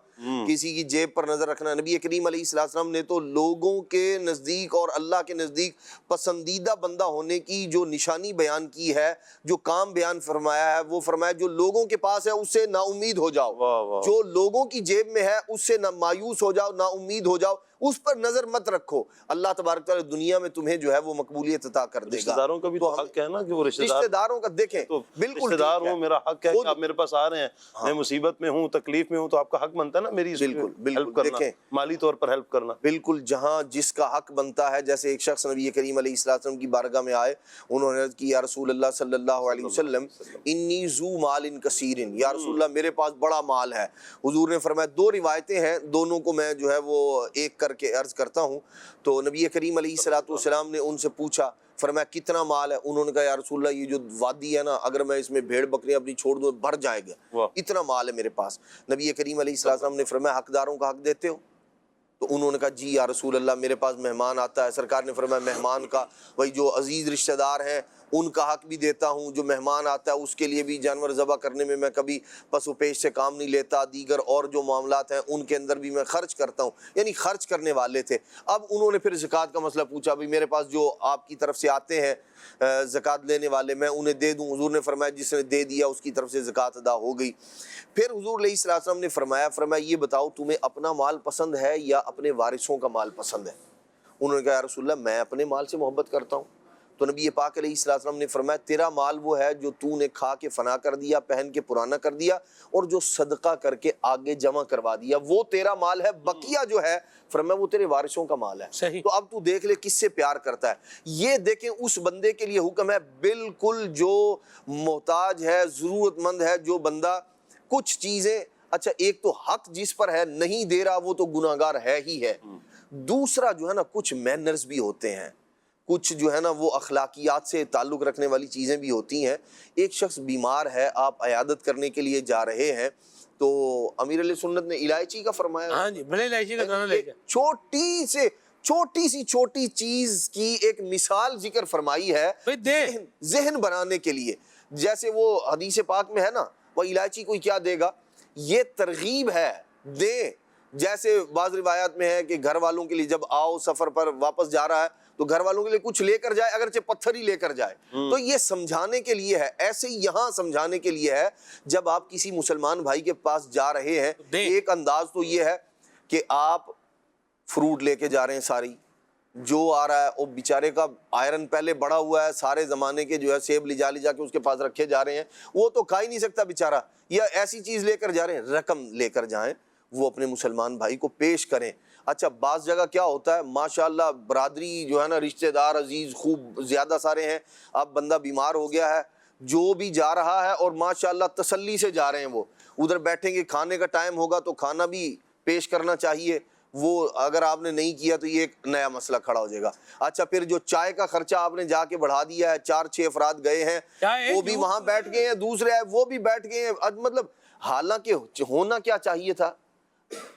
کسی کی جیب پر نظر رکھنا. نبی کریم علیہ السلام نے تو لوگوں کے نزدیک اور اللہ کے نزدیک پسندیدہ بندہ ہونے کی جو نشانی بیان کی ہے، جو کام بیان فرمایا ہے، وہ فرمایا جو لوگوں کے پاس ہے اس سے نا امید ہو جاؤ، جو لوگوں کی جیب میں ہے اس سے نہ مایوس ہو جاؤ، نا امید ہو جاؤ، اس پر نظر مت رکھو. اللہ تبارک تعالیٰ دنیا میں تمہیں جو ہے وہ مقبولیت عطا کر دے گا. رشتہ داروں کا بھی تو حق ہے نا کہ وہ رشتہ داروں کا دیکھیں بالکل رشتہ دار ہوں، میرا حق ہے کہ آپ میرے پاس آ رہے ہیں، میں مصیبت میں ہوں، تکلیف میں ہوں، تو آپ کا حق بنتا ہے نا میری ہیلپ کرنا، مالی طور پر ہیلپ کرنا. بالکل جہاں جس کا حق بنتا ہے. جیسے ایک شخص نبی کریم علیہ السلام کی بارگاہ میں آئے، انہوں نے عرض کی یا رسول اللہ صلی اللہ علیہ وسلم انی ذو مال کثیر، یا رسول اللہ میرے پاس بڑا مال ہے. حضور نے فرمایا دو روایتیں ہیں، دونوں کو میں جو ہے وہ ایک کر کے عرض کرتا ہوں. تو نبی کریم علیہ السلام نے ان سے پوچھا، فرمایا کتنا مال ہے؟ انہوں نے کہا یا رسول اللہ یہ جو وادی ہے نا، اگر میں اس میں بھیڑ بکریاں اپنی چھوڑ دوں بھر جائے گا، اتنا مال ہے میرے پاس. نبی کریم علیہ السلام نے فرمایا حقداروں کا حق دیتے ہو؟ تو انہوں نے کہا جی یا رسول اللہ میرے پاس مہمان آتا ہے. سرکار نے فرمایا مہمان کا، وہی جو عزیز رشتہ دار ہیں ان کا حق بھی دیتا ہوں، جو مہمان آتا ہے اس کے لیے بھی جانور ذبح کرنے میں میں کبھی پس و پیش سے کام نہیں لیتا، دیگر اور جو معاملات ہیں ان کے اندر بھی میں خرچ کرتا ہوں. یعنی خرچ کرنے والے تھے. اب انہوں نے پھر زکوٰۃ کا مسئلہ پوچھا، بھی میرے پاس جو آپ کی طرف سے آتے ہیں زکوٰۃ لینے والے، میں انہیں دے دوں؟ حضور نے فرمایا جس نے دے دیا اس کی طرف سے زکوٰۃ ادا ہو گئی. پھر حضور علیہ السلام نے فرمایا یہ بتاؤ تمہیں اپنا مال پسند ہے یا اپنے وارثوں کا مال پسند ہے؟ انہوں نے کہا یا رسول اللہ میں اپنے مال سے محبت کرتا ہوں. تو نبی پاک علیہ السلام نے فرمایا تیرا مال وہ ہے جو تو نے کھا کے فنا کر دیا، پہن کے پرانا کر دیا، اور جو صدقہ کر کے آگے جمع کروا دیا، وہ تیرا مال ہے. بقیہ جو ہے فرمایا وہ تیرے وارثوں کا مال ہے. تو اب تو دیکھ لے کس سے پیار کرتا ہے. یہ دیکھیں اس بندے کے لیے حکم ہے بالکل جو محتاج ہے، ضرورت مند ہے، جو بندہ کچھ چیزیں، اچھا ایک تو حق جس پر ہے نہیں دے رہا وہ تو گناہگار ہے ہی ہے. دوسرا جو ہے نا کچھ مینرز بھی ہوتے ہیں، کچھ جو ہے نا وہ اخلاقیات سے تعلق رکھنے والی چیزیں بھی ہوتی ہیں. ایک شخص بیمار ہے، آپ عیادت کرنے کے لیے جا رہے ہیں، تو امیر علیہ سنت نے الائچی کا فرمایا. ہاں جی بھلے الائچی کا دانہ لے کے چھوٹی سی چیز کی ایک مثال ذکر فرمائی ہے ذہن بنانے کے لیے. جیسے وہ حدیث پاک میں ہے نا وہ الائچی کوئی کیا دے گا، یہ ترغیب ہے دیں. جیسے بعض روایات میں ہے کہ گھر والوں کے لیے جب آؤ سفر پر واپس جا رہا ہے تو گھر والوں کے لیے کچھ لے کر جائے، اگرچہ پتھر ہی لے کر جائے. تو یہ سمجھانے کے لیے ہے. ایسے ہی یہاں سمجھانے کے لیے ہے جب آپ کسی مسلمان بھائی کے پاس جا رہے ہیں. ایک انداز تو یہ ہے کہ آپ فروٹ لے کے جا رہے ہیں، ساری جو آ رہا ہے وہ بیچارے کا آئرن پہلے بڑا ہوا ہے، سارے زمانے کے جو ہے سیب لے جا کے اس کے پاس رکھے جا رہے ہیں، وہ تو کھا ہی نہیں سکتا بیچارہ. یا ایسی چیز لے کر جا رہے ہیں، رقم لے کر جائیں، وہ اپنے مسلمان بھائی کو پیش کریں. اچھا بعض جگہ کیا ہوتا ہے ماشاءاللہ برادری جو ہے نا رشتہ دار عزیز خوب زیادہ سارے ہیں, اب بندہ بیمار ہو گیا ہے, جو بھی جا رہا ہے اور ماشاءاللہ تسلی سے جا رہے ہیں, وہ ادھر بیٹھیں گے, کھانے کا ٹائم ہوگا تو کھانا بھی پیش کرنا چاہیے, وہ اگر آپ نے نہیں کیا تو یہ ایک نیا مسئلہ کھڑا ہو جائے گا. اچھا پھر جو چائے کا خرچہ آپ نے جا کے بڑھا دیا ہے, 4-6 افراد گئے ہیں وہ بھی وہاں بیٹھ گئے ہیں, دوسرے ہیں وہ بھی بیٹھ گئے ہیں, مطلب حالانکہ ہونا کیا چاہیے تھا,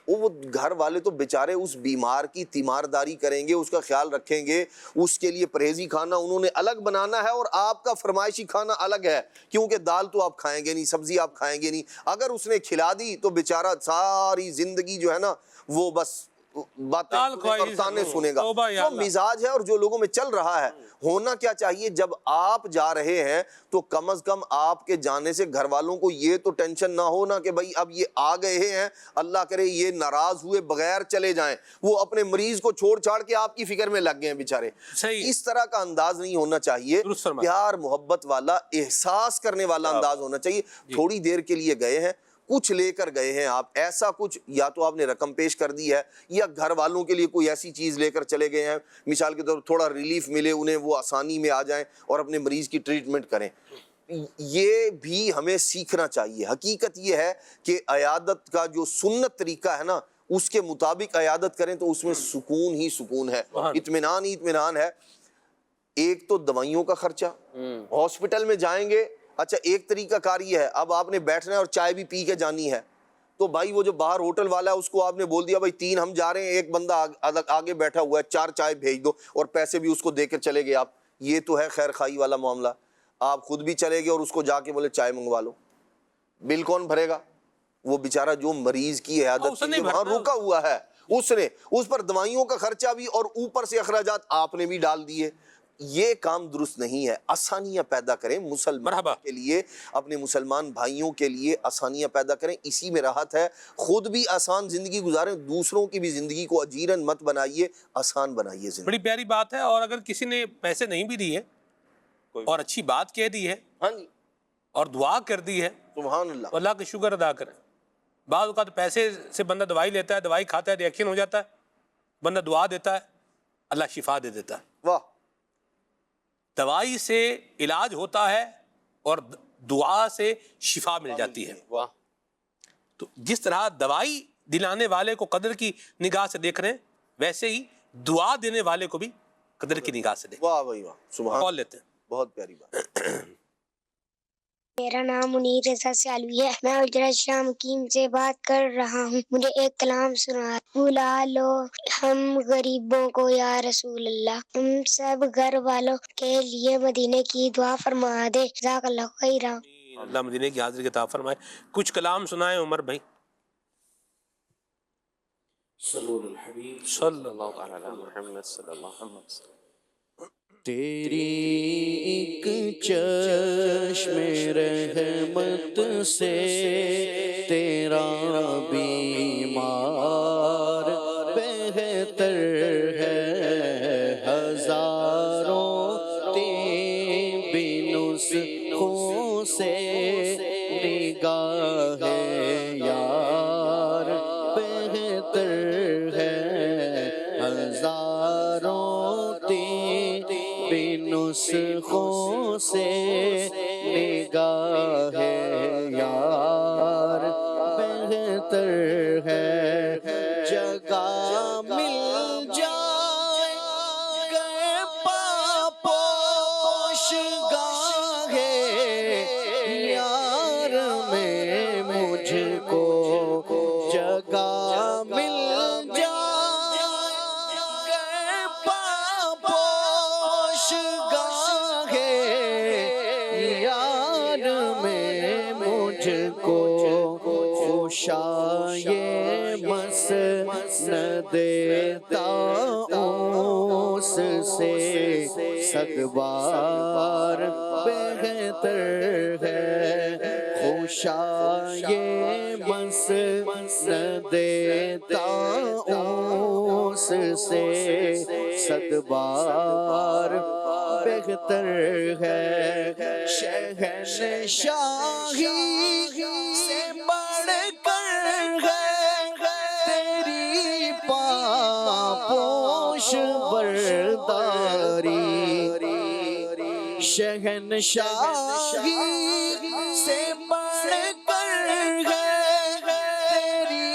وہ گھر والے تو بیچارے اس بیمار کی تیمارداری کریں گے, اس کا خیال رکھیں گے, اس کے لیے پرہیزی کھانا انہوں نے الگ بنانا ہے اور آپ کا فرمائشی کھانا الگ ہے, کیونکہ دال تو آپ کھائیں گے نہیں, سبزی آپ کھائیں گے نہیں, اگر اس نے کھلا دی تو بیچارہ ساری زندگی جو ہے نا وہ بس باتیں اور تانے سنے گا. وہ مزاج ہے اور جو لوگوں میں چل رہا ہے. ہونا کیا چاہیے, جب آپ جا رہے ہیں تو کم از کم آپ کے جانے سے گھر والوں کو یہ تو ٹینشن نہ ہونا کہ بھائی اب یہ آ گئے ہیں, اللہ کرے یہ ناراض ہوئے بغیر چلے جائیں, وہ اپنے مریض کو چھوڑ چھاڑ کے آپ کی فکر میں لگ گئے ہیں بیچارے. اس طرح کا انداز نہیں ہونا چاہیے, پیار محبت والا احساس کرنے والا انداز ہونا چاہیے. تھوڑی دیر کے لیے گئے ہیں, کچھ لے کر گئے ہیں آپ, ایسا کچھ یا تو آپ نے رقم پیش کر دی ہے یا گھر والوں کے لیے کوئی ایسی چیز لے کر چلے گئے ہیں, مثال کے طور پر تھوڑا ریلیف ملے انہیں, وہ آسانی میں آ جائیں اور اپنے مریض کی ٹریٹمنٹ کریں. یہ بھی ہمیں سیکھنا چاہیے. حقیقت یہ ہے کہ عیادت کا جو سنت طریقہ ہے نا اس کے مطابق عیادت کریں تو اس میں سکون ہی سکون ہے, اطمینان ہی اطمینان ہے. ایک تو دوائیوں کا خرچہ, ہاسپٹل میں جائیں گے, اچھا ایک طریقہ کار یہ ہے, اب آپ نے بیٹھنا ہے اور چائے بھی پی کے جانی ہے, تو بھائی وہ جو باہر ہوٹل والا ہے اس کو آپ نے بول دیا بھائی 3 ہم جا رہے ہیں, ایک بندہ آگے بیٹھا ہوا ہے, 4 چائے بھیج دو اور پیسے بھی اس کو دے کر چلے گئے آپ. یہ تو ہے خیر خائی والا معاملہ. آپ خود بھی چلے گئے اور اس کو جا کے بولے چائے منگوا لو, بل کون بھرے گا؟ وہ بیچارہ جو مریض کی عیادت کے لیے وہاں رکا ہوا ہے, اس نے اس پر دوائیوں کا خرچہ بھی اور اوپر سے اخراجات آپ نے بھی ڈال دیے. یہ کام درست نہیں ہے. آسانیاں پیدا کریں مسلمانوں کے لیے, اپنے مسلمان بھائیوں کے لیے آسانیاں پیدا کریں, اسی میں راحت ہے. خود بھی آسان زندگی گزاریں, دوسروں کی بھی زندگی کو اجیرن مت بنائیے, آسان بنائیے زندگی. بڑی پیاری بات ہے. اور اگر کسی نے پیسے نہیں بھی دیے اور اچھی بات کہہ دی ہے, ہاں جی, اور دعا کر دی ہے, سبحان اللہ, تو اللہ کا شکر ادا کریں. بعض اوقات پیسے سے بندہ دوائی لیتا ہے, دوائی کھاتا ہے, ریئیکشن ہو جاتا ہے, بندہ دعا دیتا ہے, اللہ شفا دے دیتا ہے. واہ, دوائی سے علاج ہوتا ہے اور دعا سے شفا مل جاتی ہے. واہ. تو جس طرح دوائی دلانے والے کو قدر کی نگاہ سے دیکھ رہے ہیں, ویسے ہی دعا دینے والے کو بھی قدر کی نگاہ سے دیکھ. واہ بھائی واہ, سبحان, کال لیتے ہیں. بہت پیاری بات. میرا نام منیر رضا سیالوی ہے, میں حجرت شاہ مقیم سے بات کر رہا ہوں. مجھے ایک کلام سنا. بلا لو ہم غریبوں کو یا رسول اللہ, ہم سب گھر والوں کے لیے مدینے کی دعا فرما دے. جزاک اللہ خیرا. اللہ مدینے کی حاضری عطا فرمائے. کچھ کلام سنائیں عمر بھائی. صلی اللہ علیہ محمد صلی اللہ علیہ وسلم. تیری ایک چشم رحمت سے تیرا بیمار بہتر ہے, ہزاروں طبی نسخوں سے نگاہ یار بہتر ہے, ہزاروں طبی نسخوں سے نگاہ یار بہتر ہے. جگہ مل جائے گئے پاپوش گاہ یار میں مجھ کو, جگہ مل جائے گئے پاپوش گاہ یار میں مجھ کو, خوشائے مسند طاؤس سے صد بار بہتر ہے, خوشائے مسند طاؤس سے صد بار بہتر ہے. شہنشاہی سے بڑھ کر ہے تیری پاک شہنشاہی سے بڑھ کر ہے تیری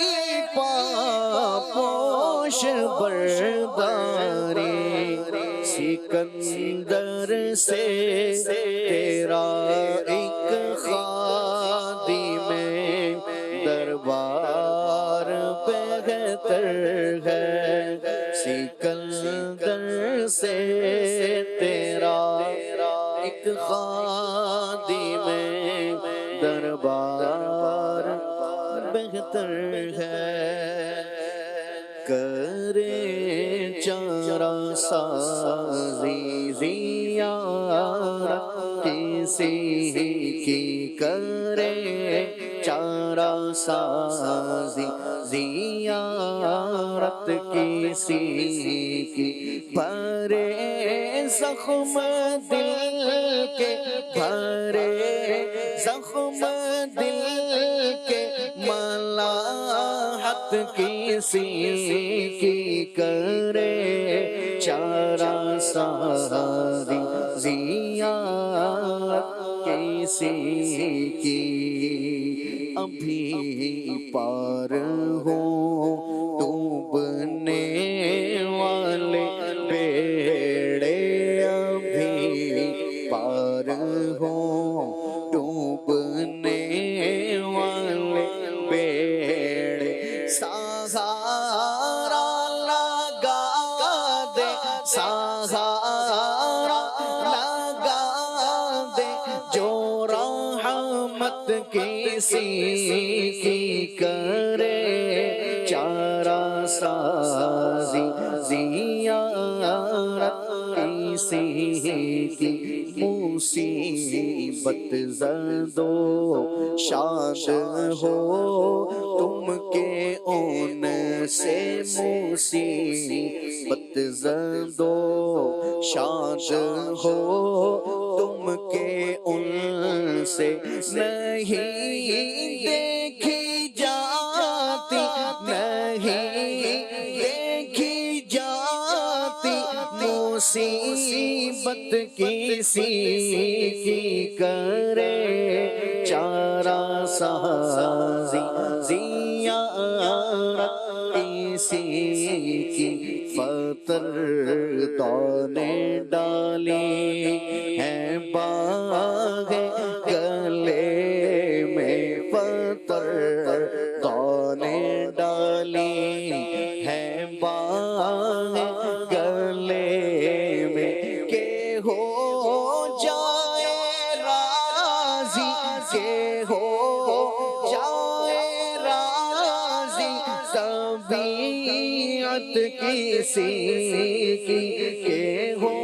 پاپوش برداری سکندر سے تیرا ایک خادم دربار بہتر ہے سکندر سے تیرا ایک خادم دربار بہتر ہے کرے چارہ سازی زیارت کسی کی کرے چارہ سازی زیارت کسی کی بھرے زخم دل کے بھرے زخم دل کے ملاحت کسی کی کرے چارہ سازی زیارت کسی کی ابھی پار ہو ڈوبنے والے بیڑے ابھی پار ہو ڈوبنے والے بیڑے سہارا لگا دے سہارا لگا دے جو رحمت کسی کی کرے چارہ سازی زیارت کسی کی مصیبت زد و شاد ہو تم کے ان سے مصیبت زد و شاد ہو تم کے ان سے نہیں دیکھی جاتی نہیں دیکھی جاتی مصیبت کسی کی کرے چارہ سازی زیارت کسی کی فطر دانے ڈالی ہے باغ گلے میں فطر دانے ڈالی ہے باغ گلے میں کہ ہو جائے راضی کہ ہو جائے راضی طبیعت کسی کی کہ ہو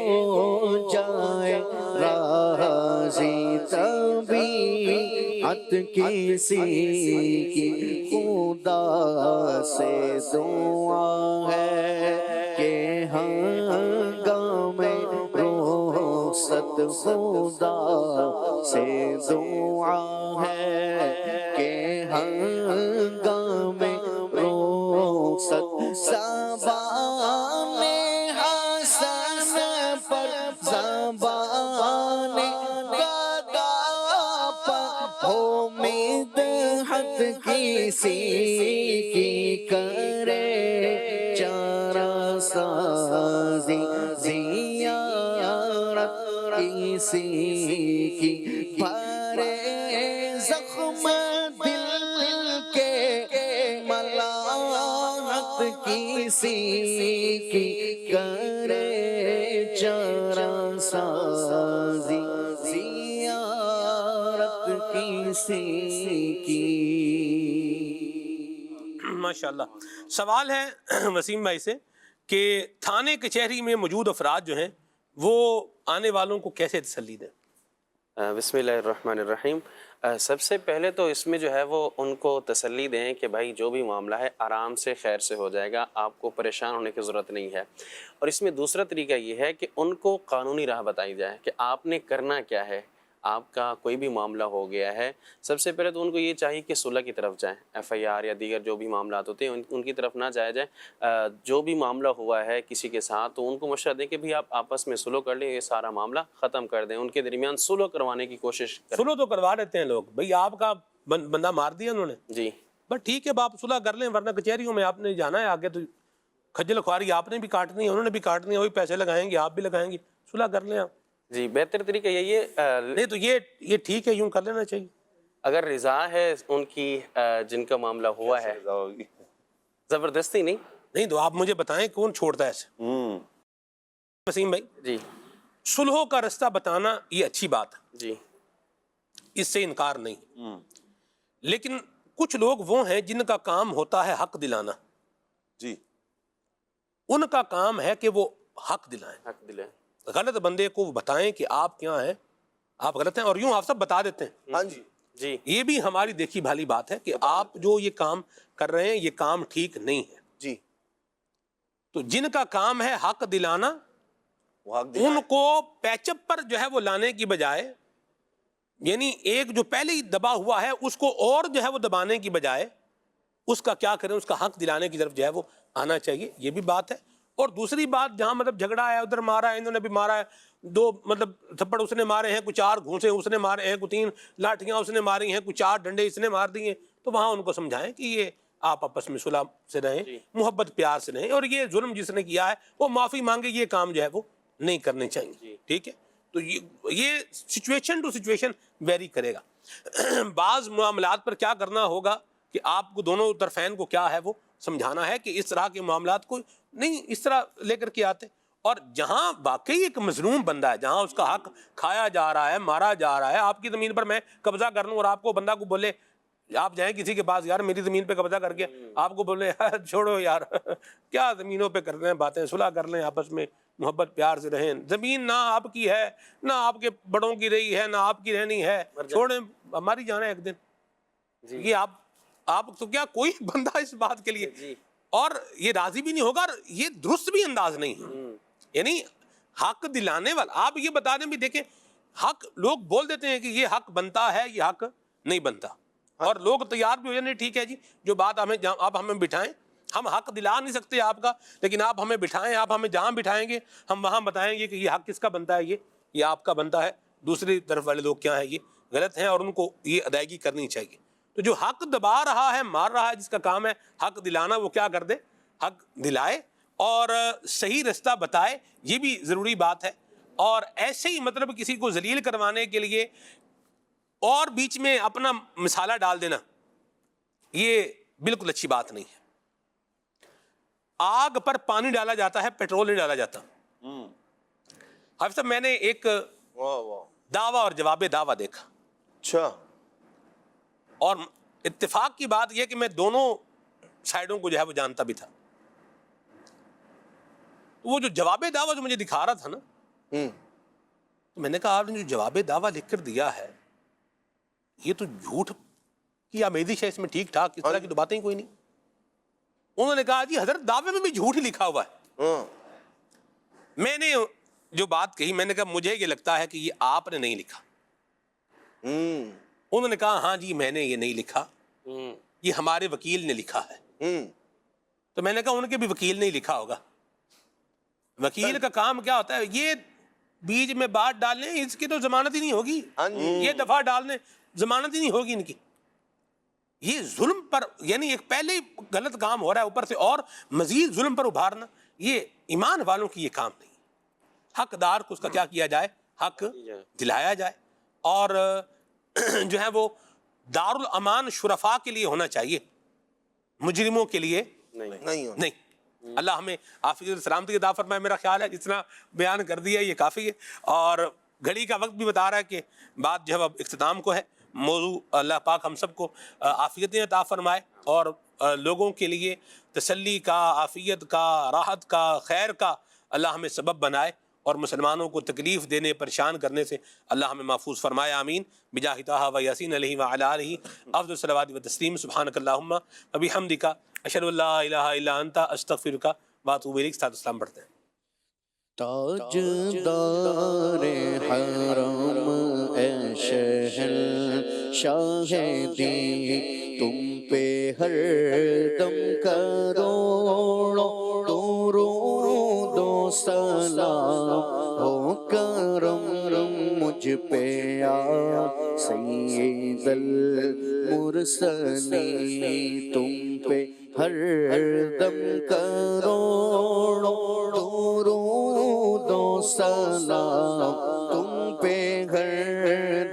جائے راضی طبیعت کسی کی خدا سے دعا ہے کہ ہنگام رخصت خدا سے دعا ہے کہ ہنگام رخصت زبان حسن پر زبان گدا پر ہو مدحت کسی کی کرے چارہ سازی زیارت کسی کی بھرے زخم دل کے ملاحت کسی کی کرے چارہ سازی زیارت کسی کی. ماشاءاللہ. سوال ہے وسیم بھائی سے کہ تھانے کچہری میں موجود افراد جو ہیں وہ آنے والوں کو کیسے تسلی دیں؟ بسم اللہ الرحمن الرحیم. سب سے پہلے تو اس میں جو ہے وہ ان کو تسلی دیں کہ بھائی جو بھی معاملہ ہے آرام سے خیر سے ہو جائے گا، آپ کو پریشان ہونے کی ضرورت نہیں ہے. اور اس میں دوسرا طریقہ یہ ہے کہ ان کو قانونی راہ بتائی جائے کہ آپ نے کرنا کیا ہے. آپ کا کوئی بھی معاملہ ہو گیا ہے، سب سے پہلے تو ان کو یہ چاہیے کہ صلح کی طرف جائیں. FIR یا دیگر جو بھی معاملات ہوتے ہیں ان کی طرف نہ جایا جائے. جو بھی معاملہ ہوا ہے کسی کے ساتھ تو ان کو مشورہ دیں کہ بھی آپ آپس میں صلح کر لیں، یہ سارا معاملہ ختم کر دیں. ان کے درمیان صلح کروانے کی کوشش کریں. صلح تو کروا لیتے ہیں لوگ، بھئی آپ کا بندہ مار دیا انہوں نے، جی بس ٹھیک ہے باپ صلح کر لیں، ورنہ کچہریوں میں آپ نے جانا ہے آگے تو کھجل خواری آپ نے بھی کاٹنی ہے، انہوں نے بھی کاٹنی ہے، وہی پیسے لگائیں گے آپ بھی لگائیں گے، صلح کر لیں آپ. جی بہتر طریقہ یہی ہے. نہیں تو یہ ٹھیک ہے، یوں کر لینا چاہیے. اگر رضا ہے ان کی جن کا معاملہ ہوا ہے، زبردستی نہیں تو آپ مجھے بتائیں کون چھوڑتا ہے ایسے؟ وسیم بھائی جی صلح کا رستہ بتانا یہ اچھی بات ہے، جی اس سے انکار نہیں، لیکن کچھ لوگ وہ ہیں جن کا کام ہوتا ہے حق دلانا. جی ان کا کام ہے کہ وہ حق دلائیں، حق دلیں. غلط بندے کو بتائیں کہ آپ کیا ہیں، آپ غلط ہیں، اور یوں آپ سب بتا دیتے ہیں. ہاں جی جی یہ بھی ہماری دیکھی بھالی بات ہے کہ آپ جو یہ کام کر رہے ہیں یہ کام ٹھیک نہیں ہے. جی تو جن کا کام ہے حق دلانا، وہ حق دلائیں. ان کو پیچ اپ پر جو ہے وہ لانے کی بجائے، یعنی ایک جو پہلے ہی دبا ہوا ہے اس کو اور جو ہے وہ دبانے کی بجائے اس کا کیا کریں، اس کا حق دلانے کی طرف جو ہے وہ آنا چاہیے. یہ بھی بات ہے. اور دوسری بات، جہاں مطلب جھگڑا ہے، ادھر مارا ہے، انہوں نے بھی مارا ہے، 2 مطلب تھپڑ اس نے مارے ہیں، کوئی 4 گھونسے اس نے مارے ہیں، کوئی 3 لاٹھیاں اس نے ماری ہیں، کوئی 4 ڈنڈے اس نے مار دیے ہیں، تو وہاں ان کو سمجھائیں کہ یہ آپ آپس میں صلح سے رہیں، محبت پیار سے رہیں، اور یہ ظلم جس نے کیا ہے وہ معافی مانگے، یہ کام جو ہے وہ نہیں کرنے چاہیے. ٹھیک ہے، تو یہ سچویشن ٹو سچویشن ویری کرے گا. بعض معاملات پر کیا کرنا ہوگا کہ آپ کو دونوں طرفین کو کیا ہے وہ سمجھانا ہے کہ اس طرح کے معاملات کو نہیں اس طرح لے کر کے آتے. اور جہاں واقعی ایک مظلوم بندہ ہے، جہاں اس کا حق کھایا جا رہا ہے، مارا جا رہا ہے، آپ کی زمین پر میں قبضہ کر لوں اور آپ کو بندہ کو بولے، آپ جائیں کسی کے پاس، یار میری زمین پہ قبضہ کر کے، آپ کو بولے چھوڑو یار کیا زمینوں پہ کر رہے ہیں باتیں، صلح کر لیں، آپس میں محبت پیار سے رہیں، زمین نہ آپ کی ہے نہ آپ کے بڑوں کی رہی ہے نہ آپ کی رہنی ہے، چھوڑیں ہماری جانا ہے ایک دن. یہ آپ تو کیا کوئی بندہ اس بات کے لیے، اور یہ راضی بھی نہیں ہوگا، اور یہ درست بھی انداز نہیں ہے. یعنی حق دلانے والا، آپ یہ بتا دیں بھی دیکھیں حق لوگ بول دیتے ہیں کہ یہ حق بنتا ہے، یہ حق نہیں بنتا، اور لوگ تیار بھی ہو جائیں، ٹھیک ہے جی جو بات آپ ہمیں بٹھائیں، ہم حق دلا نہیں سکتے آپ کا، لیکن آپ ہمیں بٹھائیں، آپ ہمیں جہاں بٹھائیں گے ہم وہاں بتائیں گے کہ یہ حق کس کا بنتا ہے، یہ آپ کا بنتا ہے، دوسری طرف والے لوگ کیا ہیں یہ غلط ہیں اور ان کو یہ ادائیگی کرنی چاہیے. تو جو حق دبا رہا ہے، مار رہا ہے، جس کا کام ہے حق دلانا، وہ کیا کر دے، حق دلائے اور صحیح رستہ بتائے، یہ بھی ضروری بات ہے. اور ایسے ہی مطلب کسی کو ذلیل کروانے کے لیے اور بیچ میں اپنا مسالہ ڈال دینا، یہ بالکل اچھی بات نہیں ہے. آگ پر پانی ڈالا جاتا ہے، پیٹرول نہیں ڈالا جاتا. حافظ صاحب میں نے ایک دعویٰ اور جواب دعویٰ دیکھا، اچھا، اور اتفاق کی بات یہ کہ میں دونوں سائیڈوں کو جو ہے وہ جانتا بھی تھا. وہ جو جواب دعویٰ جو مجھے دکھا رہا تھا نا، تو میں نے کہا آپ نے جو جواب دعویٰ لکھ کر دیا ہے یہ تو جھوٹ کی آمیزش ہے، اس میں ٹھیک ٹھاک اس طرح کی تو باتیں ہی کوئی نہیں. انہوں نے کہا جی حضرت دعوے میں بھی جھوٹ ہی لکھا ہوا ہے. میں نے جو بات کہی، میں نے کہا مجھے یہ لگتا ہے کہ یہ آپ نے نہیں لکھا. انہوں نے کہا ہاں جی میں نے یہ نہیں لکھا، یہ ہمارے وکیل نے لکھا ہے. تو میں نے کہا ان کے بھی وکیل نہیں لکھا ہوگا. وکیل کا کام کیا ہوتا ہے، یہ بیج میں بات ڈالنے، اس کی تو ضمانت ہی نہیں ہوگی، یہ دفعہ ڈالنے ضمانت ہی نہیں ہوگی ان کی. یہ ظلم پر، یعنی ایک پہلے ہی غلط کام ہو رہا ہے، اوپر سے اور مزید ظلم پر ابھارنا، یہ ایمان والوں کی یہ کام نہیں. حقدار کو اس کا کیا کیا جائے، حق دلایا جائے. اور جو ہے وہ دار الامان شرفاء کے لیے ہونا چاہیے، مجرموں کے لیے نہیں. اللہ ہمیں عافیت سلامتی عطا فرمائے. میرا خیال ہے جتنا بیان کر دیا یہ کافی ہے، اور گھڑی کا وقت بھی بتا رہا ہے کہ بات جو ہے اب اختتام کو ہے. موضوع اللہ پاک ہم سب کو عافیتیں عطا فرمائے اور لوگوں کے لیے تسلی کا، عافیت کا، راحت کا، خیر کا اللہ ہمیں سبب بنائے، اور مسلمانوں کو تکلیف دینے، پریشان کرنے سے اللہ ہمیں محفوظ فرمائے. آمین. بجاہ طٰہٰ و یاسین علیہ وعلی آلہ افضل الصلوات و تسلیم. سبحانک اللہم و بحمدک، اشہد ان لا الہ الا انت، استغفرک و اتوب الیک. ساتھ اسلام پڑھتے ہیں. تاجدار حرم اے شہنشاہ دی تم پہ ہر دم کروڑوں درود و سلام ہو کرم مجھ پہ یا سید المرسلین تم پہ ہر دم کروڑوں درود و سلام تم پہ ہر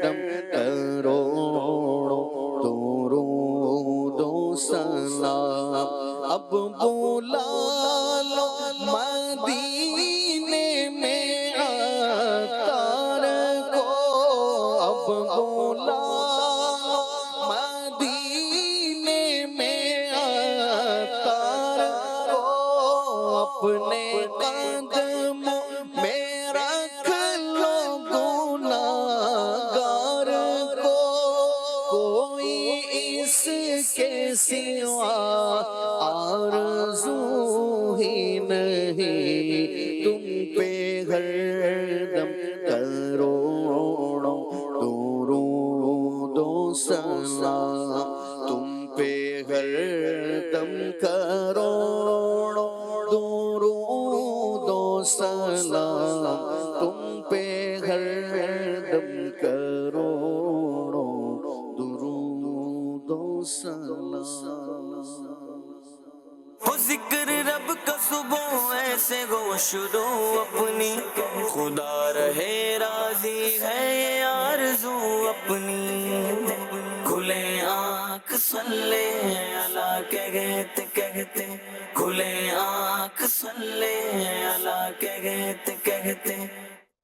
دم کروڑوں درود و سلام اب بلا لو مدینے میں عطار کو اب بلا لو مدینے میں عطار کو اپنے قدموں میں رکھ لو گناہگار کو کوئی اس کے سوا آرزو ہی نہیں تم پہ ہر دم کروڑوں درود و سلام تم پہ ہر دم کروڑوں درود و سلام تم پہ ہر دم کروڑوں درود و سلام ہو ذکر رب کا صبح ایسے گو شروع اپنی خدا رہے راضی ہے یہ آرزو اپنی کھلے آنکھ صلی اللہ کہتے کہتے کھلے آنکھ صلی اللہ کہتے کہتے